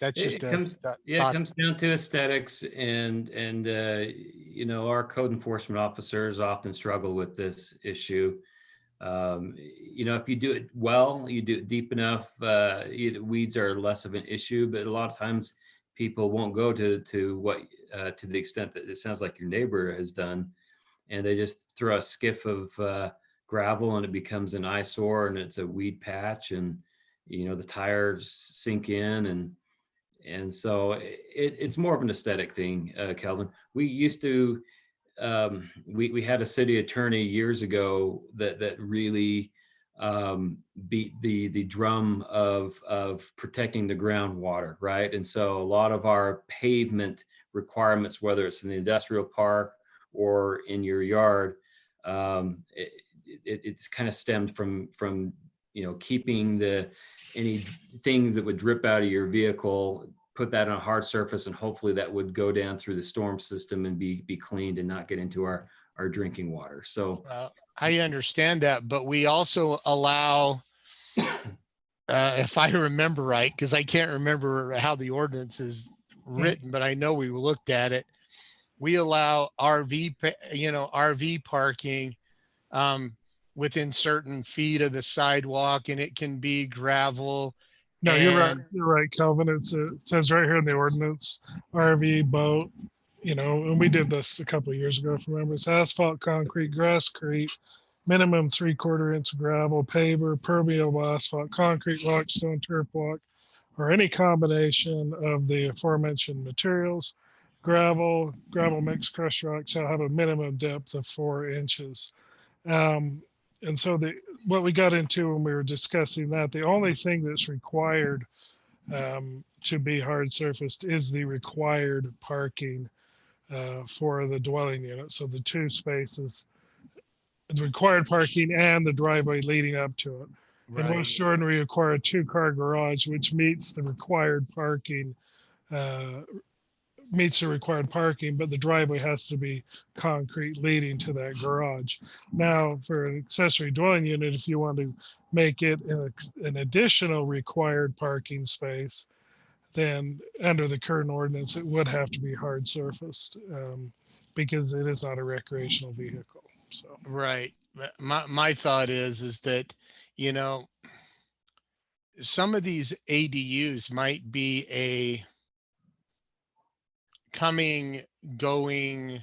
that's just it comes down to aesthetics, and you know, our code enforcement officers often struggle with this issue. You know, if you do it well, you do it deep enough, weeds are less of an issue. But a lot of times people won't go to what to the extent that it sounds like your neighbor has done, and they just throw a skiff of gravel and it becomes an eyesore and it's a weed patch, and you know, the tires sink in, and so it's more of an aesthetic thing, Kelvin. We used to, we had a city attorney years ago that really beat the drum of protecting the groundwater, right? And so a lot of our pavement requirements, whether it's in the industrial park or in your yard, it's kind of stemmed from you know, keeping anything that would drip out of your vehicle, put that on a hard surface, and hopefully that would go down through the storm system and be cleaned and not get into our drinking water. So I understand that, but we also allow, if I remember right, because I can't remember how the ordinance is written, but I know we looked at it. We allow RV parking within certain feet of the sidewalk, and it can be gravel. No, you're right. You're right, Kelvin. It says right here in the ordinance, RV, boat, you know, and we did this a couple of years ago, if you remember. It's asphalt, concrete, grasscrete, minimum 3/4 inch gravel, paver, permeable asphalt, concrete, rock, stone, turf walk, or any combination of the aforementioned materials. Gravel mix, crushed rock shall have a minimum depth of 4 inches. And so what we got into when we were discussing that, the only thing that's required to be hard surfaced is the required parking for the dwelling unit. So the 2 spaces, the required parking and the driveway leading up to it. Right. In West Jordan, we require a 2-car garage, which meets the required parking, but the driveway has to be concrete leading to that garage. Now, for an accessory dwelling unit, if you want to make it an additional required parking space, then under the current ordinance, it would have to be hard surfaced because it is not a recreational vehicle. So right. My thought is that, you know, some of these ADUs might be going,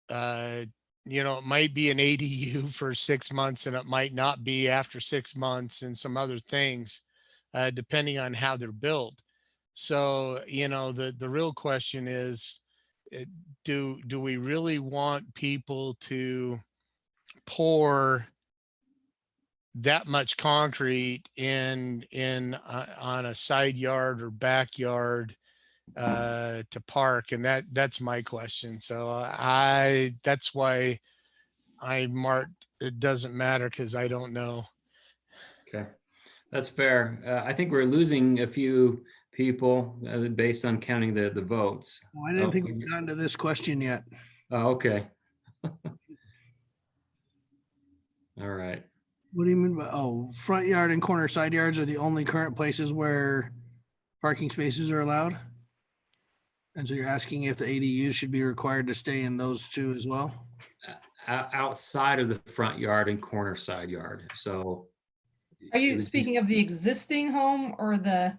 you know, it might be an ADU for 6 months and it might not be after 6 months, and some other things, depending on how they're built. So, you know, the real question is, do we really want people to pour that much concrete on a side yard or backyard to park? And that's my question. So that's why I marked it doesn't matter, because I don't know. Okay, that's fair. I think we're losing a few people based on counting the votes. Oh, I didn't think we've gotten to this question yet. Oh, okay. All right. What do you mean by, front yard and corner side yards are the only current places where parking spaces are allowed? And so you're asking if the ADUs should be required to stay in those 2 as well? Outside of the front yard and corner side yard. So are you speaking of the existing home or the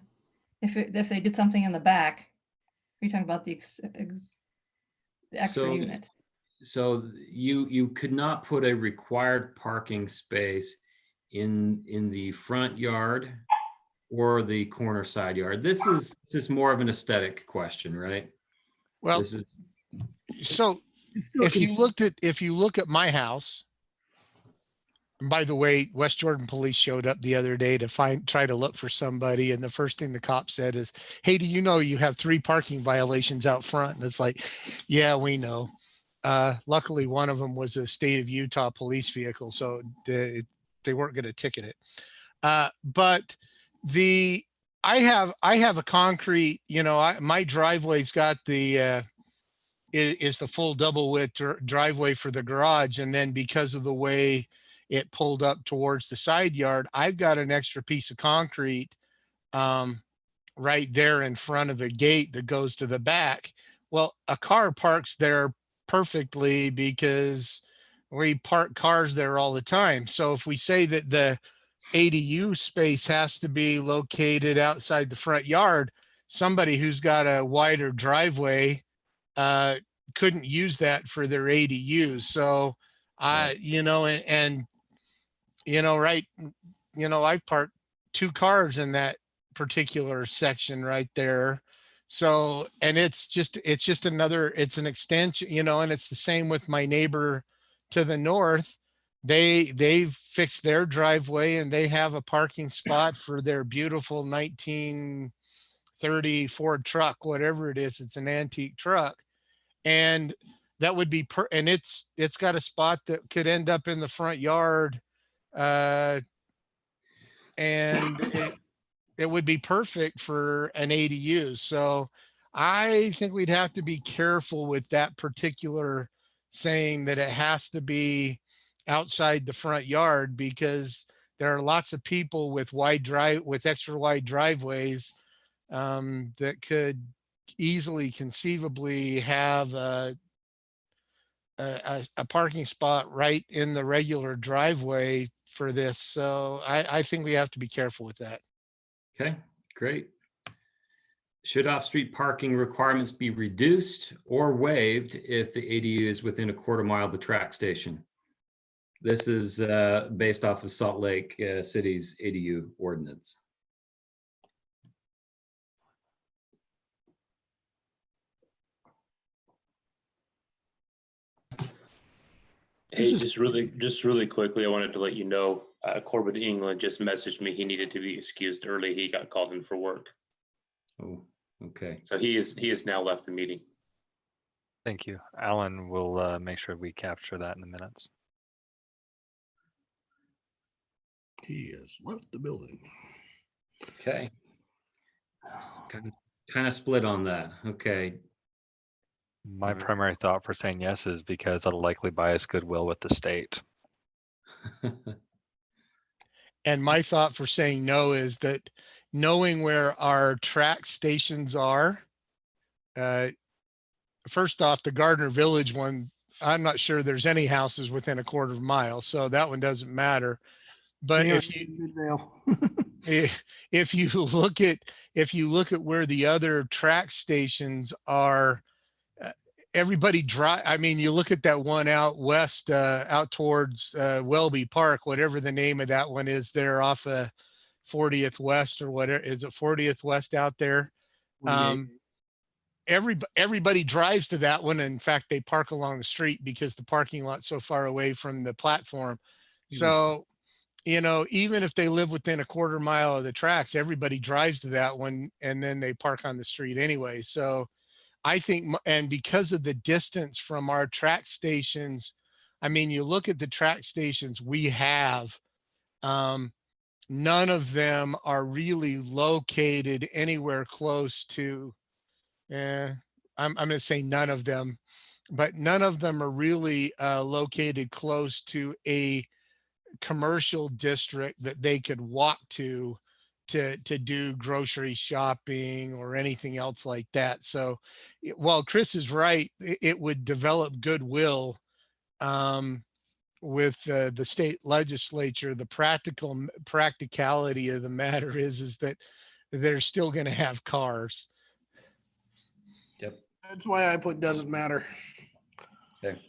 if they did something in the back, are you talking about the the extra So, unit? so you could not put a required parking space in the front yard or the corner side yard. This is more of an aesthetic question, right? Well, This is so still if you look at my house, and by the way, West Jordan police showed up the other day to try to look for somebody. And the first thing the cop said is, "Hey, do you know you have 3 parking violations out front?" And it's like, yeah, we know. Luckily, one of them was a state of Utah police vehicle, so they weren't going to ticket it. But I have a concrete, my driveway's got the is the full double width driveway for the garage, and then because of the way it pulled up towards the side yard, I've got an extra piece of concrete right there in front of a gate that goes to the back. Well, a car parks there perfectly because we park cars there all the time. So if we say that the ADU space has to be located outside the front yard, somebody who's got a wider driveway couldn't use that for their ADU. So right. I've parked 2 cars in that particular section right there. So, and it's just it's an extension, and it's the same with my neighbor to the north. They've fixed their driveway and they have a parking spot for their beautiful 1930 Ford truck, whatever it is. It's an antique truck. And that would be and it's got a spot that could end up in the front yard. And it would be perfect for an ADU. So I think we'd have to be careful with that particular saying that it has to be outside the front yard, because there are lots of people with extra wide driveways that could easily conceivably have a parking spot right in the regular driveway for this. So I think we have to be careful with that. okay, great. Should off-street parking requirements be reduced or waived if the ADU is within a quarter mile of the track station? This is based off of Salt Lake City's ADU ordinance. Hey, just really quickly, I wanted to let you know, Corbett England just messaged me. He needed to be excused early. He got called in for work. Oh, okay. So he has now left the meeting. Thank you. Alan will make sure we capture that in the minutes. He has left the building. Okay. Kind of split on that. Okay. My primary thought for saying yes is because that'll likely bias goodwill with the state. And my thought for saying no is that knowing where our track stations are, first off, the Gardner Village one, I'm not sure there's any houses within a quarter of a mile, so that one doesn't matter. But Yeah, if you look at where the other track stations are, everybody drive. I mean, you look at that one out west, out towards Welby Park, whatever the name of that one is there off of 40th West or whatever. Is it 40th West out there? Everybody drives to that one. In fact, they park along the street because the parking lot's so far away from the platform. So, even if they live within a quarter mile of the tracks, everybody drives to that one and then they park on the street anyway. So I think, and because of the distance from our track stations, I mean, you look at the track stations we have, none of them are really located anywhere close to, I'm going to say none of them, but none of them are really located close to a commercial district that they could walk to do grocery shopping or anything else like that. So while Chris is right, it would develop goodwill with the state legislature. The practicality of the matter is that they're still going to have cars. Yep. That's why I put doesn't matter. Okay.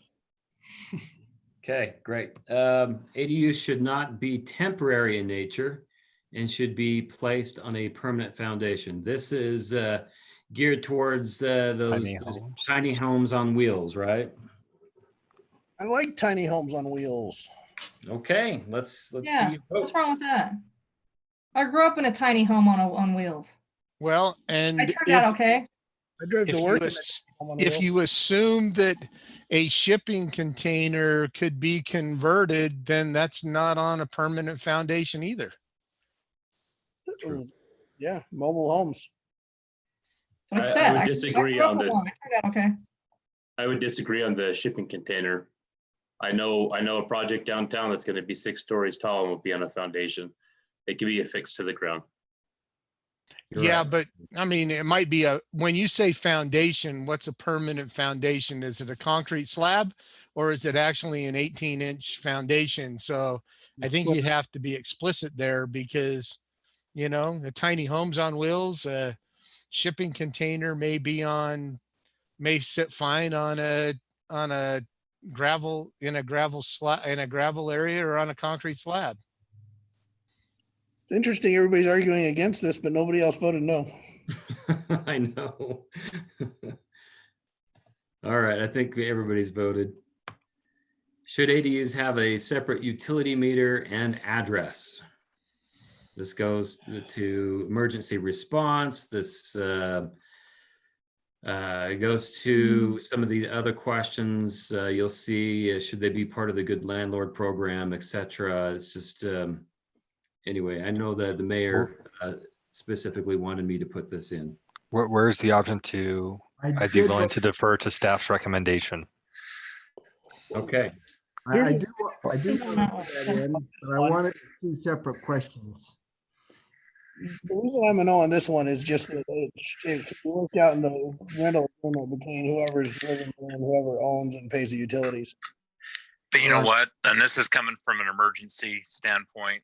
Okay, great. ADUs should not be temporary in nature and should be placed on a permanent foundation. This is geared towards those tiny homes on wheels, right? I like tiny homes on wheels. Okay, let's Yeah, see. what's wrong with that? I grew up in a tiny home on wheels. Well, and I turned out okay. I drove if to you, work. if you assume that a shipping container could be converted, then that's not on a permanent foundation either. Yeah, mobile homes. That's what I I said. would I disagree grew up on with the- one. I turned out okay. I would disagree on the shipping container. I know a project downtown that's going to be 6 stories tall and will be on a foundation. It can be affixed to the ground. Yeah, but I mean, it might be when you say foundation, what's a permanent foundation? Is it a concrete slab or is it actually an 18-inch foundation? So I think you'd have to be explicit there because, you know, the tiny homes on wheels, shipping container may sit fine on a gravel area or on a concrete slab. It's interesting. Everybody's arguing against this, but nobody else voted no. I know. All right, I think everybody's voted. Should ADUs have a separate utility meter and address? This goes to emergency response. This it goes to some of the other questions you'll see. Should they be part of the good landlord program, etc.? It's just anyway. I know that the mayor specifically wanted me to put this in. Where's the option to? I'd be willing to defer to staff's recommendation. Okay. I do want to put that in, but I want it 2 separate questions. The reason I'm a no on this one is just that if you worked out in the rental agreement between whoever's living there and whoever owns and pays the utilities. But you know what? And this is coming from an emergency standpoint.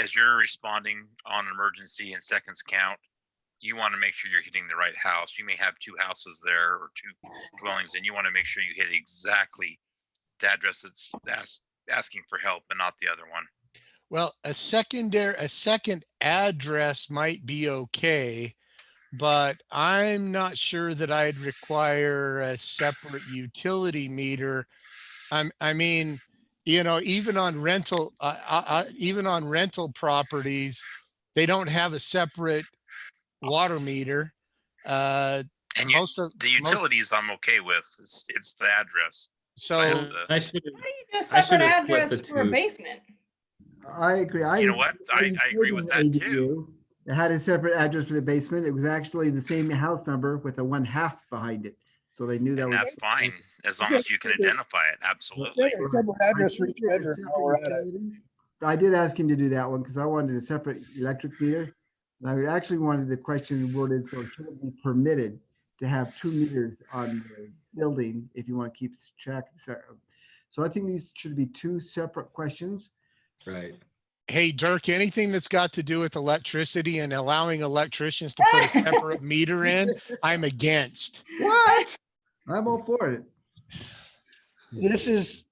As you're responding on an emergency and seconds count, you want to make sure you're hitting the right house. You may have 2 houses there or 2 dwellings, and you want to make sure you hit exactly the address that's asking for help and not the other one. Well, a second address might be okay, but I'm not sure that I'd require a separate utility meter. I mean, you know, even on rental properties, they don't have a separate water meter. And the utilities I'm okay with. It's the address. So I should How do you do a separate address for a basement? I agree. You know what? I agree with that too. It had a separate address for the basement. It was actually the same house number with a 1/2 behind it. So they knew that And was. that's fine, as long as you can identify it. Absolutely. A separate address for each bedroom. while we're at it. I did ask him to do that one because I wanted a separate electric meter. And I actually wanted the question worded, so should it be permitted to have 2 meters on the building if you want to keep track? So I think these should be 2 separate questions. Right. Hey, Dirk, anything that's got to do with electricity and allowing electricians to put a separate meter in, I'm against. What? I'm all for it. This is,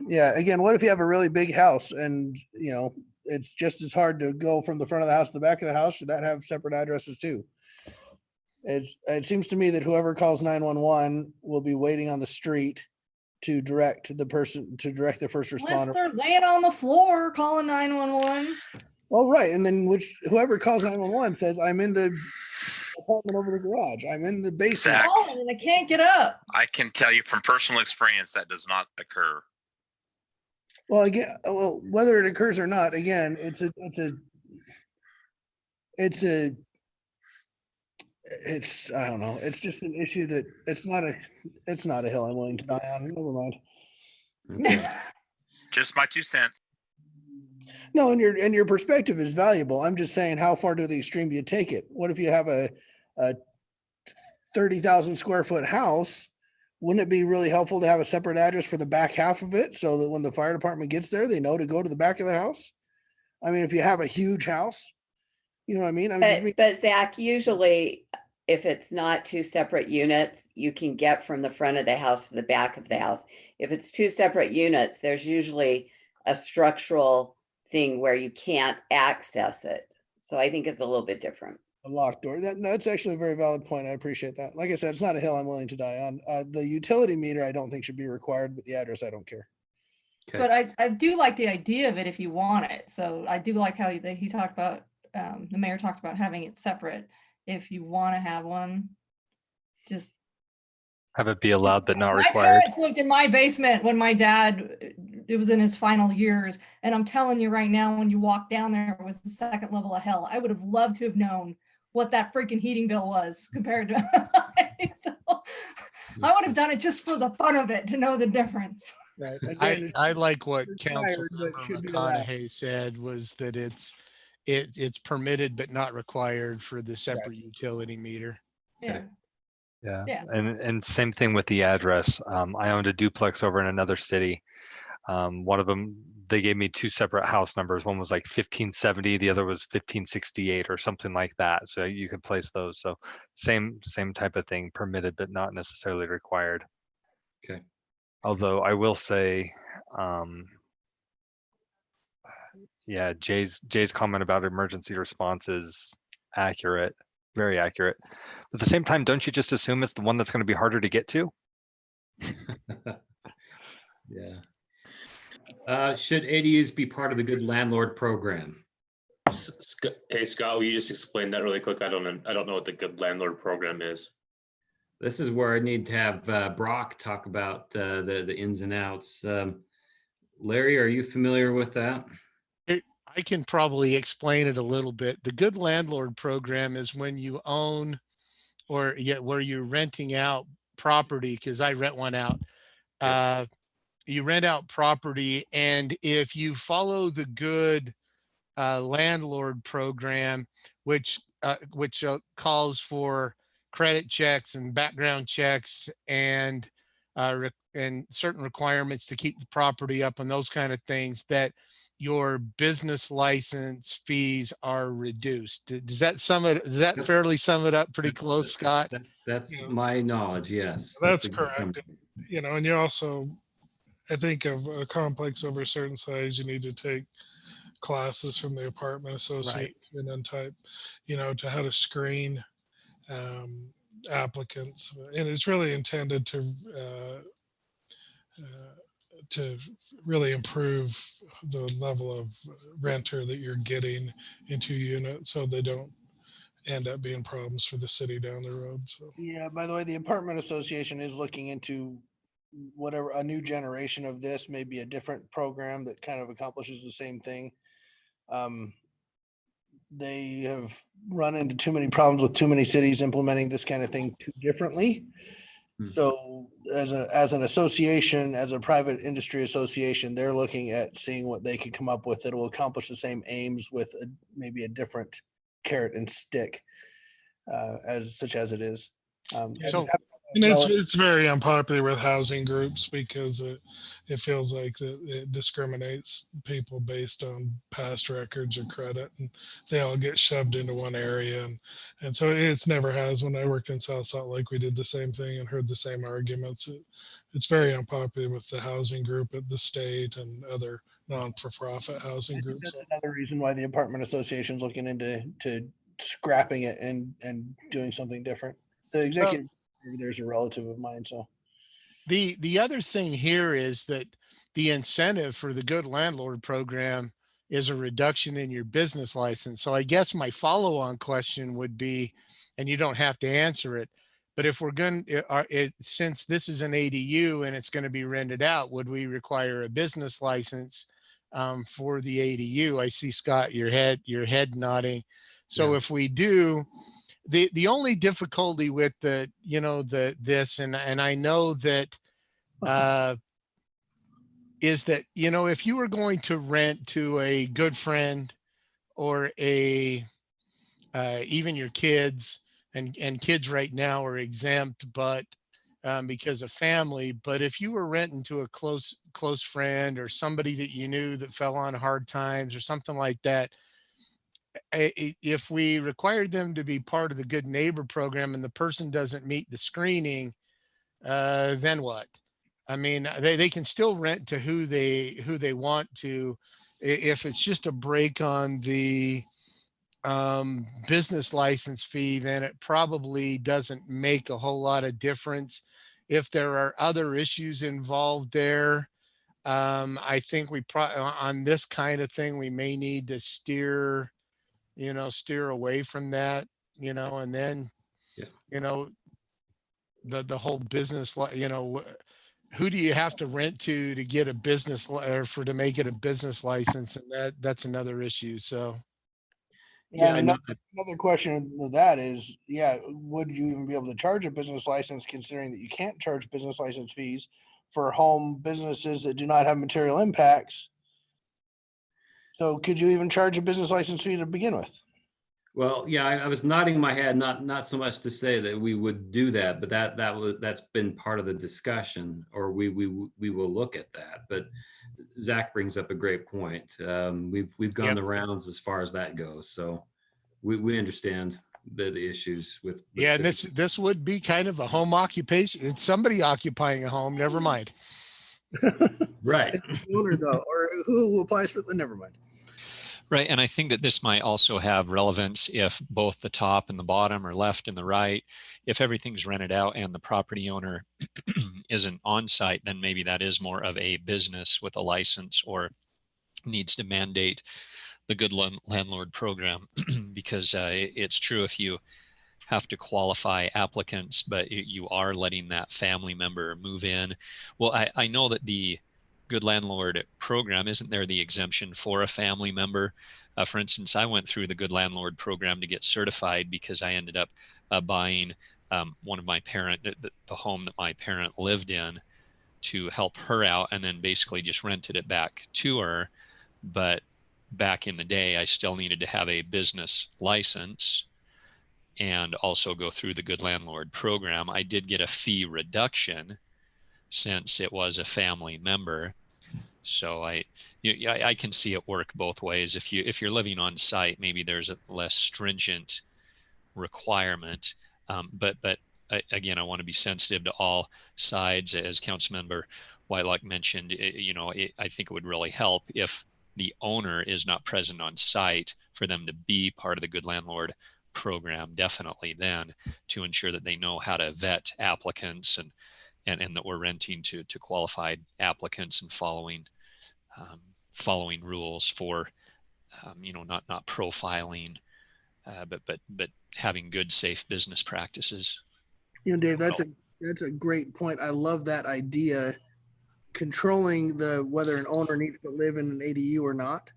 yeah, again, what if you have a really big house and, you know, it's just as hard to go from the front of the house to the back of the house? Should that have separate addresses too? It seems to me that whoever calls 911 will be waiting on the street to direct the first Unless responder. they're laying on the floor calling 911. Oh, right. And then whoever calls 911 says, I'm in the apartment over the garage. I'm in the basement. Zach, Oh, and I can't get up. I can tell you from personal experience that does not occur. Well, again, whether it occurs or not, again, it's I don't know. It's just an issue that it's not a hill I'm willing to die on. Never mind. Okay. Just my 2 cents. No, and your perspective is valuable. I'm just saying, how far to the extreme do you take it? What if you have a 30,000 square foot house? Wouldn't it be really helpful to have a separate address for the back half of it so that when the fire department gets there, they know to go to the back of the house? I mean, if you have a huge house, You know what I mean? I'm just But Zach, usually if it's not two separate units, you can get from the front of the house to the back of the house. If it's two separate units, there's usually a structural thing where you can't access it. So I think it's a little bit different. a locked door. That's actually a very valid point. I appreciate that. Like I said, it's not a hill I'm willing to die on. The utility meter, I don't think should be required, but the address, I don't care. But I do like the idea of it if you want it. So I do like how he talked about, the mayor talked about having it separate. If you want to have one, just. Have it be allowed but not My required. parents lived in my basement when my dad, it was in his final years. And I'm telling you right now, when you walk down there, it was the second level of hell. I would have loved to have known what that freaking heating bill was compared to. So I would have done it just for the fun of it, to know the difference. Right. I like what required, but Councilmember should be allowed. McConaughey said was that it's permitted but not required for the separate utility meter. Yeah. Yeah. Yeah. And same thing with the address. I owned a duplex over in another city. One of them, they gave me two separate house numbers. One was like 1570, the other was 1568 or something like that. So you could place those. So same type of thing, permitted but not necessarily required. Okay. Although I will say, yeah, Jay's comment about emergency response is accurate, very accurate. At the same time, don't you just assume it's the one that's going to be harder to get to? Yeah. Should ADUs be part of the Good Landlord program? Hey, Scott, will you just explain that really quick? I don't know what the Good Landlord program is. This is where I need to have Brock talk about the ins and outs. Larry, are you familiar with that? I can probably explain it a little bit. The Good Landlord program is when you own or where you're renting out property, because I rent one out. You rent out property, and if you follow the Good Landlord program, which calls for credit checks and background checks and certain requirements to keep the property up and those kind of things, that your business license fees are reduced. Does that fairly sum it up pretty close, Scott? That's my knowledge. Yes. That's a good correct. And you also, I think of a complex over a certain size, you need to take classes from the apartment association and type, to how to screen applicants. And it's really intended to really improve the level of renter that you're getting into units, so they don't end up being problems for the city down the road. So Yeah, by the way, the apartment association is looking into whatever, a new generation of this, maybe a different program that kind of accomplishes the same thing. They have run into too many problems with too many cities implementing this kind of thing too differently. So as an association, as a private industry association, they're looking at seeing what they can come up with that will accomplish the same aims with maybe a different carrot and stick, such as it is. And it's very unpopular with housing groups because it feels like it discriminates people based on past records or credit, and they all get shoved into one area. And so it's never has. When I worked in South Salt Lake, we did the same thing and heard the same arguments. It's very unpopular with the housing group at the state and other non-for-profit housing groups. That's another reason why the apartment association is looking into scrapping it and doing something different. The executive there's a relative of mine. So the other thing here is that the incentive for the Good Landlord program is a reduction in your business license. So I guess my follow-on question would be, and you don't have to answer it, but if we're going since this is an ADU and it's going to be rented out, would we require a business license for the ADU? I see, Scott, your head nodding. So if we do, the only difficulty with this, and I know that is that, if you were going to rent to a good friend or even your kids, and kids right now are exempt, but because of family, but if you were renting to a close friend or somebody that you knew that fell on hard times or something like that, if we required them to be part of the Good Neighbor program and the person doesn't meet the screening, then what? I mean, they can still rent to who they want to. If it's just a break on the business license fee, then it probably doesn't make a whole lot of difference. If there are other issues involved there, I think on this kind of thing, we may need to steer away from that, and then, Yeah. The whole business, who do you have to rent to get a business or to make it a business license? And that's another issue. So. Yeah, another question of that is, would you even be able to charge a business license, considering that you can't charge business license fees for home businesses that do not have material impacts? So could you even charge a business license fee to begin with? Well, yeah, I was nodding my head, not so much to say that we would do that, but that's been part of the discussion, or we will look at that. But Zach brings up a great point. We've gone the rounds as far as that goes, so we understand the issues with Yeah, and this would be kind of a home occupation. It's somebody occupying a home. Never mind. Right. Owner though, or who applies for the? Never mind. Right. And I think that this might also have relevance if both the top and the bottom are left and the right. If everything's rented out and the property owner isn't on site, then maybe that is more of a business with a license or needs to mandate the good landlord program. Because it's true, if you have to qualify applicants, but you are letting that family member move in. Well, I know that the good landlord program, isn't there the exemption for a family member? For instance, I went through the good landlord program to get certified because I ended up buying one of my the home that my parent lived in to help her out, and then basically just rented it back to her. But back in the day, I still needed to have a business license and also go through the good landlord program. I did get a fee reduction since it was a family member. So I can see it work both ways. If you're living on site, maybe there's a less stringent requirement. But again, I want to be sensitive to all sides. As Councilmember Whitelock mentioned, I think it would really help if the owner is not present on site for them to be part of the good landlord program, definitely then, to ensure that they know how to vet applicants and that we're renting to qualified applicants and following rules for not profiling, but having good, safe business practices. Dave, that's a great point. I love that idea. Controlling whether an owner needs to live in an ADU or not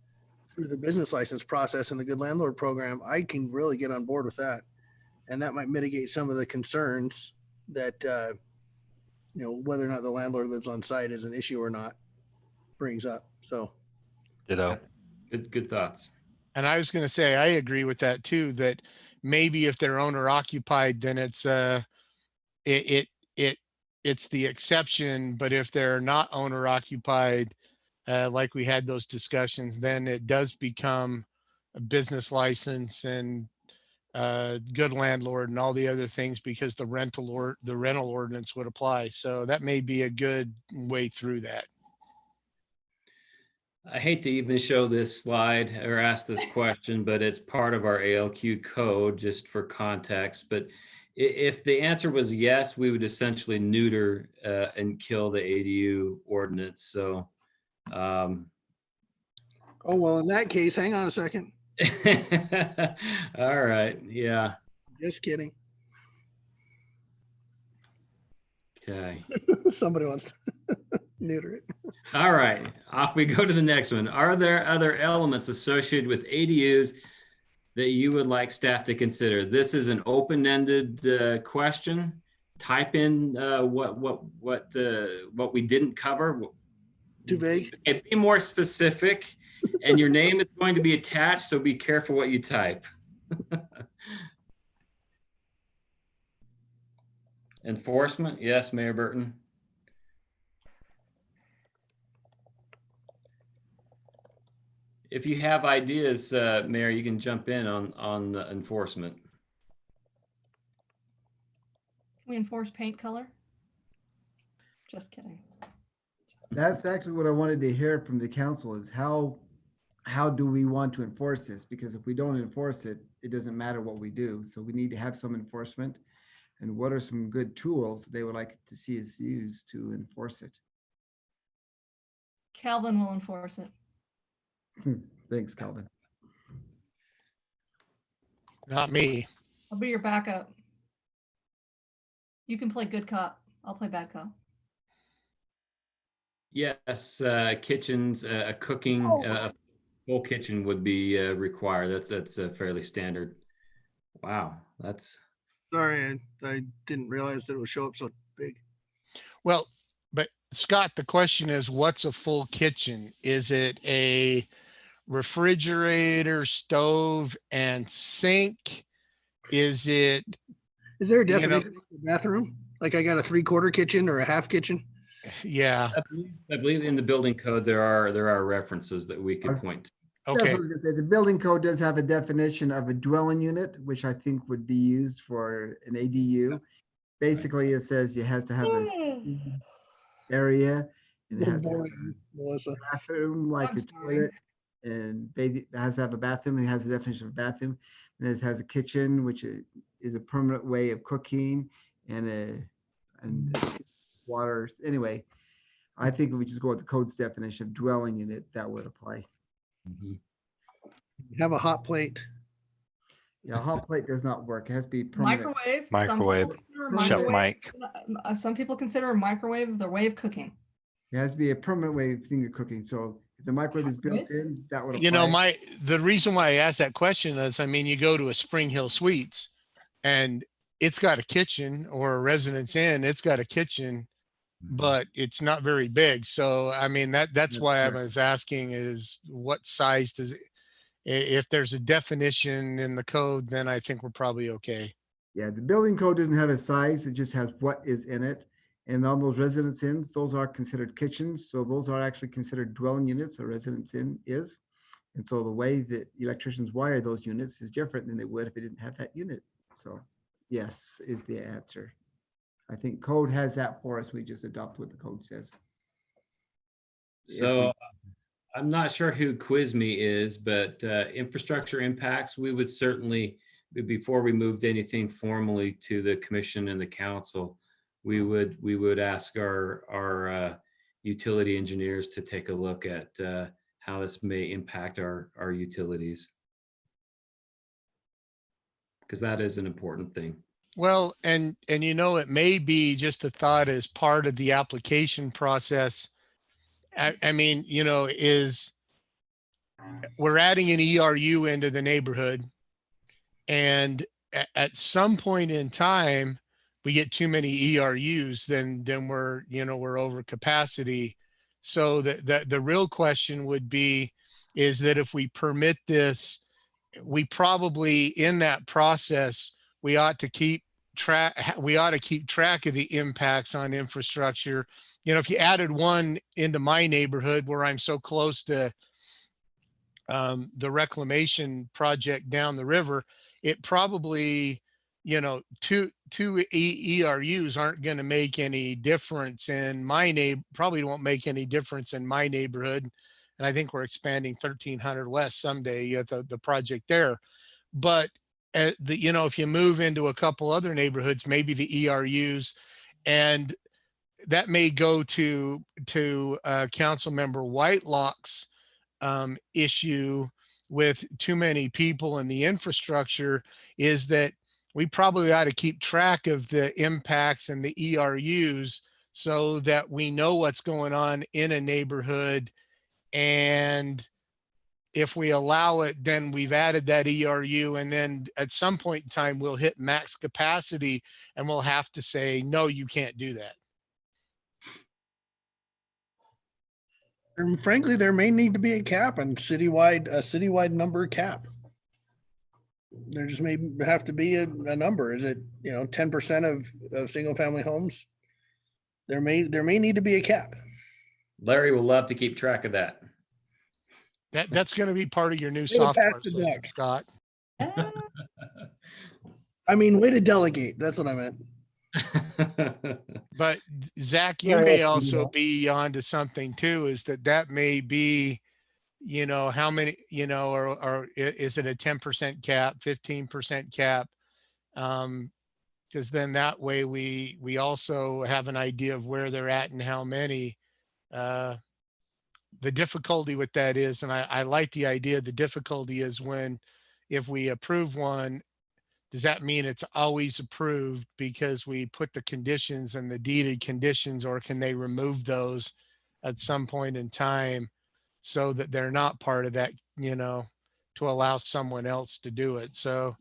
through the business license process and the good landlord program, I can really get on board with that, and that might mitigate some of the concerns that whether or not the landlord lives on site is an issue or not brings up. So, ditto. Good thoughts. And I was going to say, I agree with that too, that maybe if they're owner occupied, then it's the exception. But if they're not owner occupied, like we had those discussions, then it does become a business license and good landlord and all the other things, because the rental ordinance would apply. So that may be a good way through that. I hate to even show this slide or ask this question, but it's part of our ALQ code, just for context. But if the answer was yes, we would essentially neuter and kill the ADU ordinance. So, oh, well, in that case, hang on a second. All right. Yeah. Just kidding. Okay. Somebody wants to neuter it. All right. Off we go to the next one. Are there other elements associated with ADUs that you would like staff to consider? This is an open-ended question. Type in what we didn't cover. Too vague. And be more specific. And your name is going to be attached, so be careful what you type. Enforcement, yes, Mayor Burton. if you have ideas, Mayor, you can jump in on the enforcement. Can we enforce paint color? Just kidding. That's actually what I wanted to hear from the council is how do we want to enforce this? Because if we don't enforce it, it doesn't matter what we do. So we need to have some enforcement. And what are some good tools they would like to see us use to enforce it? Calvin will enforce it. Thanks, Calvin. Not me. I'll be your backup. You can play good cop. I'll play bad cop. Yes, kitchens, cooking, a full kitchen would be required. That's fairly standard. Wow, that's. Sorry, I didn't realize that it would show up so big. Well, but Scott, the question is, what's a full kitchen? Is it a refrigerator, stove, and sink? Is there a definition of bathroom? Like I got a 3/4 kitchen or a half kitchen? Yeah. I believe in the building code there are references that we could point to. That's what I was gonna say. The building code does have a definition of a dwelling unit, which I think would be used for an ADU. Basically, it says it has to have a area and it has to have a bathroom, like a toilet, and it has to have a bathroom. It has the definition of a bathroom, and it has a kitchen, which is a permanent way of cooking, and water. Anyway, I think if we just go with the code's definition of dwelling unit, that would apply. Have a hot plate. Yeah, a hot plate does not work. It has to be permanent. Microwave. Chef Mike. Some people consider a microwave their way of cooking. It has to be a permanent way of cooking. So if the microwave is built in, that would apply. You know, the reason why I asked that question is, I mean, you go to a Spring Hill Suites and it's got a kitchen, or a Residence Inn, it's got a kitchen, but it's not very big. So, I mean, that's why I was asking is what size does it, if there's a definition in the code, then I think we're probably okay. Yeah, the building code doesn't have a size. It just has what is in it. And on those residence inns, those are considered kitchens. So those are actually considered dwelling units, a residence inn is. And so the way that electricians wire those units is different than they would if they didn't have that unit. So yes, is the answer. I think code has that for us. We just adopt what the code says. So I'm not sure who Quizme is, but infrastructure impacts, we would certainly, before we moved anything formally to the commission and the council, we would ask our utility engineers to take a look at how this may impact our utilities, because that is an important thing. Well, and you know, it may be just a thought as part of the application process. I mean, you know, we're adding an ERU into the neighborhood, and at some point in time, we get too many ERUs, then we're over capacity. So the real question would be, is that if we permit this, we probably in that process, we ought to keep track of the impacts on infrastructure. You know, if you added one into my neighborhood where I'm so close to the reclamation project down the river, it probably, you know, two ERUs aren't going to make any difference in my probably won't make any difference in my neighborhood. And I think we're expanding 1300 West someday at the project there. But you know, if you move into a couple other neighborhoods, maybe the ERUs, and that may go to Council Member Whitelock's issue with too many people in the infrastructure, is that we probably ought to keep track of the impacts and the ERUs so that we know what's going on in a neighborhood. And if we allow it, then we've added that ERU, and then at some point in time, we'll hit max capacity and we'll have to say, no, you can't do that. And frankly, there may need to be a cap on citywide number cap. There just may have to be a number. Is it, you know, 10% of single family homes? There may need to be a cap. Larry will love to keep track of that. That's going to be part of your new Way to software pass the system, duck. Scott. I mean, way to delegate. That's what I meant. But Zach, you Yeah, may yeah, also yeah. be onto something too, is that may be, how many, or is it a 10% cap, 15% cap? Because then that way we also have an idea of where they're at and how many. The difficulty with that is, and I like the idea, the difficulty is if we approve one, does that mean it's always approved because we put the conditions and the deeded conditions, or can they remove those at some point in time so that they're not part of that, to allow someone else to do it? So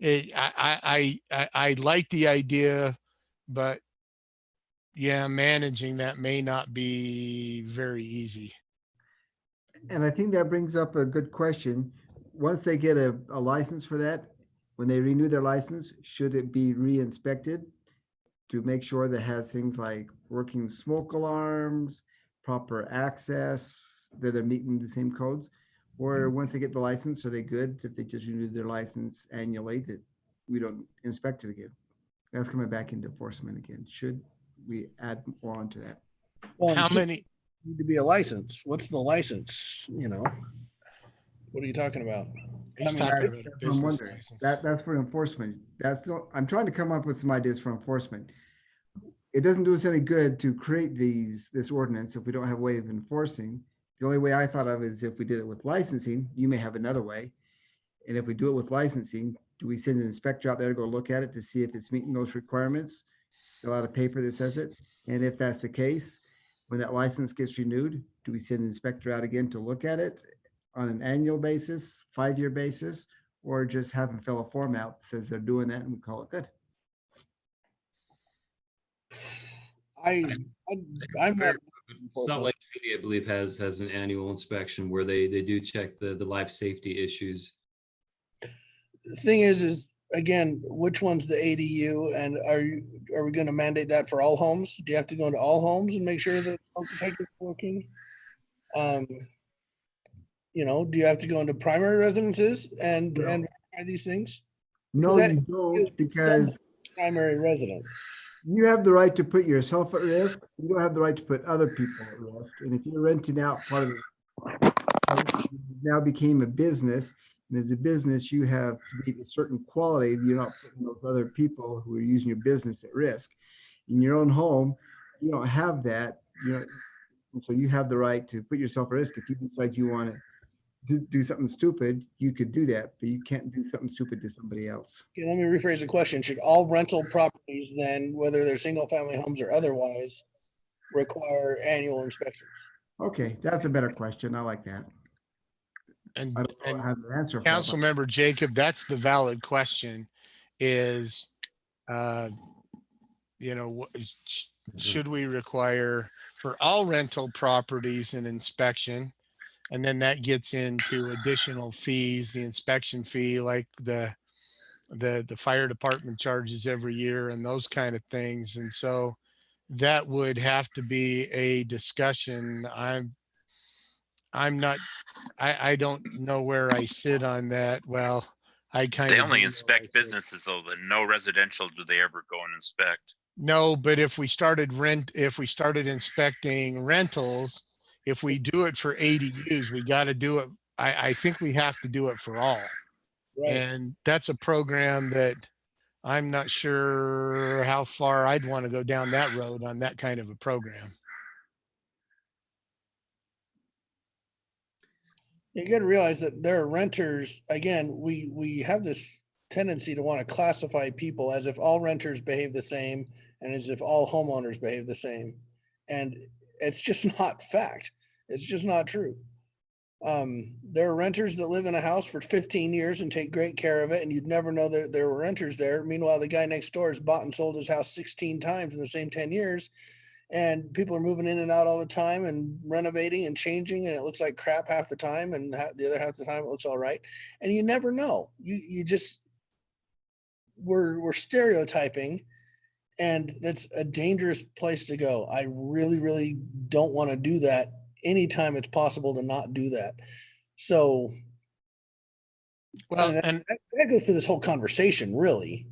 I like the idea, but yeah, managing that may not be very easy. And I think that brings up a good question. Once they get a license for that, when they renew their license, should it be re-inspected to make sure that it has things like working smoke alarms, proper access, that they're meeting the same codes? Or once they get the license, are they good if they just renew their license annually, that we don't inspect it again? That's coming back into enforcement again. Should we add more onto that? Well, How it should many? need to be a license. What's the license? What are you talking about? He's talking about a I'm business wondering. license. That's for enforcement. I'm trying to come up with some ideas for enforcement. It doesn't do us any good to create this ordinance if we don't have a way of enforcing. The only way I thought of is if we did it with licensing. You may have another way. And if we do it with licensing, do we send an inspector out there to go look at it to see if it's meeting those requirements? Fill out a paper that says it. And if that's the case, when that license gets renewed, do we send an inspector out again to look at it on an annual basis, 5-year basis, or just have them fill a form out that says they're doing that and we call it good? I'm not. Salt Lake City, I believe, has an annual inspection where they do check the life safety issues. The thing is again, which one's the ADU, and are we going to mandate that for all homes? Do you have to go into all homes and make sure that smoke detectors are working? Do you have to go into primary residences and verify these things? No, Because you don't, because primary residence. you have the right to put yourself at risk. You don't have the right to put other people at risk. And if you're renting out part of it, now became a business, and as a business, you have to meet a certain quality. You're not putting those other people who are using your business at risk. In your own home, you don't have that. And so you have the right to put yourself at risk. If you decide you want to do something stupid, you could do that, but you can't do something stupid to somebody else. Okay, let me rephrase the question. Should all rental properties then, whether they're single family homes or otherwise, require annual inspections? Okay, that's a better question. I like that. And, I don't have an answer for it. Councilmember Jacob, that's the valid question is, should we require for all rental properties an inspection? And then that gets into additional fees, the inspection fee, like the fire department charges every year and those kind of things. And so that would have to be a discussion. I don't know where I sit on that. Well, I kind They of. only inspect businesses though, no residential do they ever go and inspect. No, but if we started inspecting rentals, if we do it for ADUs, we got to do it. I think we have to do it for all. Right. And that's a program that I'm not sure how far I'd want to go down that road on that kind of a program. You got to realize that there are renters. Again, we have this tendency to want to classify people as if all renters behave the same and as if all homeowners behave the same. And it's just not fact. It's just not true. There are renters that live in a house for 15 years and take great care of it, and you'd never know that there were renters there. Meanwhile, the guy next door has bought and sold his house 16 times in the same 10 years. And people are moving in and out all the time and renovating and changing, and it looks like crap half the time, and the other half of the time it looks all right. And you never know. We're stereotyping, and that's a dangerous place to go. I really, really don't want to do that anytime it's possible to not do that. So Well, that, and that goes to this whole conversation, really.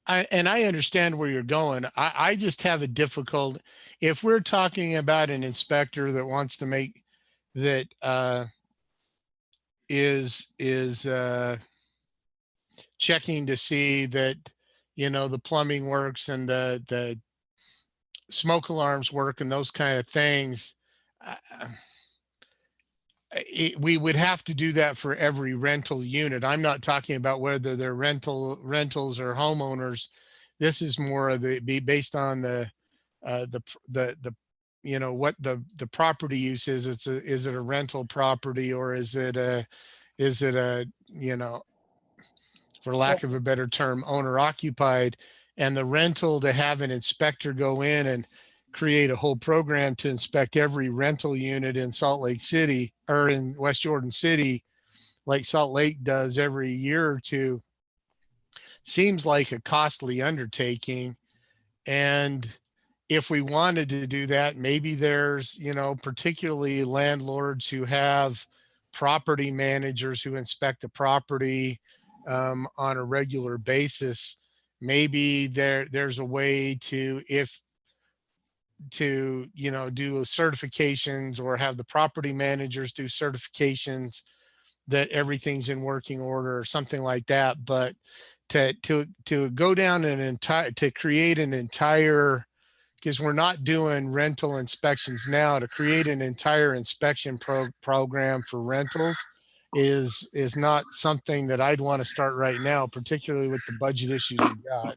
I understand where you're going. I just have a difficult, if we're talking about an inspector that wants to make that is checking to see that, you know, the plumbing works and the smoke alarms work and those kind of things. We would have to do that for every rental unit. I'm not talking about whether they're rentals or homeowners. This is more of the be based on the you know, what the property use is. Is it a rental property, or is it a you know, for lack of a better term, owner occupied? And the rental, to have an inspector go in and create a whole program to inspect every rental unit in Salt Lake City or in West Jordan City, like Salt Lake does every year or two, seems like a costly undertaking. And if we wanted to do that, maybe there's, you know, particularly landlords who have property managers who inspect the property on a regular basis. Maybe there's a way to, you know, do certifications or have the property managers do certifications that everything's in working order or something like that. But to go down to create an entire, because we're not doing rental inspections now, to create an entire inspection program for rentals is not something that I'd want to start right now, particularly with the budget issues we got.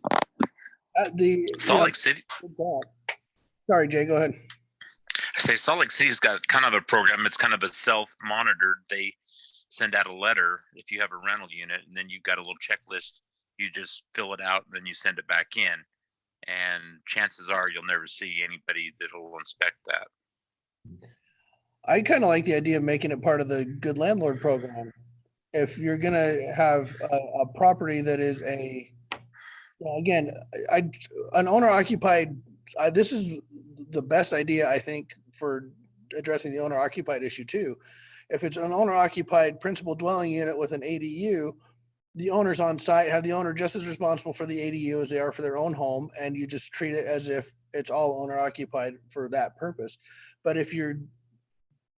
Salt Lake City. Sorry, Jay, go ahead. I say Salt Lake City's got kind of a program. It's kind of a self-monitored. They send out a letter if you have a rental unit, and then you've got a little checklist. You just fill it out, and then you send it back in. And chances are you'll never see anybody that'll inspect that. I kind of like the idea of making it part of the Good Landlord program. If you're going to have a property that is again, an owner occupied, this is the best idea, I think, for addressing the owner occupied issue too. If it's an owner occupied principal dwelling unit with an ADU, the owners on site have the owner just as responsible for the ADU as they are for their own home, and you just treat it as if it's all owner occupied for that purpose. But if you're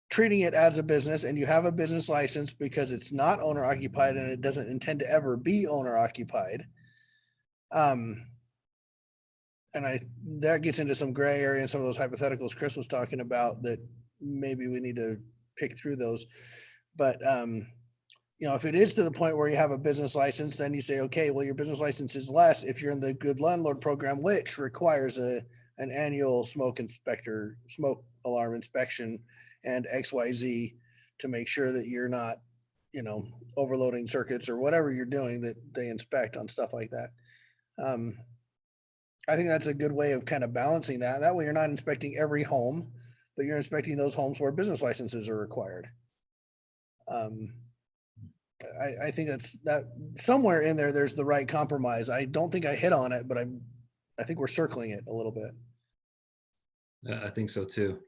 treating it as a business and you have a business license because it's not owner occupied and it doesn't intend to ever be owner occupied, and that gets into some gray area and some of those hypotheticals Chris was talking about that maybe we need to pick through those. But you know, if it is to the point where you have a business license, then you say, okay, well, your business license is less if you're in the Good Landlord program, which requires an annual smoke alarm inspection and XYZ to make sure that you're not, you know, overloading circuits or whatever you're doing that they inspect on stuff like that. I think that's a good way of kind of balancing that. That way you're not inspecting every home, but you're inspecting those homes where business licenses are required. I think that somewhere in there's the right compromise. I don't think I hit on it, but I think we're circling it a little bit. I think so too.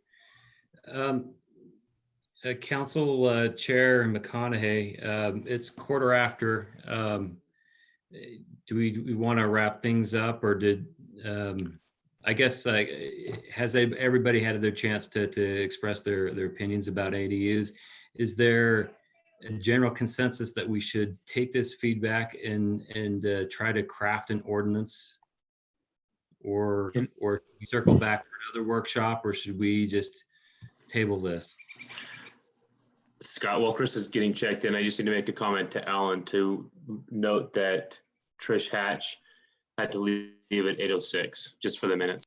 Council Chair McConaughey, it's quarter after. Do we want to wrap things up, or did I guess has everybody had their chance to express their opinions about ADUs? Is there a general consensus that we should take this feedback and try to craft an ordinance, or circle back for another workshop, or should we just table this? Scott, while Chris is getting checked in, I just need to make a comment to Alan to note that Trish Hatch had to leave at 8:06, just for the minutes.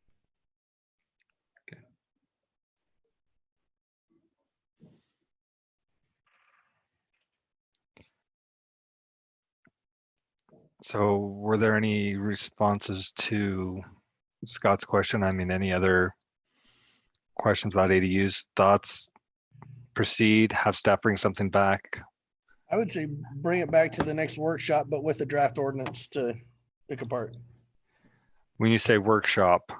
So were there any responses to Scott's question? I mean, any other questions about ADUs, thoughts? Proceed, have staff bring something back? I would say bring it back to the next workshop, but with the draft ordinance to pick apart. When you say workshop,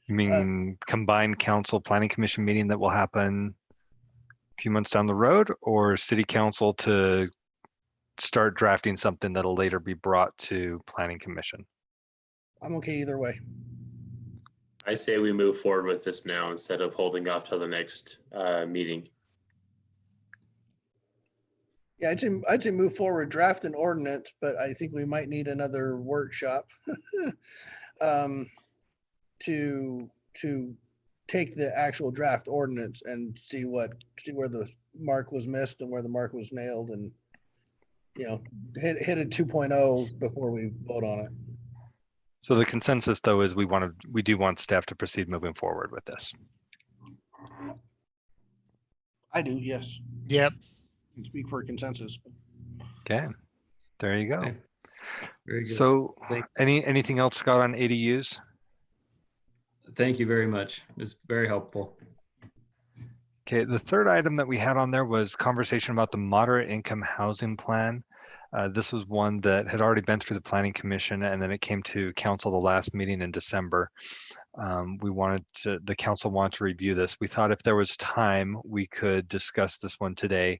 you mean combined council planning commission meeting that will happen few months down the road, or city council to start drafting something that'll later be brought to planning commission? I'm okay either way. I say we move forward with this now instead of holding off till the next meeting. Yeah, I'd say move forward, draft an ordinance, but I think we might need another workshop to take the actual draft ordinance and see where the mark was missed and where the mark was nailed, and hit a 2.0 before we vote on it. So the consensus, though, is we do want staff to proceed moving forward with this. I do, yes. Yep. Can speak for consensus. Okay, there you go. Okay. Very good. So anything else, Scott, on ADUs? Thank you very much. It's very helpful. Okay, the third item that we had on there was conversation about the moderate income housing plan. This was one that had already been through the planning commission, and then it came to council the last meeting in December. The council wanted to review this. We thought if there was time, we could discuss this one today,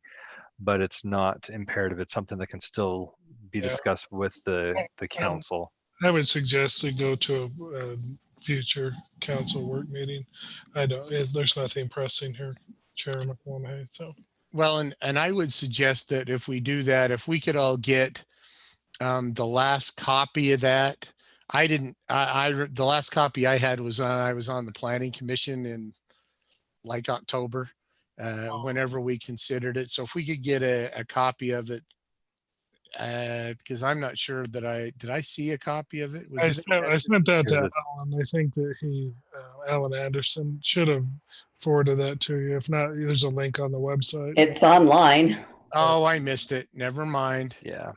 but it's not imperative. It's something that can still be discussed with the council. I would suggest we go to a future council work meeting. There's nothing pressing here, Chair McClanahan, so. Well, and I would suggest that if we do that, if we could all get the last copy of that. The last copy I had was I was on the planning commission in like October, whenever we considered it. So if we could get a copy of it, because I'm not sure that did I see a copy of it? I sent that to Alan. I think that Alan Anderson should have forwarded that to you. If not, there's a link on the website. It's online. Oh, I missed it. Never mind. Yeah.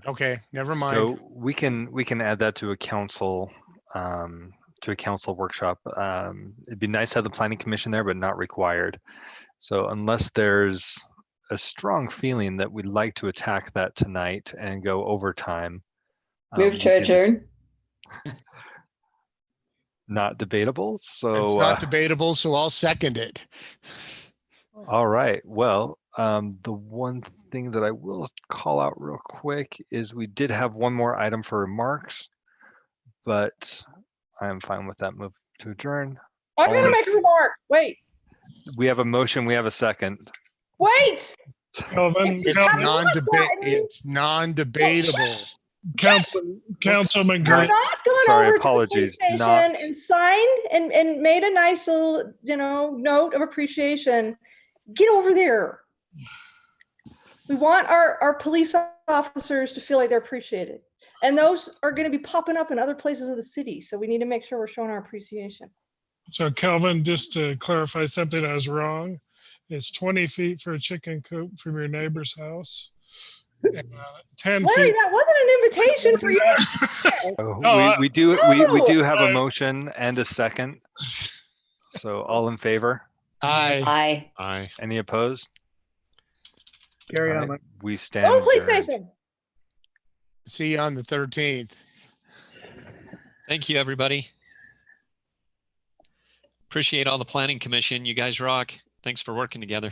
Okay, never mind. So we can add that to a council workshop. It'd be nice to have the planning commission there, but not required. So unless there's a strong feeling that we'd like to attack that tonight and go overtime. Move to adjourn. Not debatable. So it's not debatable, so I'll second it. All right. Well, the one thing that I will call out real quick is we did have one more item for remarks, but I am fine with that move to adjourn. I'm going to make a remark. Wait. We have a motion. We have a second. Wait. Kelvin, It's non-debatable. Councilman You're Grant. not going Sorry, over apologies. to the police station and signed and made a nice little, note of appreciation. Get over there. We want our police officers to feel like they're appreciated. And those are going to be popping up in other places of the city. So we need to make sure we're showing our appreciation. So Kelvin, just to clarify something I was wrong, it's 20 feet for a chicken coop from your neighbor's house. 10 Larry, feet. that wasn't an invitation for you. We do have a motion and a second. So all in favor? Aye. Aye. Any opposed? Carry All on. right, we stand Oh, police adjourned. station. See you on the 13th. Thank you, everybody. Appreciate all the planning commission. You guys rock. Thanks for working together.